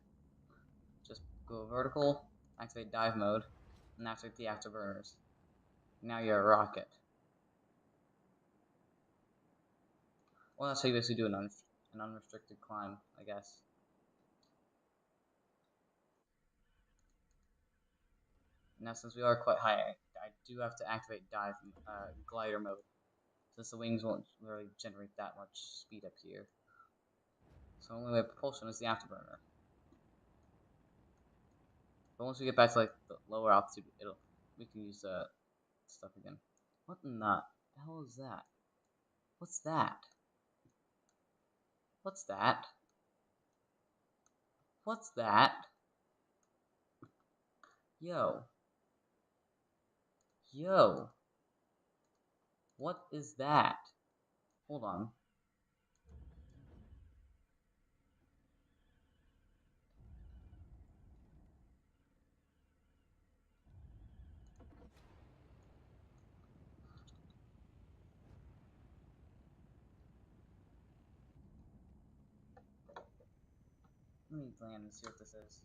Just go vertical, activate dive mode, and activate the afterburners. Now you're a rocket. Well, that's how you basically do an unrestricted climb, I guess. Now, since we are quite high, I do have to activate glider mode, since the wings won't really generate that much speed up here. So the only way of propulsion is the afterburner. But once we get back to like the lower altitude, we can use stuff again. What in the hell is that? What's that? What's that? What's that? Yo. Yo. What is that? Hold on. Let me land and see what this is.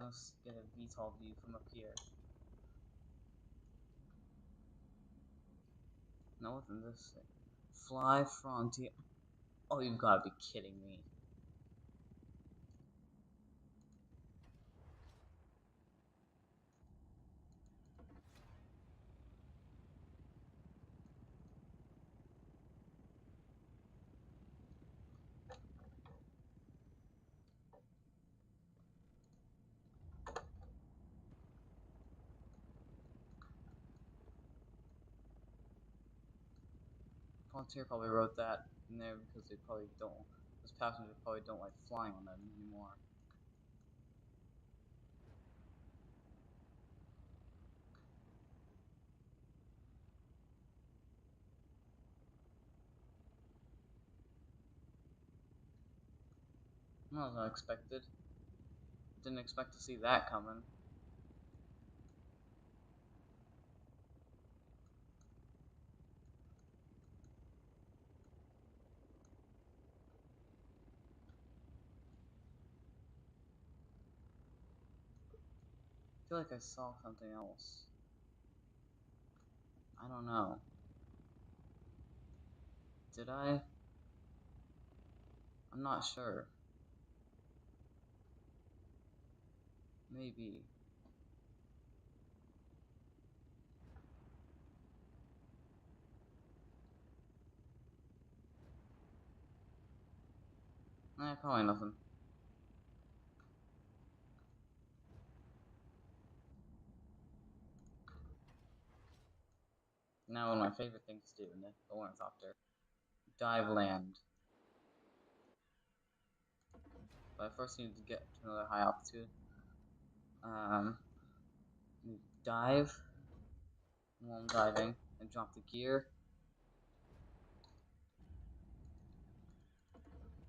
Let's get a VTOL view from up here. No, what's in this thing? Fly Frontier. Oh, you've got to be kidding me. Frontier probably wrote that in there because they probably don't. Those passengers probably don't like flying on them anymore. That was unexpected. Didn't expect to see that coming. I feel like I saw something else. I don't know. Did I? I'm not sure. Maybe. Probably nothing. Now one of my favorite things to do in the ornithopter. Dive land. But I first need to get to another high altitude. Dive while I'm diving and drop the gear.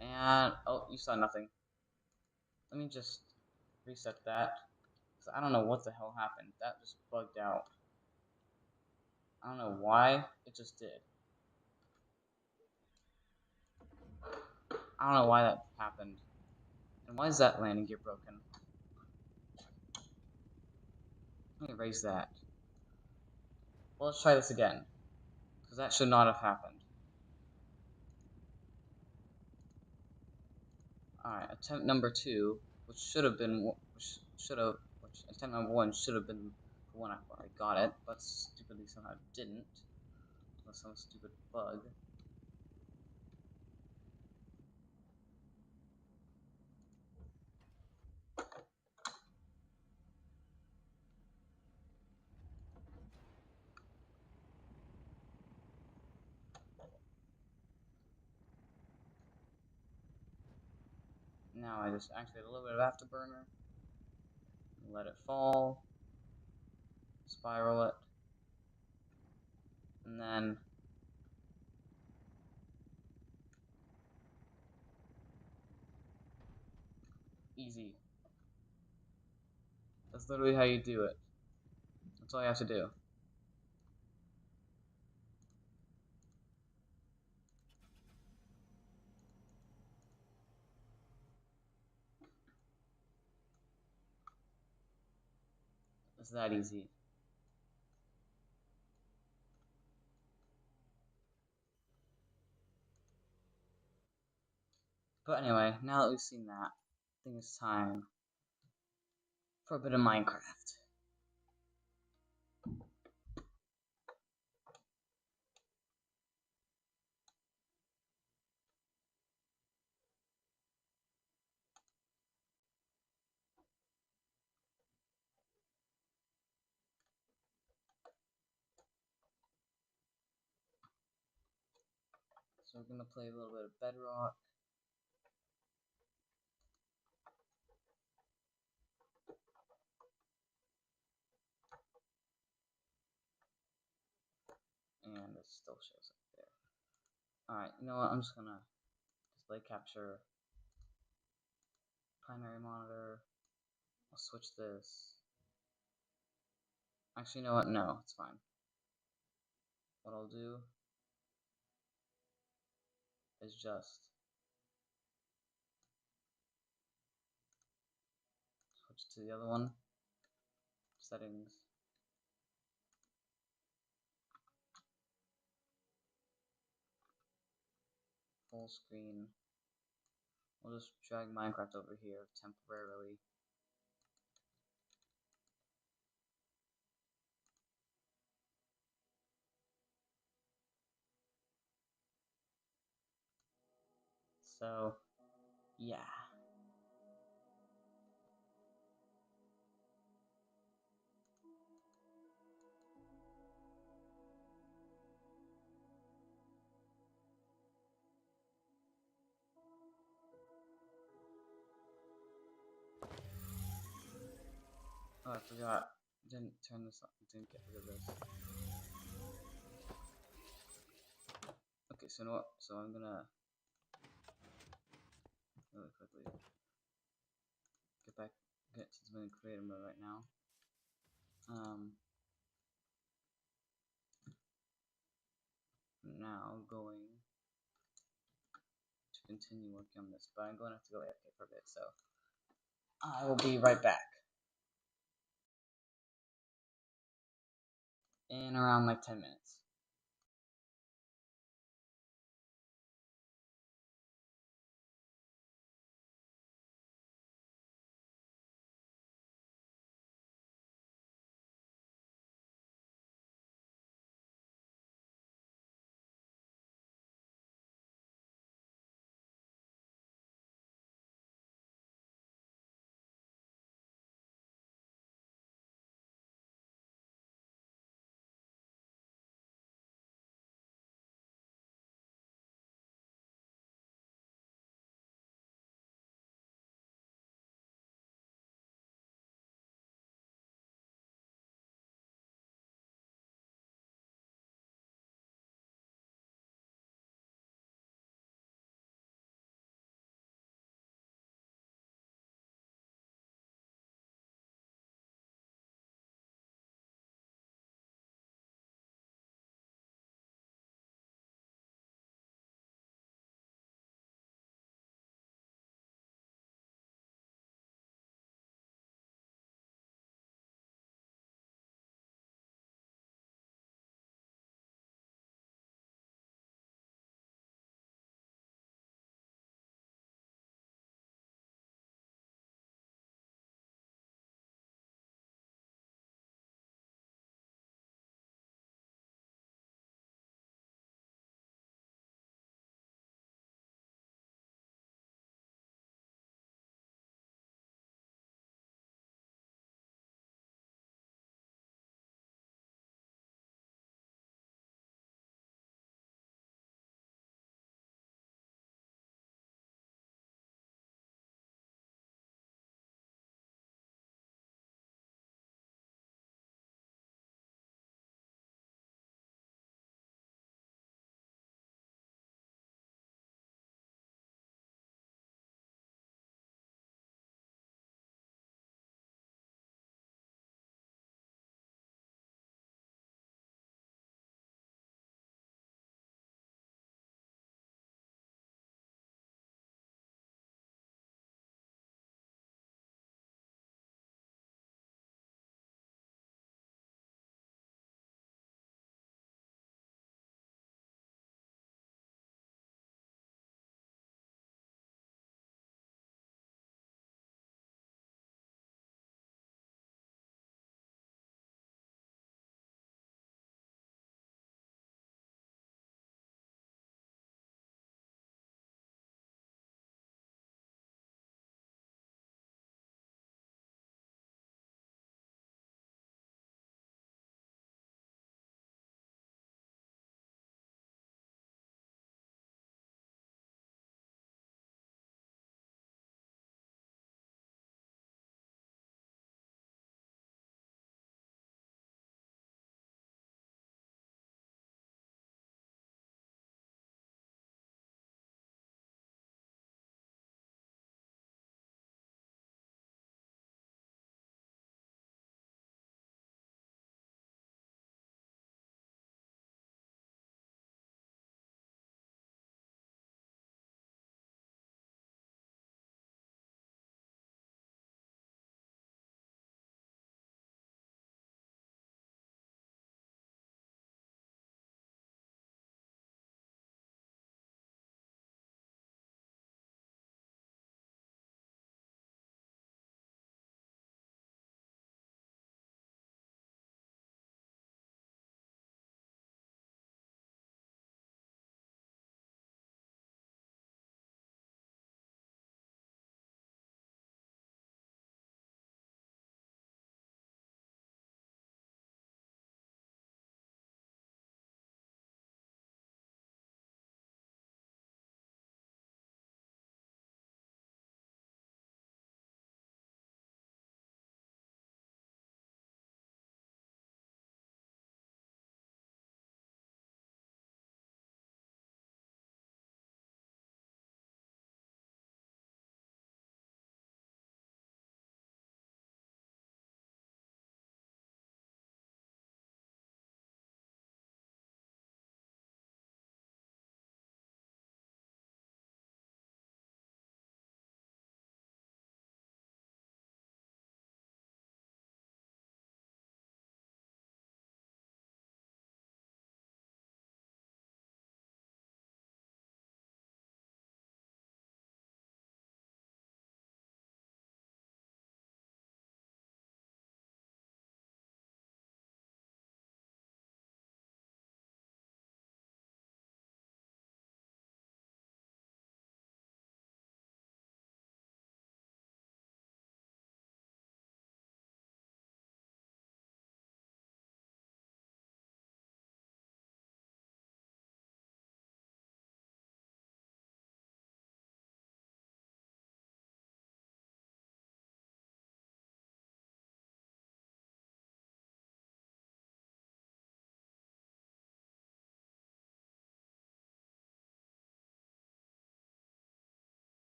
And oh, you saw nothing. Let me just reset that. Cause I don't know what the hell happened. That just bugged out. I don't know why. It just did. I don't know why that happened. And why is that landing gear broken? Let me erase that. Well, let's try this again. Because that should not have happened. Alright, attempt number 2, which should have been, attempt number 1 should have been the one where I got it, but stupidly somehow didn't. With some stupid bug. Now I just activate a little bit of afterburner, let it fall, spiral it, and then Easy. That's literally how you do it. That's all you have to do. It's that easy. But anyway, now that we've seen that, I think it's time for a bit of Minecraft. So we're gonna play a little bit of Bedrock. And it still shows up there. Alright, you know what? I'm just gonna display capture, primary monitor. I'll switch this. Actually, you know what? No, it's fine. What I'll do is just switch to the other one. Settings. Full screen. We'll just drag Minecraft over here temporarily. So, yeah. Oh, I forgot. Didn't turn this on. Didn't get rid of this. Okay, so you know what? So I'm gonna really quickly get to the creator mode right now. Now going to continue working on this, but I'm going to have to go AFK for a bit, so I will be right back in around like 10 minutes.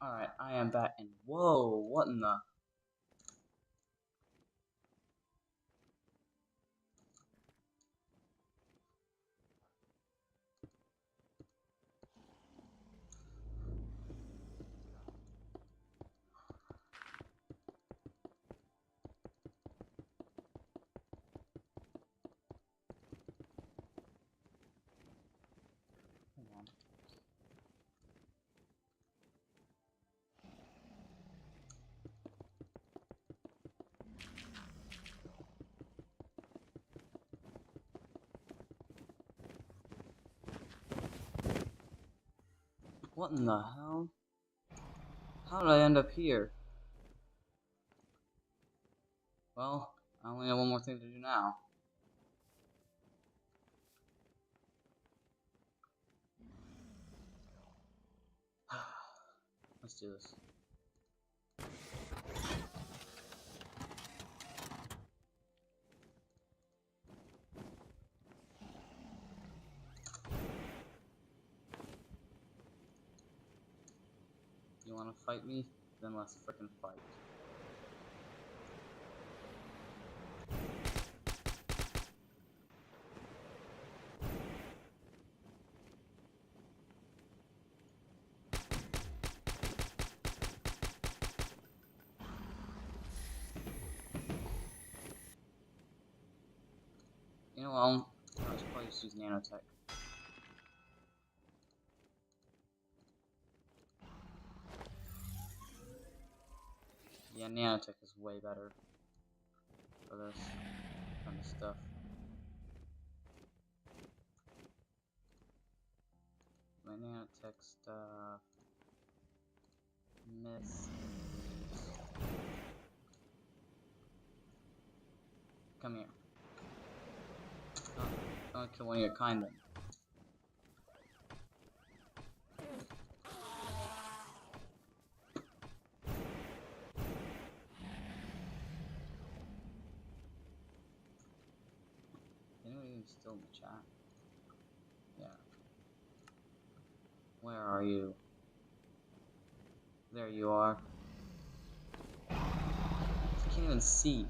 Alright, I am back, and whoa, what in the... Hold on. What in the hell? How did I end up here? Well, I only have one more thing to do now. Let's do this. You wanna fight me? Then let's frickin' fight. You know what? I should probably just use nanotech. Yeah, nanotech is way better for this kind of stuff. My nanotech stuff. Miss. Come here. I'll kill one of your kind then. Anyone even still in the chat? Yeah. Where are you? There you are. I can't even see.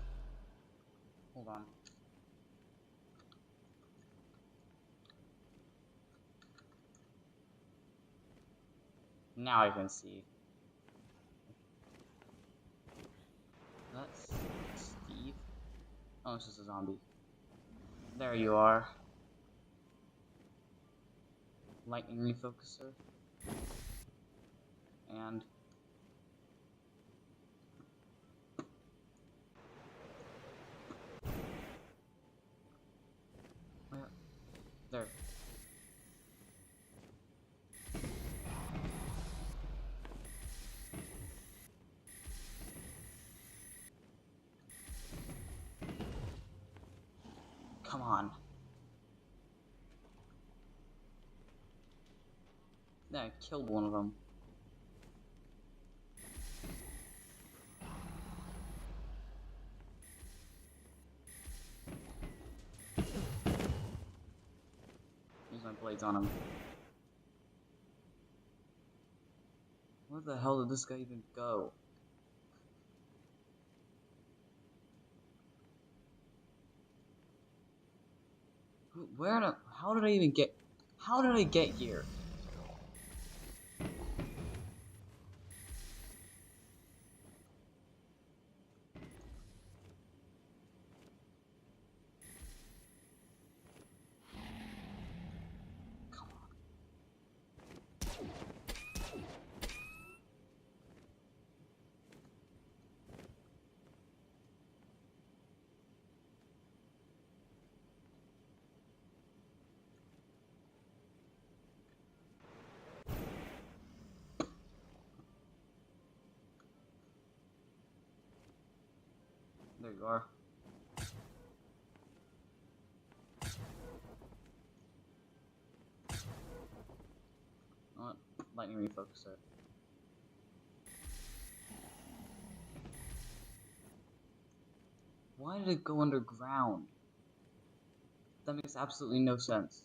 Hold on. Now I can see. That's Steve. Oh, it's just a zombie. There you are. Lightning refocuser. And where? There. Come on. Yeah, I killed one of them. Use my blades on him. Where the hell did this guy even go? How did I even get... How did I get here? Come on. There you are. What? Lightning refocuser. Why did it go underground? That makes absolutely no sense.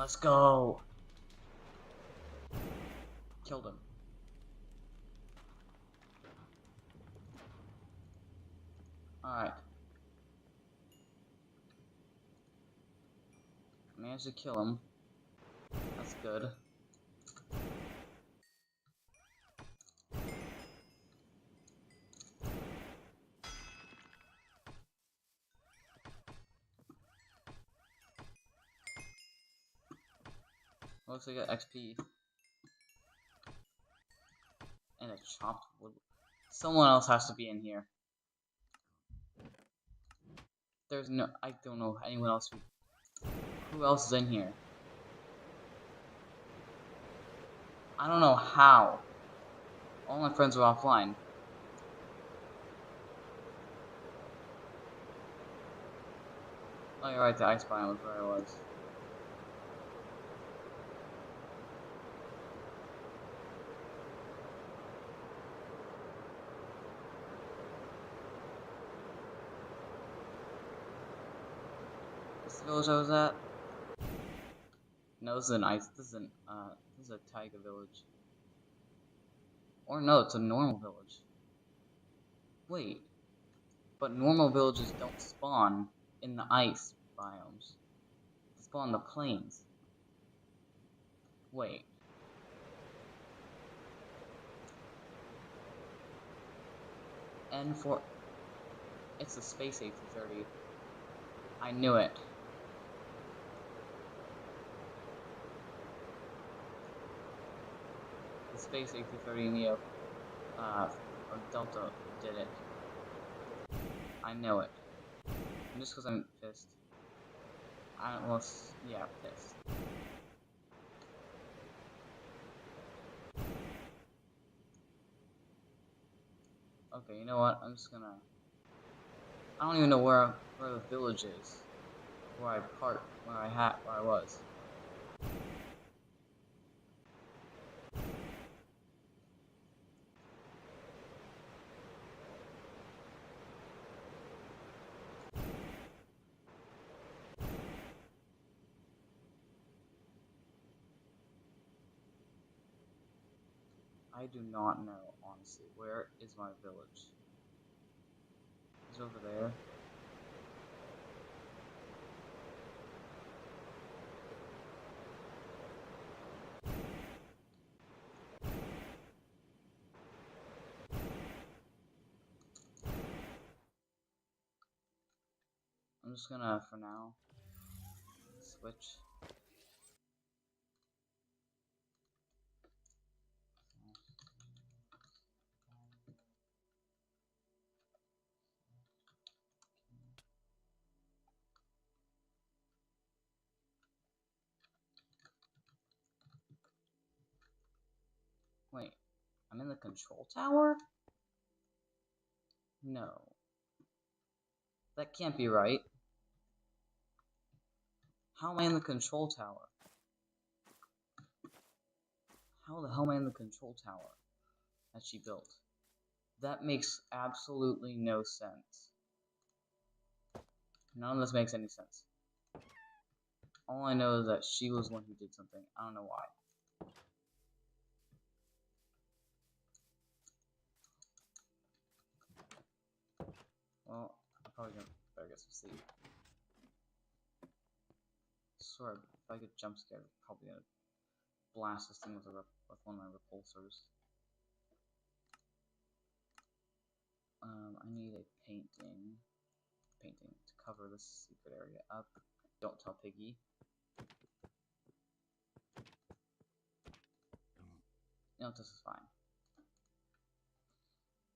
Let's go. Killed him. Alright. Managed to kill him. That's good. Looks like I got XP. And a chopped wood. Someone else has to be in here. There's no. I don't know anyone else who else is in here. I don't know how. All my friends are offline. Oh, you're right, the ice biome was where I was. This is the village I was at? No, this is an ice. This is a taiga village. Or no, it's a normal village. Wait. But normal villages don't spawn in the ice biomes. They spawn in the plains. Wait. N4. It's the Space A330. I knew it. The Space A330 Neo, or Delta did it. I know it. And just because I'm pissed. Yeah, pissed. Okay, you know what? I'm just gonna. I don't even know where the village is. Where I was. I do not know, honestly. Where is my village? Is it over there? I'm just gonna, for now, switch. Wait, I'm in the control tower? No. That can't be right. How am I in the control tower? How the hell am I in the control tower that she built? That makes absolutely no sense. None of this makes any sense. All I know is that she was the one who did something. I don't know why. Well, I'm probably gonna better get some sleep. Swear, if I get jump scared, I'm probably gonna blast this thing with one of my repulsors. I need a painting to cover this secret area up. Don't tell Piggy. No, this is fine.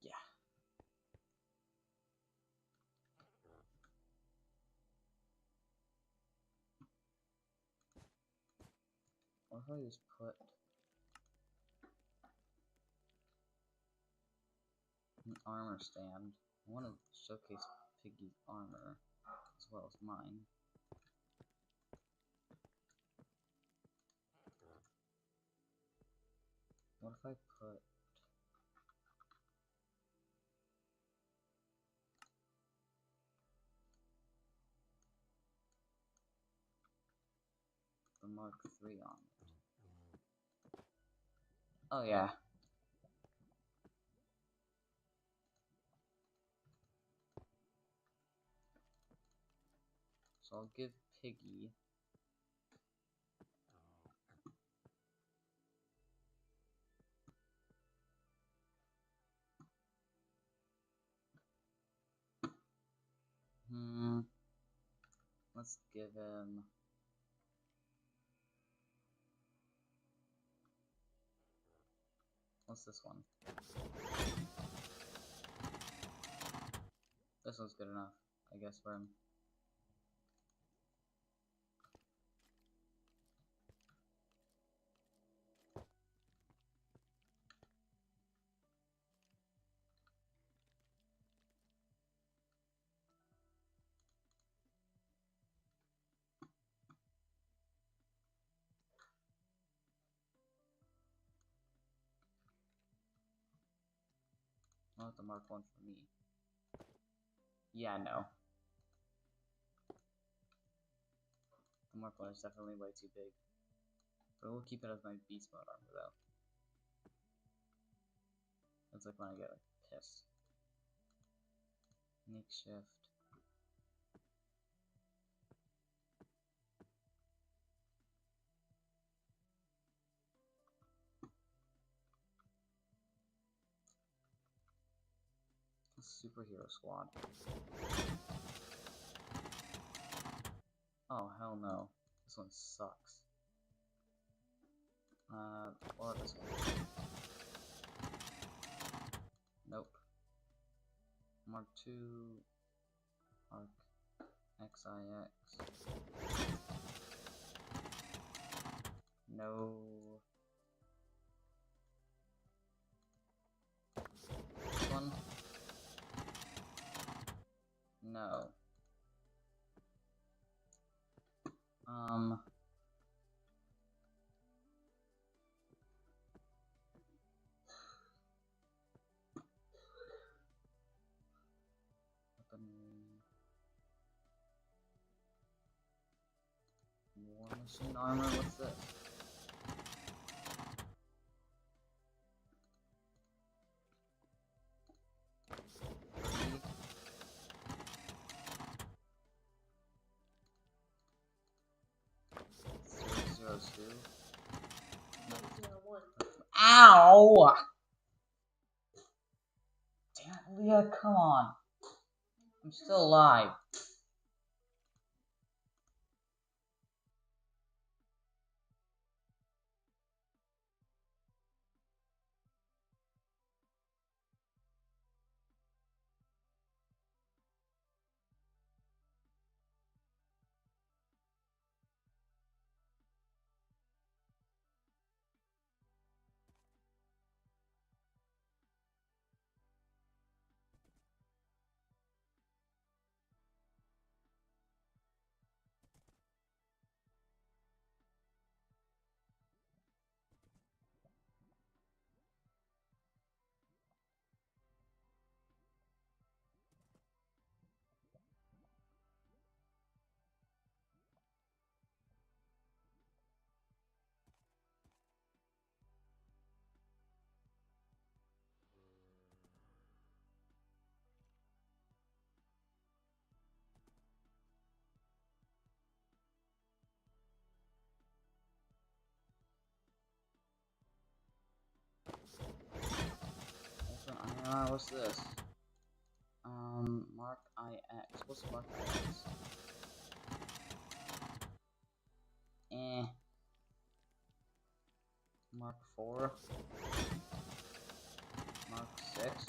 Yeah. What if I just put an armor stand? I want to showcase Piggy's armor as well as mine. What if I put the Mark 3 on it. Oh yeah. So I'll give Piggy let's give him what's this one? This one's good enough, I guess, for him. I'll have to mark one for me. Yeah, no. The mark one is definitely way too big. But we'll keep it as my beast mode armor though. That's like when I get like pissed. Makeshift. Superhero squad. Oh hell no. This one sucks. What about this one? Nope. Mark 2 Arc XIX. No. This one? No. War Machine armor? What's this? Zero 02? Ow! Damn it, Leah, come on. I'm still alive. What's this? Mark IX. What's Mark IX? Mark 4. Mark 6.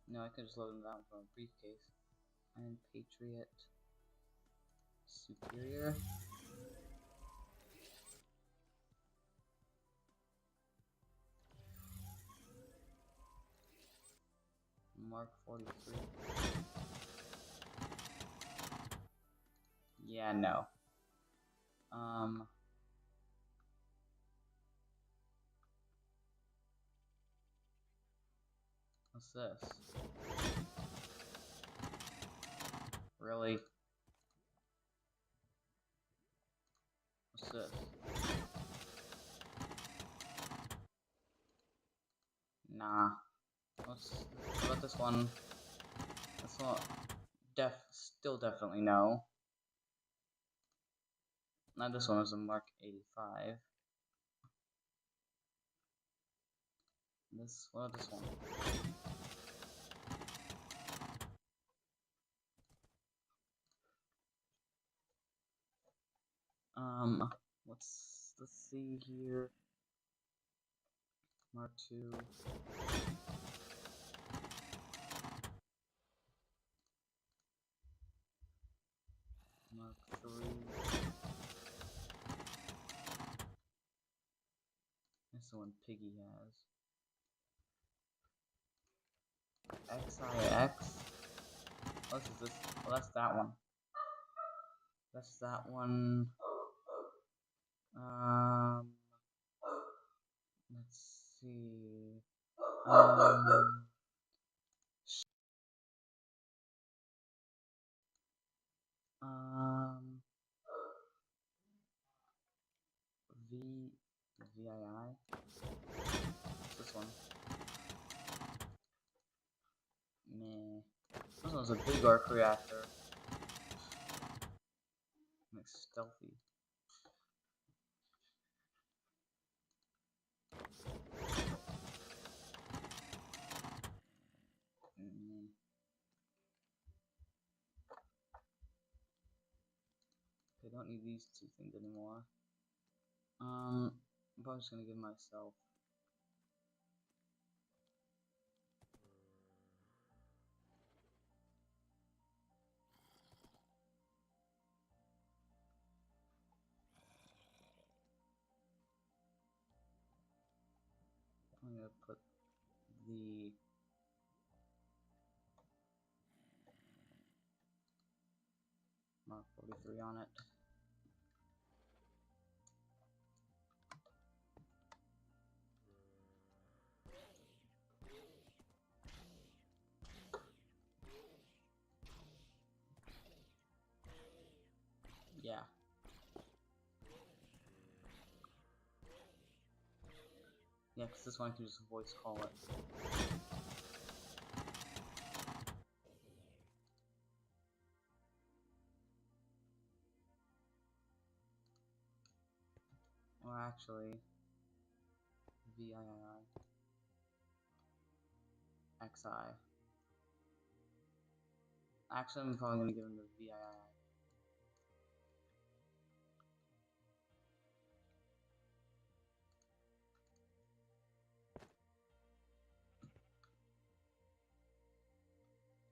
No, I could just load them down from a briefcase. Iron Patriot. Superior. Mark 43. Yeah, no. What's this? Really? Nah. Let's how about this one? This one, still definitely no. Now this one is a Mark 85. What about this one? Let's see here. Mark 2. Mark 3. That's the one Piggy has. XIX. What is this? Well, that's that one. That's that one. Let's see. Um, um, VII. This one. Meh. This one's a big arc reactor. Like stealthy. Meh. I don't need these two things anymore. I'm probably just gonna give myself I'm gonna put the Mark 43 on it. Yeah. Yeah, because this one can just voice call it. Or actually, VII. XI. Actually, I'm probably gonna give him the VII.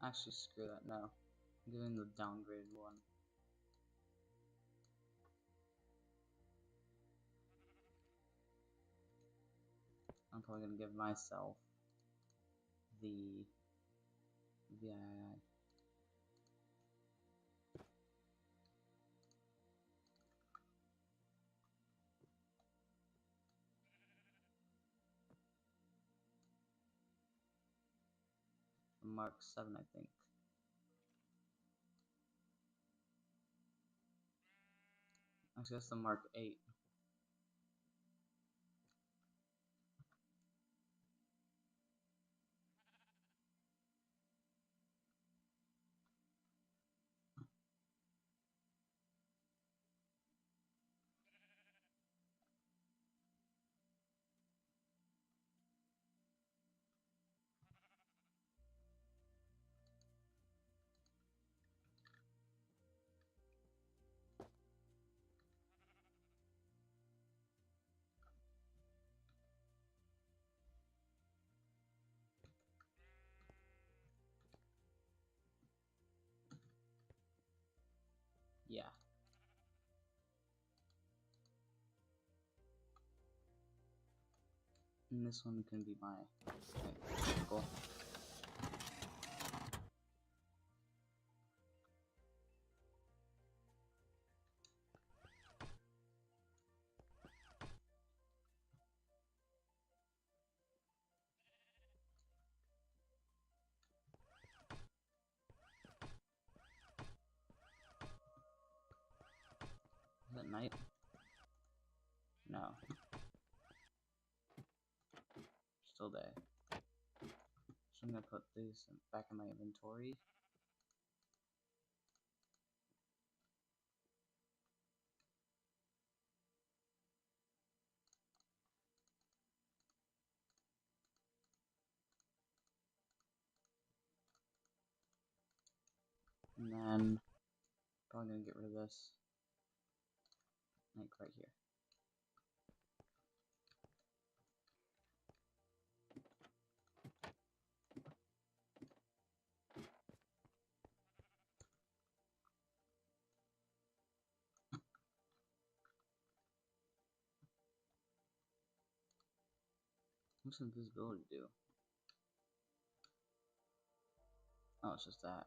Actually, screw that, no. I'm giving the downgraded one. I'm probably gonna give myself the VII. Mark 7, I think. Actually, that's the Mark 8. Yeah. And this one can be my vehicle. Is it night? No. Still day. gonna put these back in my inventory. And then probably gonna get rid of this, like right here. What's invisibility do? Oh, it's just that.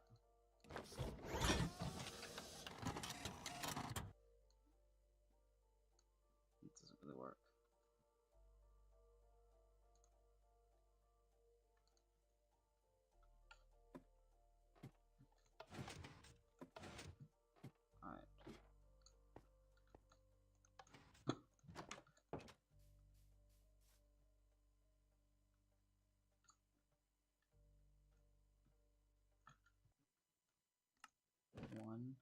It doesn't really work. Alright. One.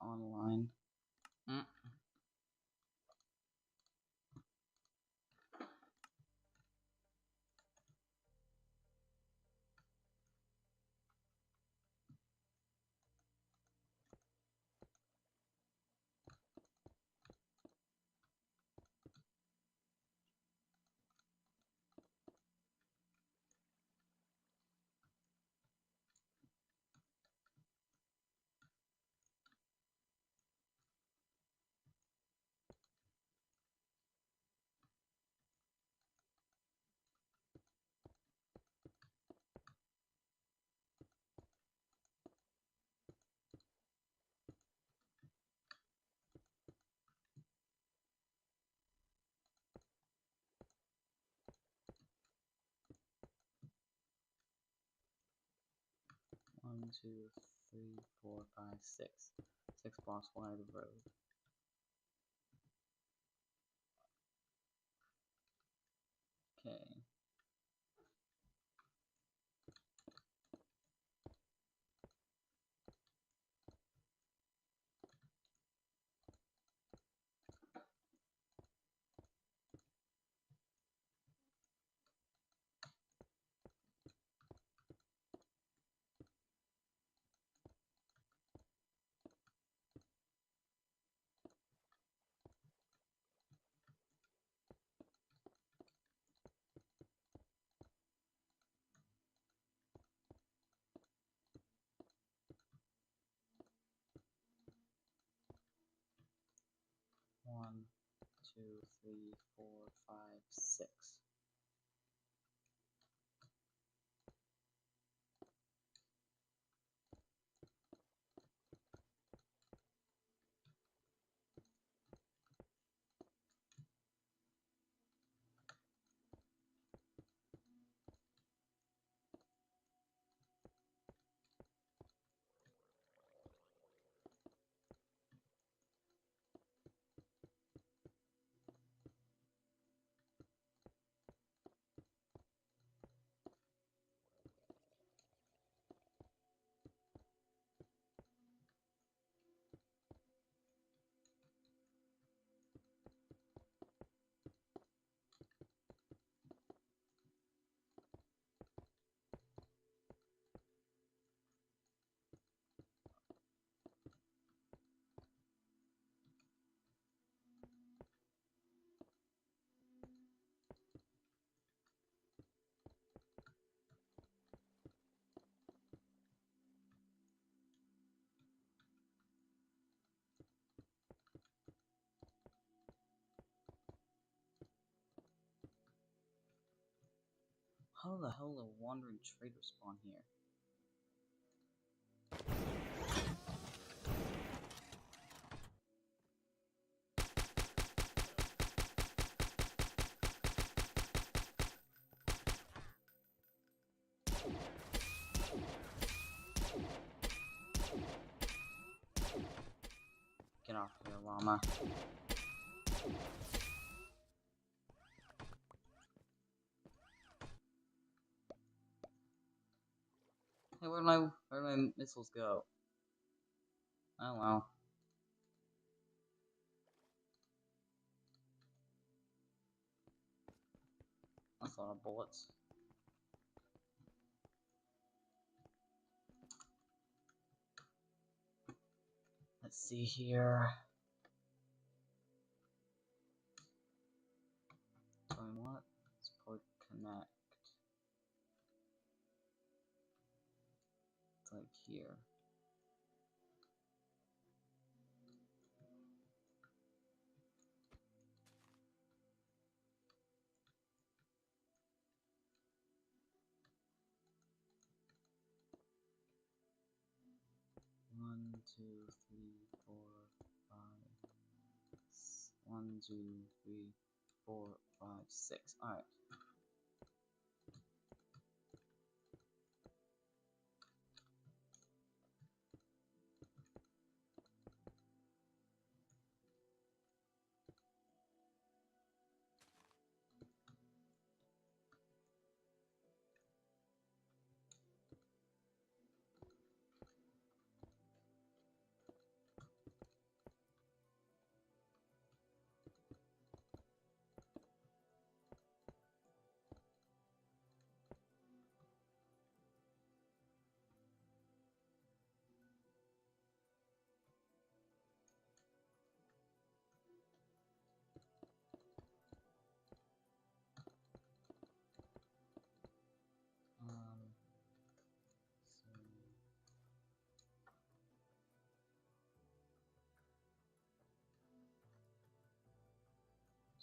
Online. 1, 2, 3, 4, 5, 6. 6 blocks wide of road. Okay. One, 2, 3, 4, 5, 6. How the hell did a wandering trader spawn here? Get off here, llama. where'd my missiles go? Oh well. That's a lot of bullets. Let's see here. Doing what? Let's probably connect. It's like here. One, two, three, four, five. 1, 2, 3, 4, 5, 6. Alright.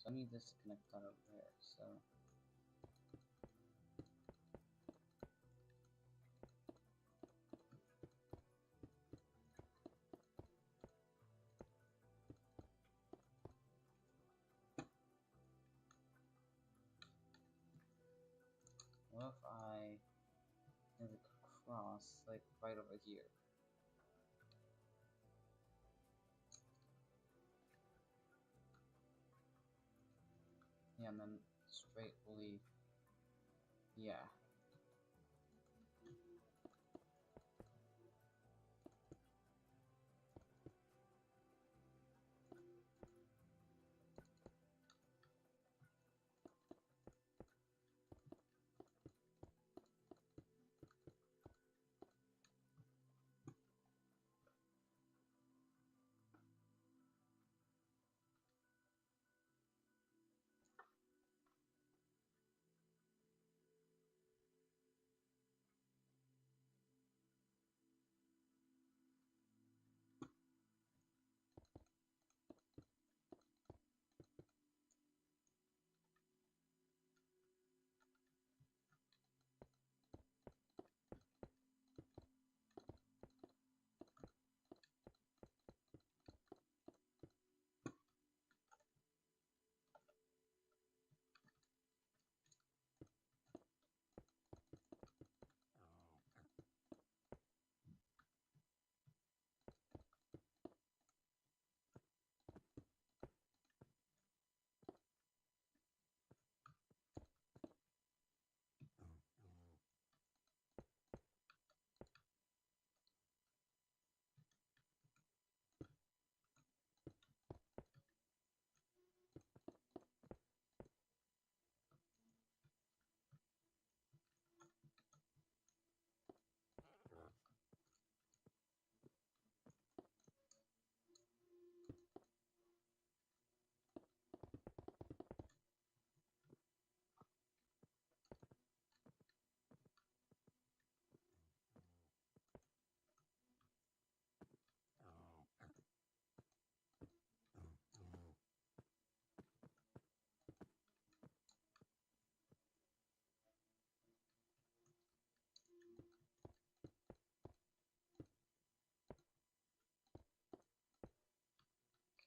So I need this to connect that over there, so what if I have it cross like right over here? Yeah, and then straight leave. Yeah.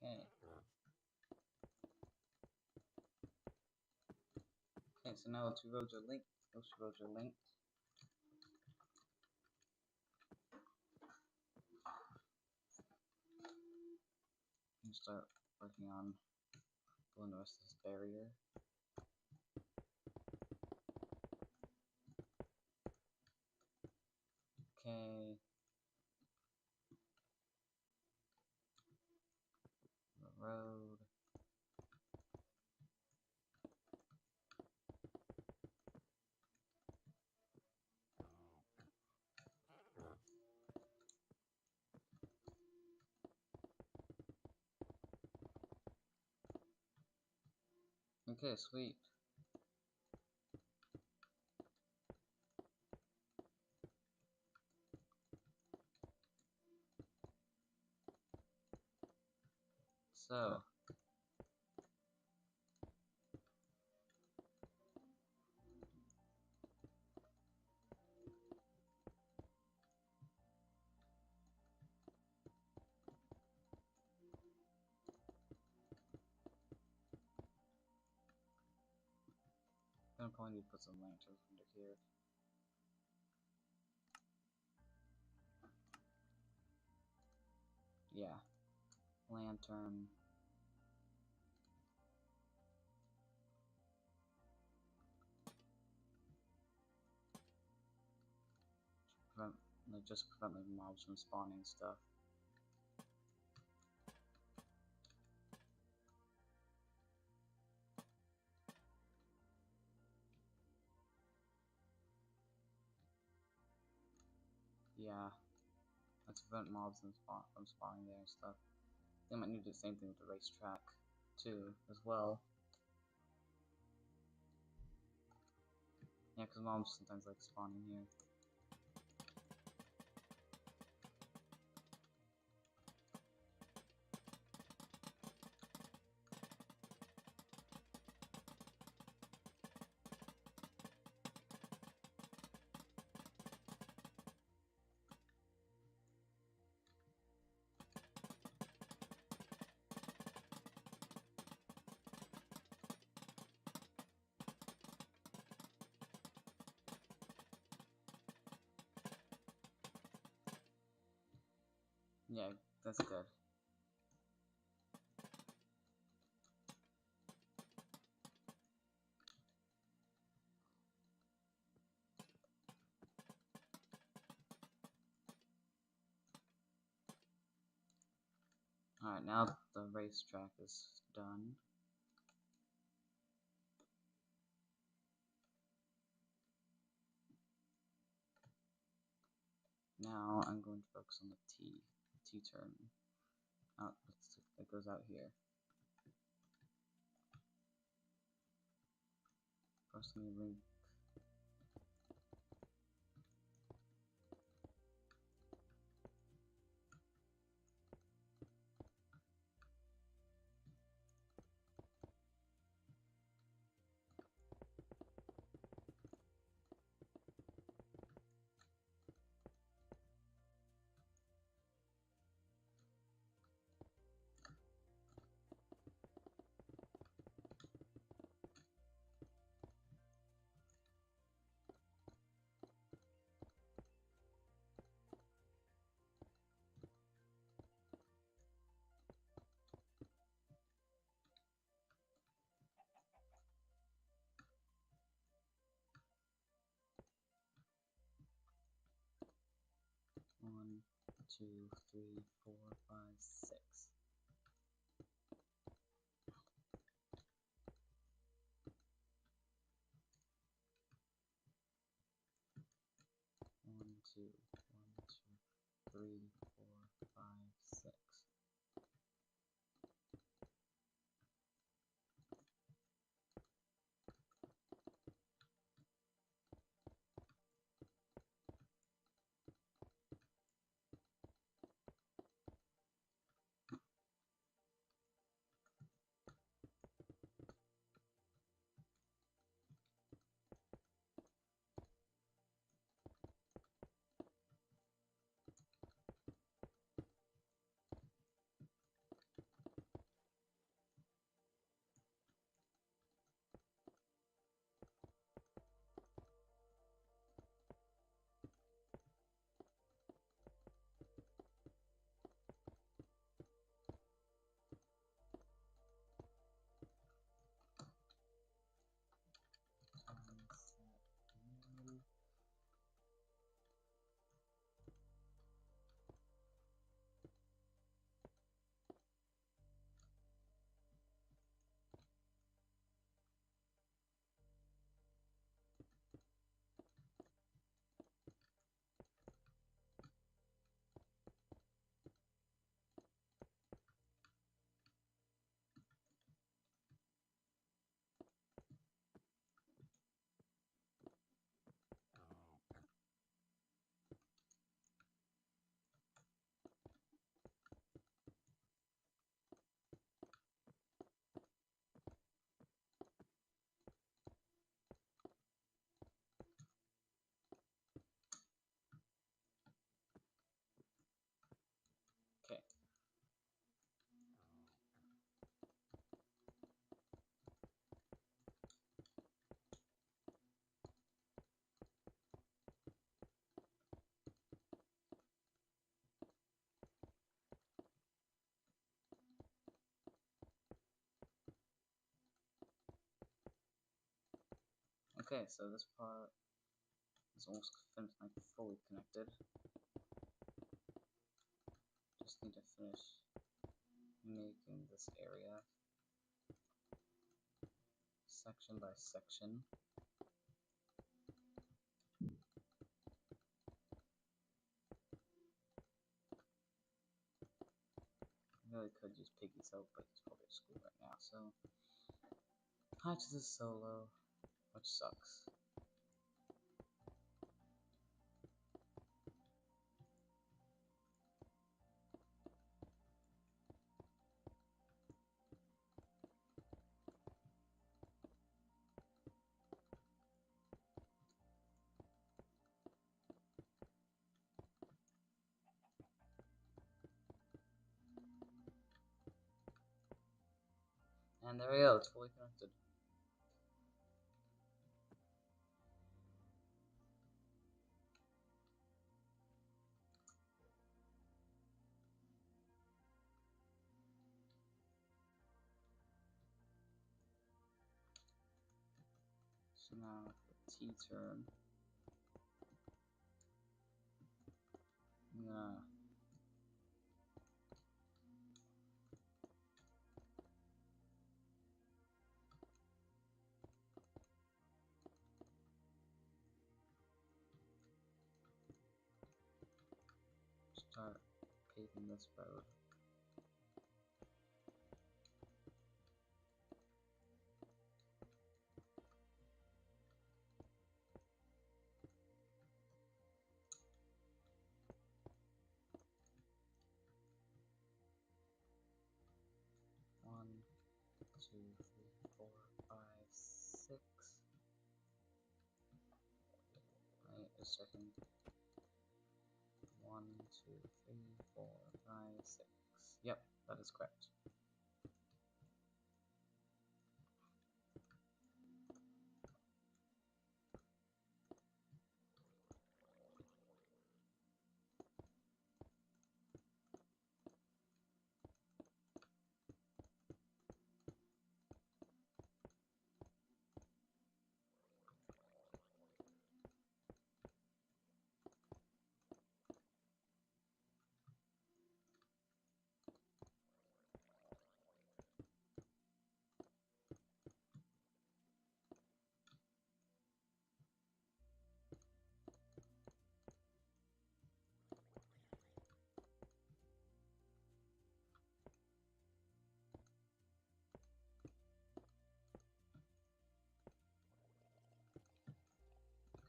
Okay. Okay, so now the two roads are linked. Those two roads are linked. You can start working on building the rest of this barrier. Okay, sweet. So, I'm gonna probably need to put some lanterns under here. Yeah, lantern. Prevent, like, just prevent like mobs from spawning and stuff. Yeah, let's prevent mobs from spawning there and stuff. They might need to do the same thing with the racetrack too, as well. Yeah, because mobs sometimes like spawning here. Yeah, that's good. Alright, now the racetrack is done. Now I'm going to focus on the T-turn. It goes out here. First, let me link. One, two, three, four, five, six. One, two, three, four, five, six. Okay, so this part is almost finished, like fully connected. Just need to finish making this area section by section. I really could use Piggy's help, but he's probably at school right now, so I just this solo, which sucks. And there we go, it's fully connected. So now the T turn. I'm gonna start paving this road. One, two, three, four, five, six. Wait a second. 1, 2, 3, 4, 5, 6. Yep, that is correct.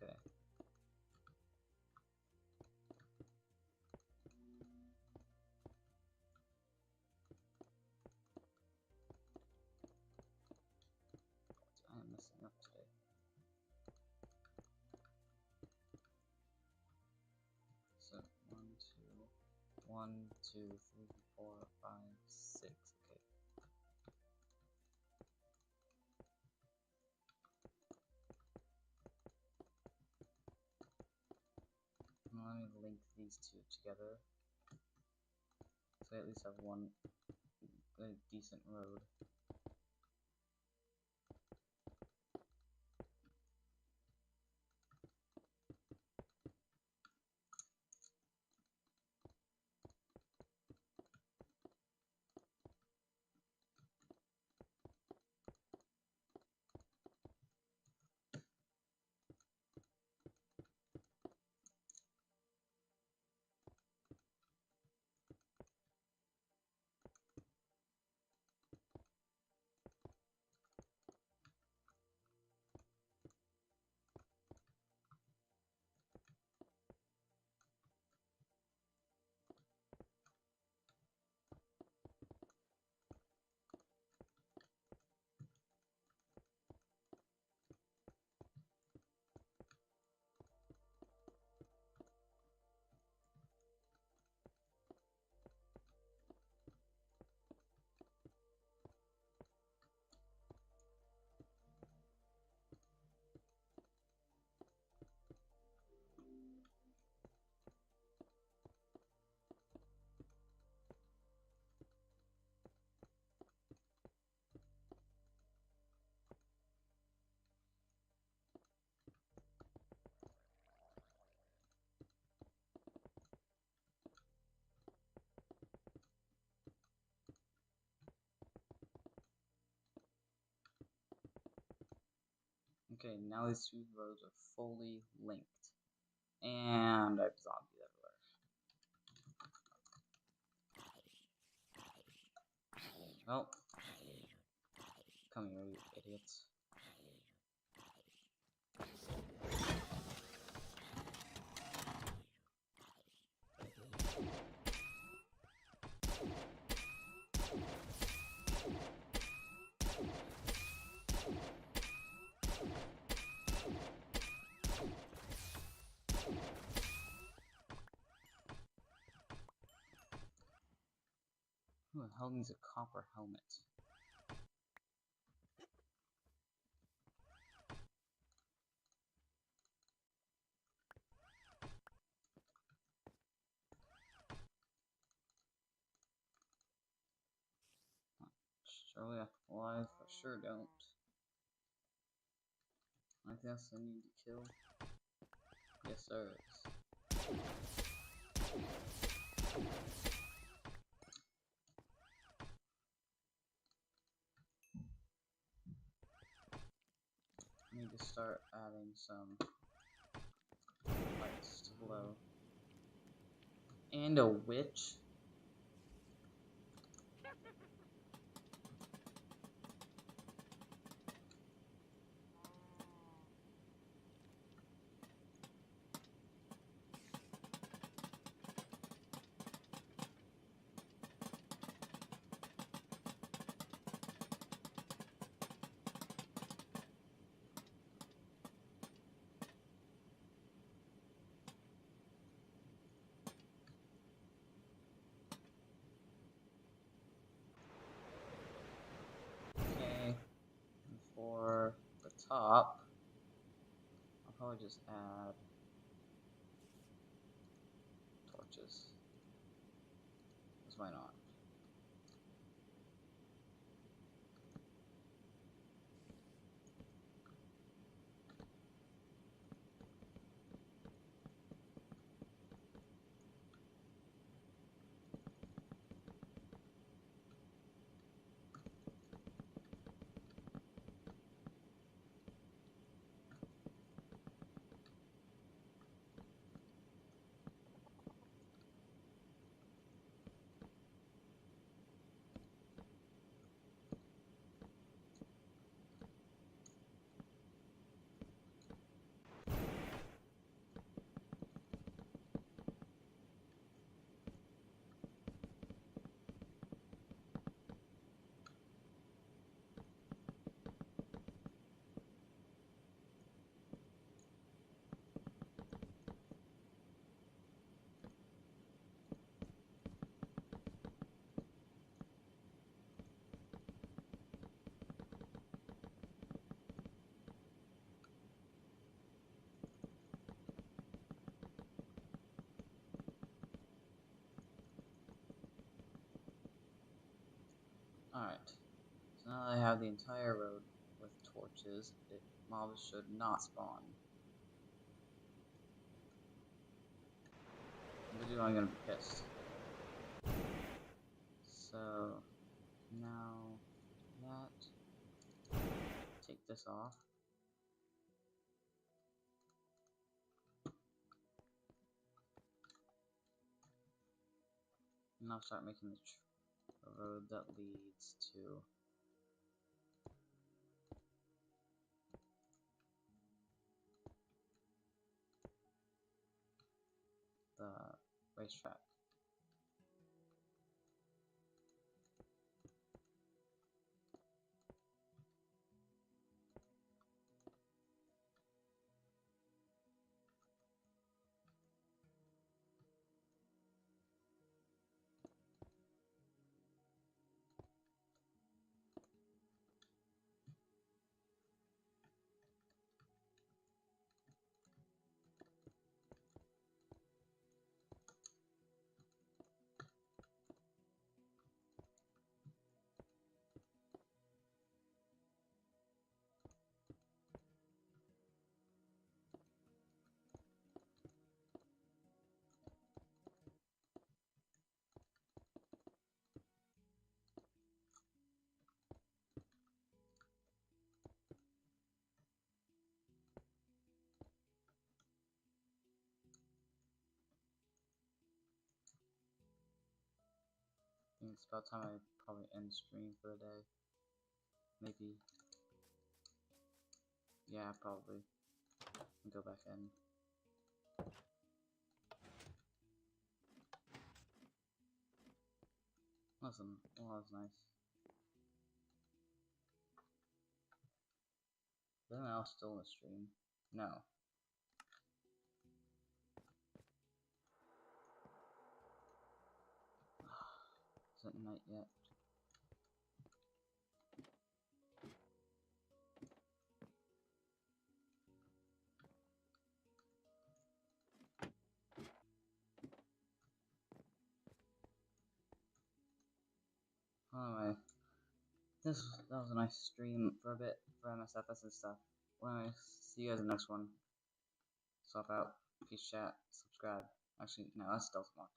Okay. I am messing up today. So 1, 2, 3, 4, 5, 6. Okay. Now let me link these two together, so I at least have one decent road. Okay, now these two roads are fully linked. And I have zombies everywhere. Well, come here, you idiots. Who the hell needs a copper helmet? Surely alive, I sure don't. Anything else I need to kill? Yes, there is. I need to start adding some lights to glow. And a witch? Okay, and for the top, I'll probably just add torches. Because why not? Alright, so now that I have the entire road with torches, mobs should not spawn. If they do, I'm gonna be pissed. So, now that, take this off. And I'll start making the road that leads to the racetrack. it's about time I probably end stream for the day. Maybe. Yeah, probably. And go back in. Listen, well, that was nice. Is anyone else still in the stream? No. Is it night yet? Anyway, that was a nice stream for a bit for MSFS and stuff. Well, anyway, see you guys in the next one. Swap out. Peace, chat, subscribe. Actually, no, that's still tomorrow.